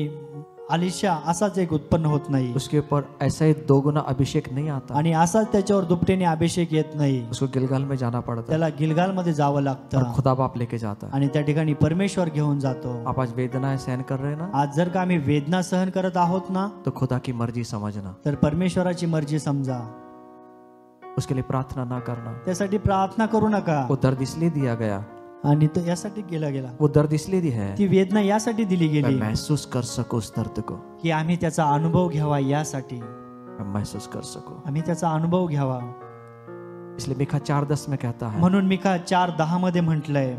अलीशा असाच एक उत्पन्न होत नाही, उसके ऊपर ऐसा ही दोगुना अभिषेक नहीं आता, आणि असाच त्याच्यावर दुपटीने अभिषेक येत नाही. उसको गिलगाल में जाना पड़ता त्याला गिलगाल मध्ये जावं और लागतं खुदा बाप लेके जाता. आणि त्या ठिकाणी परमेश्वर घेऊन जातो. आप आज वेदनाएं सहन कर रहे हैं ना, आज जर का आम्ही वेदना सहन करत आहोत ना, तो खुदा की मर्जी समझना, तर परमेश्वराची मर्जी समजा. उसके लिए प्रार्थना ना करना. त्यासाठी प्रार्थना करू नका. वो दर्द इसलिए दिया गया, आणि तो यासाठी गेला गेला, वो दर्द इसलिए दी है ती वेदना यासाठी दिली मैं गेली महसूस कर सकूं उस दर्द को, की आम्ही त्याचा अनुभव घ्यावा. यासाठी मैं महसूस कर सकूं. आम्ही त्याचा अनुभव घ्यावा. इसलिए मिका 4:10 में कहता है, म्हणून मिका 4:10 मध्ये म्हटलंय,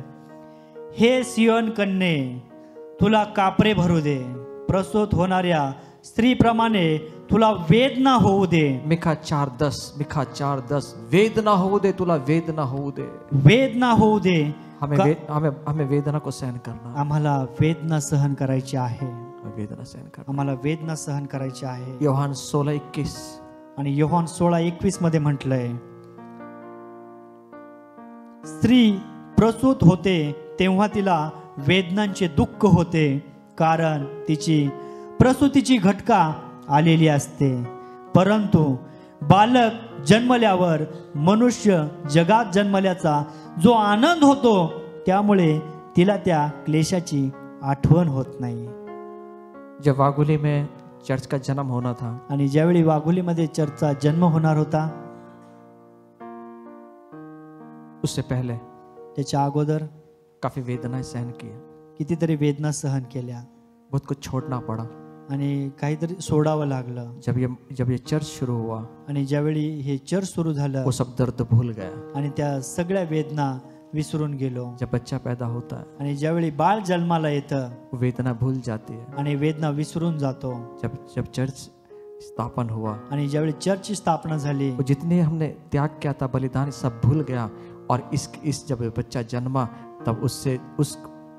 हे सियोन कन्ये, तुला कापरे भरू दे, प्रसूत होणाऱ्या स्त्रीप्रमाणे तुला वेदना होऊ दे. मिका 4:10 वेदना हो दे, तुला वेदना हो दे. वेदना होऊ दे. हमें वेदना को सहन करना, आम्हाला वेदना सहन करायची आहे. वेदना सहन करना. आम्हाला वेदना सहन करायची आहे. योहान 16:21 आणि योहान 16:21 मध्ये म्हटलंय, स्त्री प्रसूत होते तेव्हा तिला वेदनांचे दुःख होते, कारण तिची प्रसूतीची घटका आलेली असते. परंतु बालक जन्मल्यावर मनुष्य जगात जन्मल्याचा जो आनंद होतो, त्यामुळे तिला त्या क्लेशाची आठवण होत नाही. जब वागुली में चर्च का जन्म होना था, आणि ज्यावेळी वाघोलीमध्ये चर्चचा जन्म होणार होता, उससे पहले त्याच्या अगोदर काफी वेदनाएं सहन की, कितीतरी वेदना सहन केल्या, बहुत कुछ छोड़ना पड़ा. आणि काहीतरी सोडावं लागलं. जब ये चर्च शुरू हुआ, आणि ज्यावेळी हे चर्च सुरू झालं, वो सब दर्द भूल गया. आणि त्या सगळ्या वेदना विसरून गेलो. जब बच्चा पैदा होता है, आणि ज्यावेळी बाळ जन्माला येतं, वो वेदना भूल जाती है. आणि वेदना विसरून जातो. जब चर्च स्थापन हुआ, आणि ज्यावेळी चर्चची स्थापना झाली, वो जितने हमने त्याग किया था, बलिदान, सब भूल गया. और इस जब बच्चा जन्मा, तब उससे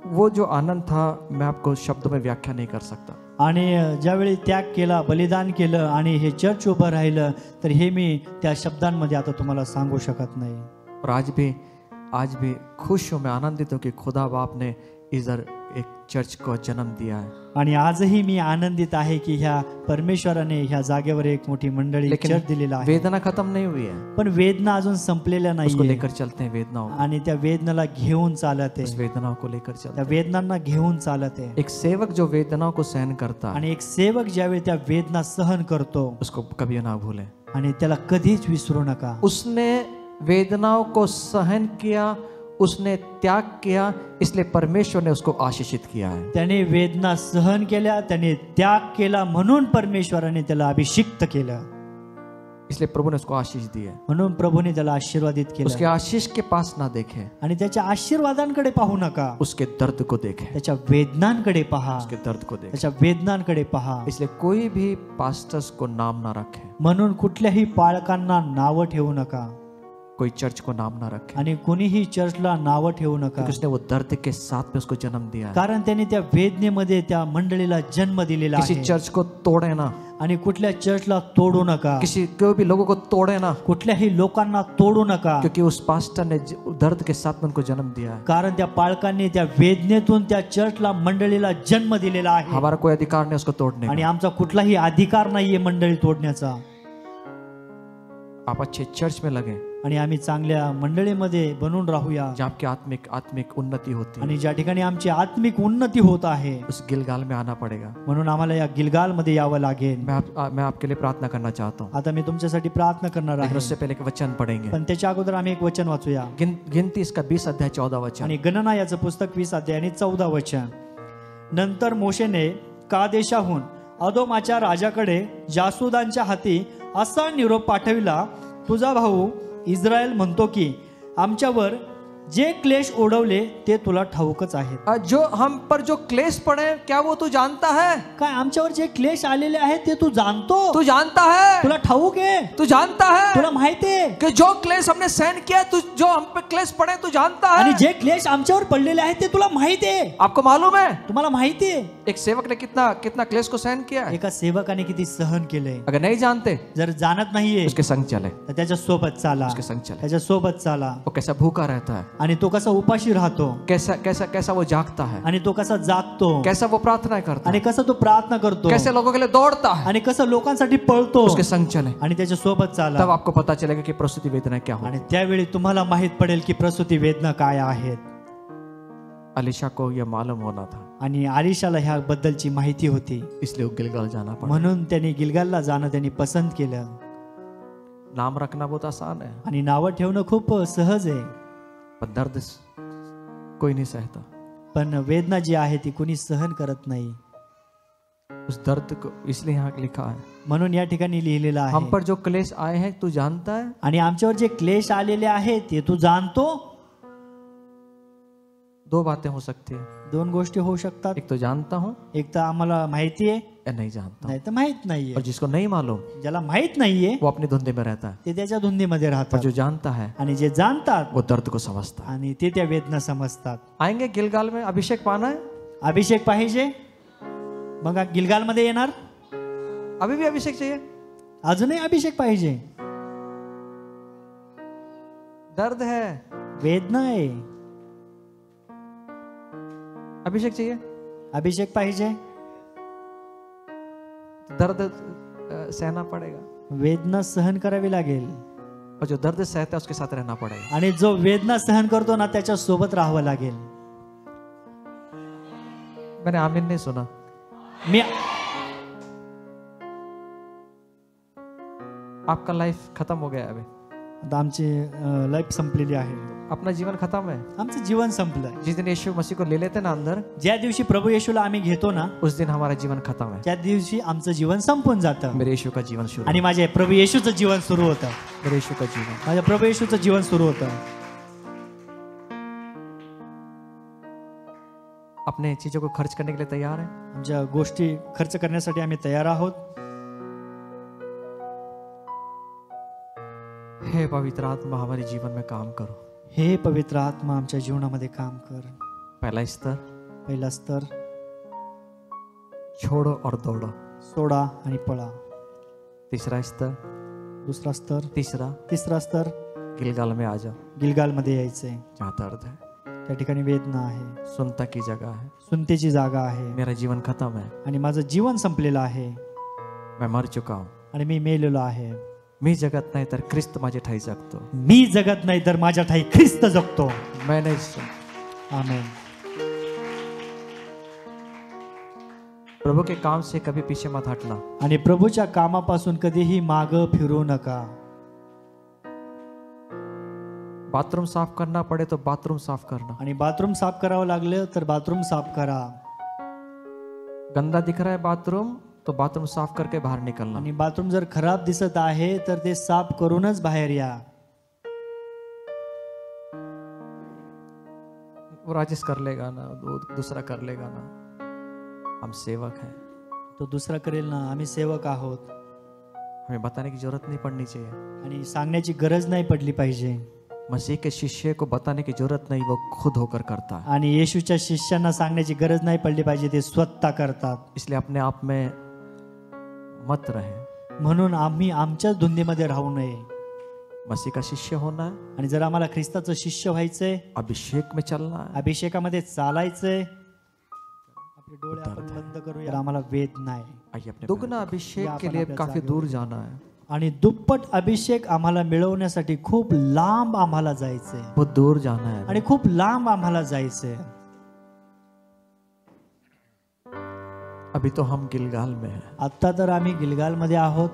वो जो आनंद था, मैं आपको शब्दों में व्याख्या नहीं कर सकता. आणि ज्यावेळी त्याग केला, बलिदान केलं, आणि हे चर्च उभं राहिलं, तर हे मी त्या शब्दांमध्ये आता तुम्हाला सांगू शकत नाही. और आज भी खुश हूँ, मैं आनंदित हूँ कि खुदा बाप ने इधर एक चर्च को जन्म दिया है. आणि आजही मी आनंदित आहे की ह्या परमेश्वराने ह्या जागेवर एक मोठी मंडळी चर्च दिलेला आहे. वेदना खत्म नहीं हुई है, पण वेदना अजून संपलेल्या उसको नाहीये. लेकर चलते हैं वेदनाओं को. आणि त्या वेदनाला घेऊन चालत उस आहे. वेदनाओं को लेकर चलते त्या हैं. वेदनांना घेऊन चालत आहे. एक सेवक जो वेदनाओं को सहन करता है, आणि एक सेवक ज्यावेळी त्या वेदना सहन करतो, उसको कभी ना भूले. आणि त्याला कधीच विसरू नका. उसने वेदनाओं को सहन किया, उसने त्याग किया, इसलिए परमेश्वर ने उसको आशीषित किया है. त्याने वेदना सहन केल्या, त्याने त्याग केला, म्हणून परमेश्वराने त्याला अभिषिक्त केलं. इसलिए प्रभु ने उसको आशीष दी है. म्हणून प्रभूने त्याला आशीर्वादित उसके केलं. आशीष के पास ना देखे, आणि त्याच्या आशीर्वादांकडे पाहू नका, उसके दर्द को देखे. त्याच्या वेदनांकडे पहा, उसके दर्द को देखे. त्याच्या वेदनांकडे पहा. इसलिए कोई भी पास्टर्स को नाम ना रखे, म्हणून कुठल्याही पालकांना नावं ठेवू नका, कोई चर्च को नाम ना रखे, आणि कोणीही चर्चला नावं ठेवू नका. क्योंकि उसने वो दर्द के साथ में उसको जन्म दिया है. कारण त्याने त्या वेदनेमध्ये त्या मंडळीला जन्म दिलेला किसी आहे. चर्च को तोड़े ना, आणि कुठल्या चर्चला तोडू नका, कोई भी लोगों को तोड़े ना, कुठल्याही लोकांना तोडू नका. क्योंकि उस पास्टर ने दर्द के साथ में उनको जन्म दिया है. कारण त्या पालकांनी त्या वेदनेतून त्या चर्चला मंडळीला जन्म दिलेला आहे. हमारा कोई अधिकार नहीं उसको तोड़ने आणि का. आमचा कुठलाही अधिकार नाहीये मंडळी तोडण्याचा. आप अच्छे चर्च में लगे, आणि आम्ही चांगल्या मंडळीमध्ये बनून राहूया जहाँ आपकी आत्मिक आत्मिक उन्नति होती है। आणि ज्या ठिकाणी आमची आत्मिक उन्नती होत आहे उस गिलगाल में आना पड़ेगा। म्हणून आम्हाला या गिलगाल मध्ये यावं लागेल। मैं आपके लिए प्रार्थना करना चाहता हूँ, आता मी तुमच्यासाठी प्रार्थना करणार लेकिन आहे, उससे पहले एक वचन पढ़ेंगे। पण त्याच्या अगोदर आम्ही एक वचन वाचूया। गिनती इसका 20 अध्याय 14 वचन। आणि गणना याचं पुस्तक 20 अध्याय आणि 14 वचन। नंतर मोशेने कादेशाहून अदोमाच्या राजाकडे जासूदांच्या हाती असा निरोप पाठविला, तुझा भाऊ इस्रायल म्हणतो की आमच्यावर जे क्लेश ओढवले ते तुला ठाऊकच आहेत। जो हम पर जो क्लेश पड़े क्या वो तू जानता है? काय आमच्यावर जे क्लेश आलेले आहेत ते तू जाणतो? तू जानता है? तुला ठाऊक आहे? तू जानता है तुला माहिती आहे कि जो क्लेश हमने सहन किया, तू जो हम पे क्लेश पड़े तू जानता आणि है? जे क्लेश आमच्यावर पडलेले आहेत ते तुला माहिती आहे? आपको मालूम है तुम्हाला माहिती आहे एक सेवक ने कितना कितना क्लेश को सहन किया है? एका सेवकाने किती सहन केलंय? अगर नहीं जानते जर जाणत नाहीये उसके संग चले, तर त्याच्या सोबत चाला, उसके संग चले। त्याच्या सोबत चाला। वो कैसा भूखा रहता है, आणि तो कसा उपाशी राहतो, कैसा कैसा कैसा वो जागता है, आणि तो कसा जागतो, कैसा वो प्रार्थना करता आणि है, कसा तो प्रार्थना करतो, कैसे लोगों के लिए दौड़ता है, आणि कसं लोकांसाठी पळतो, उसके संग चले। आणि त्याच्या सोबत तब चाला। आपको पता चलेगा कि प्रसूति वेदना क्या हो। आणि त्यावेळी तुम्हाला माहित पडेल की प्रसूती वेदना काय आहेत। अलीशा को यह मालूम होना था, आणि आलिशाला ह्या बद्दलची माहिती होती, इसलिए वो गिलगाल जाना पड़ा। म्हणून त्यांनी गिलगालला जाणं त्यांनी पसंत केलं। नाम रखना बहुत आसान है, आणि नावं ठेवणं खूप सहज आहे, पर दर्द कोई नहीं सहता। पण वेदना जी आहे ती कुणी सहन करत नाही। उस दर्द को इसलिए यहाँ लिखा है, म्हणून या ठिकाणी लिहिलेलं हम आहे, पर जो क्लेश आए हैं तू जानता है? आणि आमच्यावर जे क्लेश आलेले आहेत ते तू जाणतो। दो बातें हो सकती है, दोन गोष्टी होऊ शकतात, एक तो जानता हूँ एक तर आम्हाला माहिती आहे, या नहीं जानता, नाही तर माहित नाहीये। और जिसको नहीं मालूम ज्याला माहित नाहीये वो अपने धुंधे में रहता है, ते त्याच्या धुंदीमध्ये और राहतात, जो जानता है आणि जे जाणतात वो दर्द को समझता है। आणि ते त्या वेदना समजतात। आएंगे गिलगाल में, अभिषेक पाना है, अभिषेक पाहिजे, मग गिलगाल मध्ये येणार। अभी भी अभिषेक चाहिए, अजूनही अभिषेक पाहिजे, दर्द है, वेदना आहे, अभिषेक चाहिए, अभिषेक पाहिजे, दर्द सहना पड़ेगा, वेदना सहन करावी लागेल, और जो दर्द सहता है उसके साथ रहना पड़ेगा। आणि जो वेदना सहन करतो ना त्याच्या सोबत राहावं लागेल। मैंने आमीन नहीं सुना। मी आपका लाइफ खत्म हो गया है अभी, आता आमची लाईफ संपलेली आहे, अपना जीवन खत्म है। आमचं जीवन संपलंय। जिस दिन यीशु मसीह को ले लेते ना अंदर, ज्या दिवशी प्रभू येशूला आम्ही घेतो ना उस दिन हमारा जीवन खत्म है। त्या दिवशी आमचं जीवन संपून जातं, मेरे यीशु का जीवन शुरू, आणि माझ्या प्रभू येशूचं जीवन सुरू होतं, मेरे यीशु का जीवन। माझ्या प्रभू येशूचं जीवन सुरू होतं। अपने चीजों को खर्च करने के लिए तैयार है? आमच्या गोष्टी खर्च करण्यासाठी आम्ही तयार आहोत। हे पवित्र आत्मा हमारे जीवन में काम करो। हे पवित्र आत्मा आमच्या जीवनामध्ये काम कर। पहला स्तर, पहिला स्तर छोड़ो और दौड़ो। सोडा आणि पळा। तीसरा स्तर, दुसरा स्तर, तिसरा स्तर गिलगाल में आ जाओ, गिलगाल मध्ये यायचंय, जहाँ दर्द है, त्या ठिकाणी वेदना आहे, सुनता की जगह है, सुनतेची जागा आहे, मेरा जीवन खत्म है, आणि माझं जीवन संपलेलं आहे, मैं मर चुका हूँ, आणि मी मेलेलो आहे। मी जगत नाही तर ख्रिस्त माझे ठाई जगतो। मी जगत नाही तर माझ्या ठाई ख्रिस्त जगतो। मैं नहीं सुन। आमेन। प्रभु के काम से कभी पीछे मत हटना। आणि प्रभूच्या कामापासून कधीही माग फिरू नका। बाथरूम साफ करना पड़े तो बाथरूम साफ करना। आणि बाथरूम साफ करावं लागलं तर बाथरूम साफ करा। गंदा दिख रहा है बाथरूम तो बाथरूम साफ करके बाहर निकलना। आणि बाथरूम जर खराब दिसत आहे तर ते साफ करूनच बाहेर या। वो राजेश कर लेगा ना, दूसरा कर लेगा ना, हम सेवक हैं, तो दूसरा करेल ना, आम्ही सेवक आहोत। हमें बताने की जरूरत नहीं पड़नी चाहिए। आणि सांगण्याची गरज नाही पडली पाहिजे। मसीह के शिष्य को बताने की जरूरत नहीं, वो खुद होकर करता है। आणि येशूच्या शिष्यांना सांगण्याची गरज नाही पडली पाहिजे, ते स्वतः करतात। इसलिए अपने आप में मत रहे। म्हणून आम्ही आमच्याच धुंदीमध्ये राहू नये। मसीह का शिष्य होना है, आणि जर आम्हाला ख्रिस्ताचं शिष्य व्हायचंय, अभिषेक में चलना है, अभिषेकामध्ये चालायचंय, आपले डोळे आपण बंद करूया, आम्हाला वेद नाही। दुगना अभिषेक के लिए काफी दूर जाना है। आणि दुप्पट अभिषेक आम्हाला मिळवण्यासाठी खूप लांब आम्हाला जायचंय, बहुत दूर जाना है। आणि खूप लांब आम्हाला जायचंय। अभी तो हम गिलगाल में हैं। आता तर आम्ही गिलगाल मध्ये आहोत।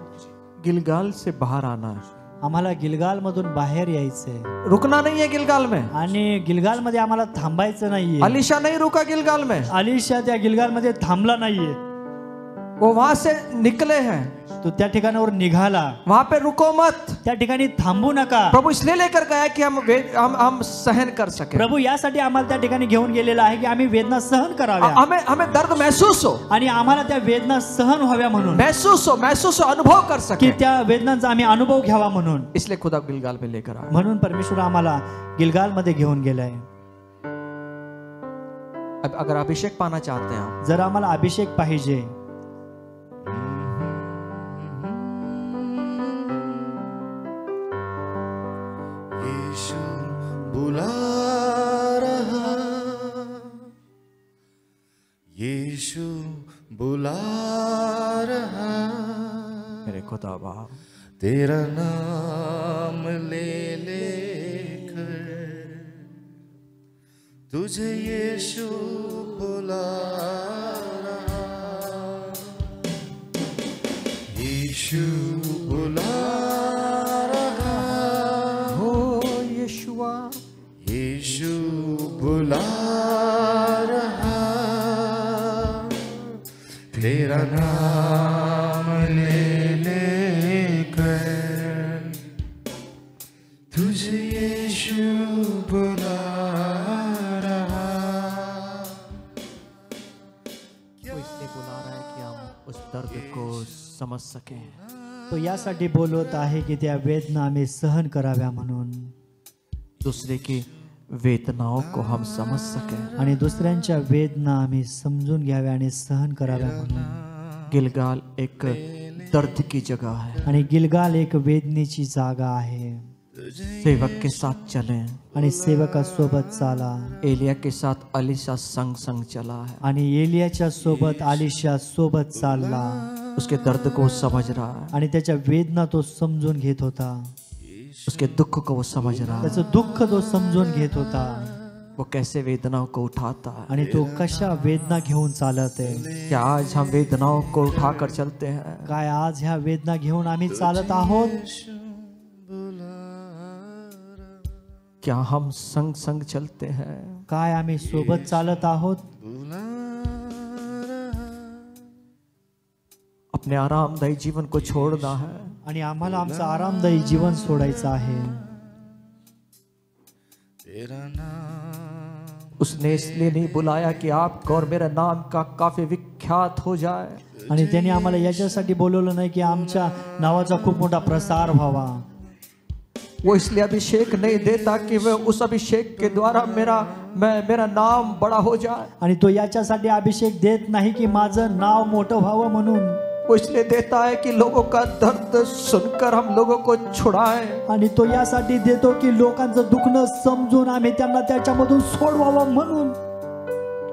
गिलगाल से बाहर आना है, आम्हाला गिलगाल मधून बाहेर यायचंय, रुकना नहीं है गिलगाल में। आणि गिलगाल मध्ये आम्हाला थांबायचं नाहीये। अलीशा नहीं रुका गिलगाल में, अलीशा त्या गिलगाल मध्ये थांबला नाहीये, वो वहां से निकले हैं, तो त्या ठिकाणावर निघाला। वहां पे रुको मत, त्या ठिकाणी थांबू नका। प्रभु इसलिए लेकर गया कि हम सहन कर सके। प्रभु यासाठी आम्हाला त्या ठिकाणी घेऊन गेलेला आहे की आम्ही वेदना सहन कराव्या, हमें दर्द महसूस हो, आणि आम्हाला त्या वेदना सहन व्हाव्या म्हणून, महसूस हो, अनुभव कर की सके, त्या वेदनांचा आम्ही अनुभव घ्यावा म्हणून। इसलिए खुदा गिलगाल में लेकर आया। म्हणून परमेश्वर आम्हाला गिलगाल मध्ये घेऊन गेलाय। अब अगर अभिषेक पाना चाहते हैं आप, जर आम्हाला अभिषेक पाहिजे, बुला रहा, यीशु बुला रहा, मेरे खुदा बाप तेरा नाम ले लेकर तुझे यीशु बुला रहा, यीशु बुला यीशु बुला रहा, तेरा नाम ले लेकर तुझे यीशु बुला रहा। वो इसलिए बुला रहा है कि हम उस दर्द को समझ सके, तो यासाठी बोलवत आहे की त्या वेदना आम्ही सहन कराव्या म्हणून, दूसरे की वेदनाओं को हम समझ सके, आणि दुसऱ्यांच्या वेदना आम्ही समजून घ्याव्या आणि सहन कराव्या म्हणून। गिलगाल एक दर्द की जगह है, आणि गिलगाल एक वेदनेची जागा आहे। सेवक के साथ चले, आणि सेवकासोबत चाला। एलिया के साथ अलीशा संग संग चला है, आणि एलियाच्या सोबत अलीशा सोबत चालला, उसके दर्द को समझ रहा है, आणि त्याच्या वेदना तो समजून घेत होता, उसके दुख को वो समझ रहा है, त्याचं दुःख तो समजून घेत होता, वो कैसे वेदनाओं को उठाता है। आणि तो कशा वेदना घेऊन चालत आहे। क्या आज हम वेदनाओं को उठाकर चलते हैं? काय आज ह्या वेदना घेऊन आम्ही चालत आहोत? क्या हम संग संग चलते हैं? काय आम्ही सोबत चालत आहोत? अपने आरामदायी जीवन को छोड़ना है, आणि आम्हाला आमचं आरामदायी जीवन सोडायचं आहे। उसने इसलिए नहीं बुलाया कि आपको और मेरे नाम का काफी विख्यात हो जाए, आणि त्याने आम्हाला याच्यासाठी बोलवलं नाही की आमच्या नावाचा खूप मोठा प्रसार व्हावा। वो इसलिए अभिषेक नहीं देता कि वह उस अभिषेक के द्वारा मेरा नाम बड़ा हो जाए, आणि तो याच्यासाठी अभिषेक देत नाही की माझं नाव मोठं व्हावं म्हणून। वो इसलिए देता है कि लोगों का दर्द सुनकर हम लोगों को छुड़ाएं, आणि तो यासाठी देतो की लोकांचं दुखणं समजून आम्ही त्यांना त्याच्यामधून सोडवावं म्हणून,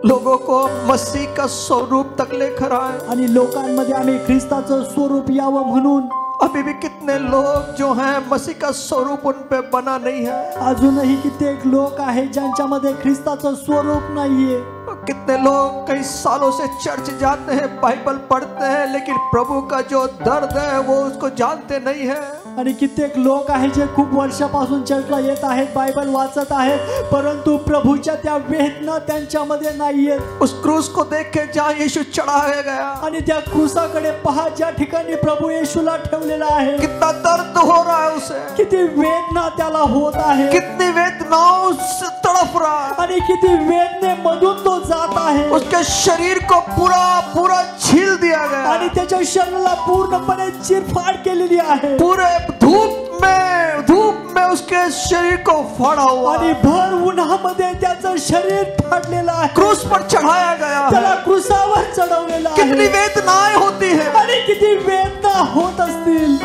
लोगों को मसीह का स्वरूप तक लेकर आए, आणि लोकांमध्ये आम्ही ख्रिस्ताचं स्वरूप यावं म्हणून। अभी भी कितने लोग जो हैं मसीह का स्वरूप उन पे बना नहीं है, अजूनही कित्येक लोक आहेत ज्यांच्यामध्ये ख्रिस्ताचं स्वरूप नाहीये। कितने लोग कई सालों से चर्च जाते हैं, बाइबल पढ़ते हैं, लेकिन प्रभु का जो दर्द है वो उसको जानते नहीं है। आणि कित्येक लोक आहेत जे खूप वर्षापासून चर्चला येत आहेत, बायबल वाचत आहेत, परंतु प्रभूच्या त्या वेदना त्यांच्यामध्ये नाहीयेत। उस क्रूस को देखे जहाँ यीशु चढ़ाया गया, आणि त्या क्रूसाकडे पहा ज्या ठिकाणी प्रभू येशूला ठेवलेला आहे, कितना दर्द हो रहा है उसे, किती वेदना त्याला होत आहे, कितनी वेदनाओं से तड़प रहा है, आणि किती वेदनेमधून तो जात आहे। उसके शरीर को पूरा छील दिया गया, आणि त्याच्या शरीराला पूर्णपणे चिरफाड केलेली आहे, पूरे धूप में उसके शरीर को फाड़ा हुआ, आणि भर उन्हामध्ये त्याचं शरीर फाडलेलं आहे, क्रूस पर चढ़ाया गया त्याला है। क्रूसावर चढवलेलं आहे। कितनी वेदनाएं होती है, आणि किती वेदना होत असतील,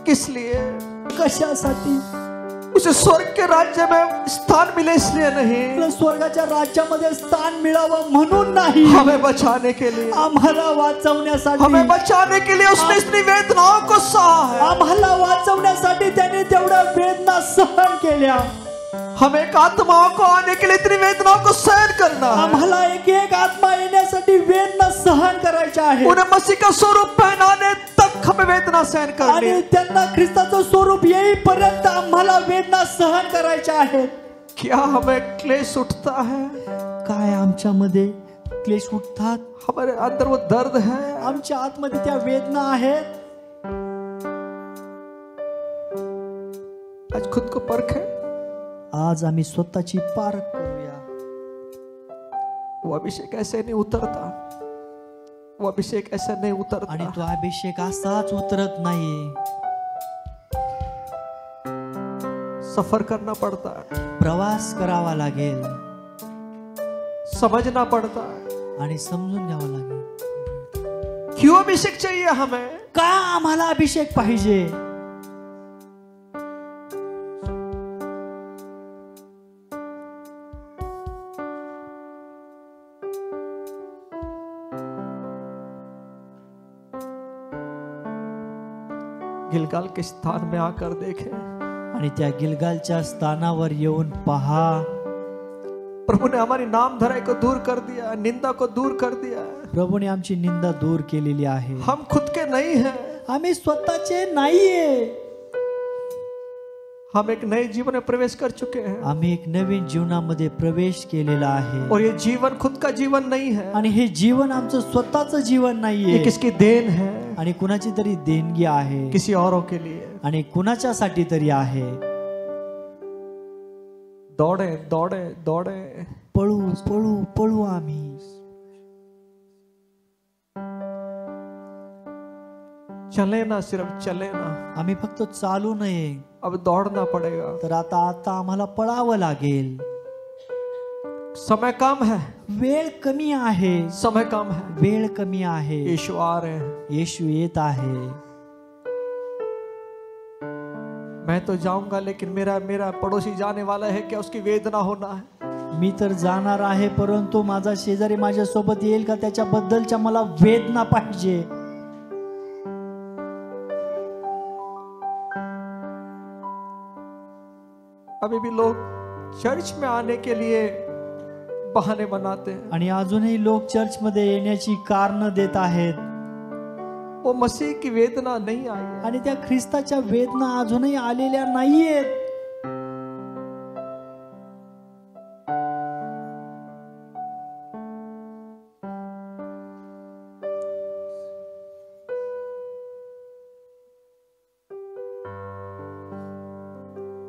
किस लिए? कशासाठी? उसे स्वर्ग के राज्य में स्थान मिले इसलिए नहीं, तुला स्वर्गाच्या राज्यामध्ये स्थान मिळावं म्हणून नाही, हमें बचाने के लिए, आम्हाला वाचवण्यासाठी, हमें बचाने के लिए उसने इतनी वेदनाओं को सहा है। आम्हाला वाचवण्यासाठी त्याने तेवढ्या वेदना सहन केल्या। हमें एक आत्माओं को आने के लिए इतनी वेदनाओं को सहन करना है। आम्हाला एक एक आत्मा येण्यासाठी वेदना सहन करायच्या आहे उन्हें मसीह का स्वरूप पहनाने तक हमें वेदना सहन करनी आणि है। त्यांना ख्रिस्ताचं स्वरूप येईपर्यंत आम्हाला वेदना सहन करायच्या आहेत। क्या हमें क्लेश उठता है? काय आमच्यामध्ये क्लेश उठतात? हमारे अंदर वो दर्द है, आमच्या आतमध्ये त्या वेदना आहेत। आज खुद को परखें। आज आम्ही स्वतःची पारख करूया। वो अभिषेक ऐसे नहीं उतरता, वो अभिषेक ऐसे नहीं आणि उतरता। तो अभिषेक असाच उतरत नाही, सफर करना पड़ता है, प्रवास करावा लागेल समझना पड़ता है। आणि समजून घ्यावं लागेल क्यों अभिषेक चाहिए हमें? का आम्हाला अभिषेक पाहिजे। गिलगाल के स्थान में आकर देखें, आणि त्या गिलगालच्या स्थानावर येऊन पहा। प्रभु ने हमारी नाम धराई को दूर कर दिया, निंदा को दूर कर दिया। प्रभूने आमची निंदा दूर केलेली आहे। हम खुद के नहीं हैं, आम्ही स्वतःचे नाहीये, हम एक नए जीवन में प्रवेश कर चुके हैं। आम्ही एक नवीन जीवनामध्ये प्रवेश केलेला आहे। और ये जीवन खुद का जीवन नहीं है, आणि हे जीवन आमचं स्वतःचं जीवन ये नाहीये, किसकी देन है, आणि कुणाची तरी देणगी आहे, किसी औरों के लिए। आणि कुणाच्यासाठी तरी आहे। दौड़े दौड़े दौड़े, पळू पळू पळू आम्ही। चले ना, सिर्फ चले ना, आम्ही फक्त चालू नये, अब दौड़ना पड़ेगा। तर आता आम्हाला पळावं लागेल। समय कम है, वेळ कमी आहे, समय कम है। वेळ कमी आहे। यीशु आ रहे हैं। येशू येत आहे। मैं तो जाऊंगा, लेकिन मेरा पड़ोसी जाने वाला है, क्या उसकी वेदना होना है? मी तर जाणार आहे, परंतु माझा शेजारी माझ्या सोबत येईल का, त्याच्याबद्दलच्या मला वेदना पाहिजे। अभी भी लोग चर्च में आने के लिए बहाने बनाते हैं। आणि अजूनही लोक चर्च मध्ये येण्याची कारण देत आहेत। वो मसीह की वेदना नहीं आई है। आणि त्या ख्रिस्ताच्या वेदना अजूनही आलेल्या नाहीयेत।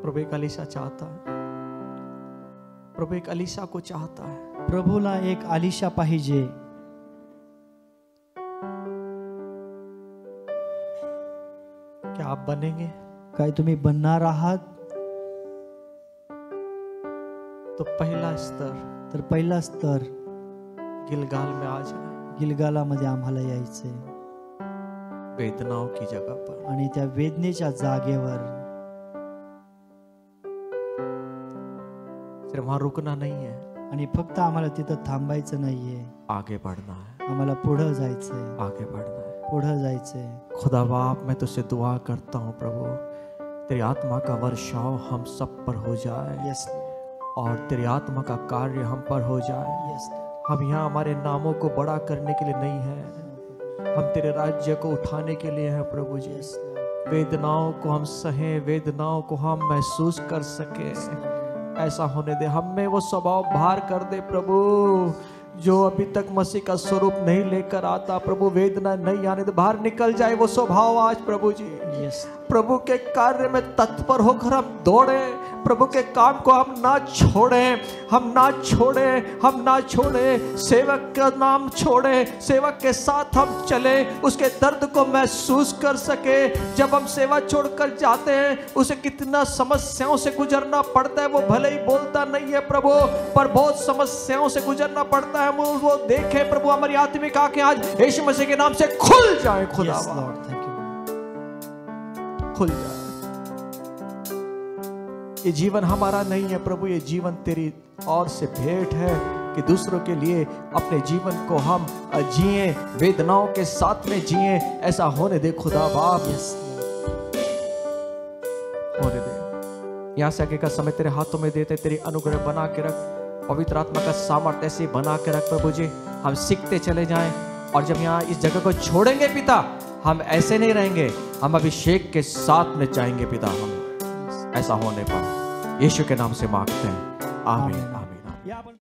प्रभु एक अलीशा चाहता है, प्रभु एक अलीशा को चाहता है। प्रभूला एक अलीशा पाहिजे। क्या आप बनेंगे? काय तुम्ही बनणार आहात? तो पहला स्तर तर पहिला स्तर गिलगाल में आ जाए, गिलगालामध्ये आम्हाला यायचंय, वेदनाओं की जगह पर। आणि त्या वेदनेच्या जागेवर सिर्फ वहां रुकना नहीं है, आणि फक्त आम्हाला तिथं थांबायचं नाहीये, आगे बढ़ना है, आम्हाला पुढे जायचंय, आगे बढ़ना है। पुढे जायचंय। खुदा बाप, मैं तुझसे दुआ करता हूँ प्रभु, तेरी आत्मा का वर्षाव हम सब पर हो जाए, यस और तेरी आत्मा का कार्य हम पर हो जाए। यस हम यहाँ हमारे नामों को बड़ा करने के लिए नहीं है, हम तेरे राज्य को उठाने के लिए हैं प्रभु जी। वेदनाओं को हम सहें, वेदनाओं को हम महसूस कर सके, ऐसा होने दे। हम में वो स्वभाव बाहर कर दे प्रभु, जो अभी तक मसीह का स्वरूप नहीं लेकर आता प्रभु, वेदना नहीं आने दे, बाहर निकल जाए वो स्वभाव आज प्रभु जी। यस प्रभु के कार्य में तत्पर होकर हम दौड़े, प्रभु के काम को हम ना छोड़ें, हम ना छोड़ें, हम ना छोड़ें, सेवक का नाम छोड़े, सेवक के साथ हम चले, उसके दर्द को महसूस कर सके। जब हम सेवा छोड़कर जाते हैं, उसे कितना समस्याओं से गुजरना पड़ता है, वो भले ही बोलता नहीं है प्रभु, पर बहुत समस्याओं से गुजरना पड़ता है। वो देखे प्रभु, हमारी आत्मिक आंखें आज यीशु मसीह के नाम से खुल जाए, खुदा यस लॉर्ड, थैंक यू। खुल जाए। ये जीवन हमारा नहीं है प्रभु, ये जीवन तेरी ओर से भेंट है कि दूसरों के लिए अपने जीवन को हम जिए, वेदनाओं के साथ में जिए। ऐसा होने दे खुदा बाप, होने दे। यहाँ से आगे का समय तेरे हाथों में देते, तेरी अनुग्रह बना के रख, पवित्र आत्मा का सामर्थ्य ऐसे बना के रख प्रभु जी। हम सीखते चले जाएं और जब यहाँ इस जगह को छोड़ेंगे पिता, हम ऐसे नहीं रहेंगे, हम अभिषेक के साथ में जाएंगे पिता। हम ऐसा होने पर यीशु के नाम से मांगते हैं, आमीन आमीन।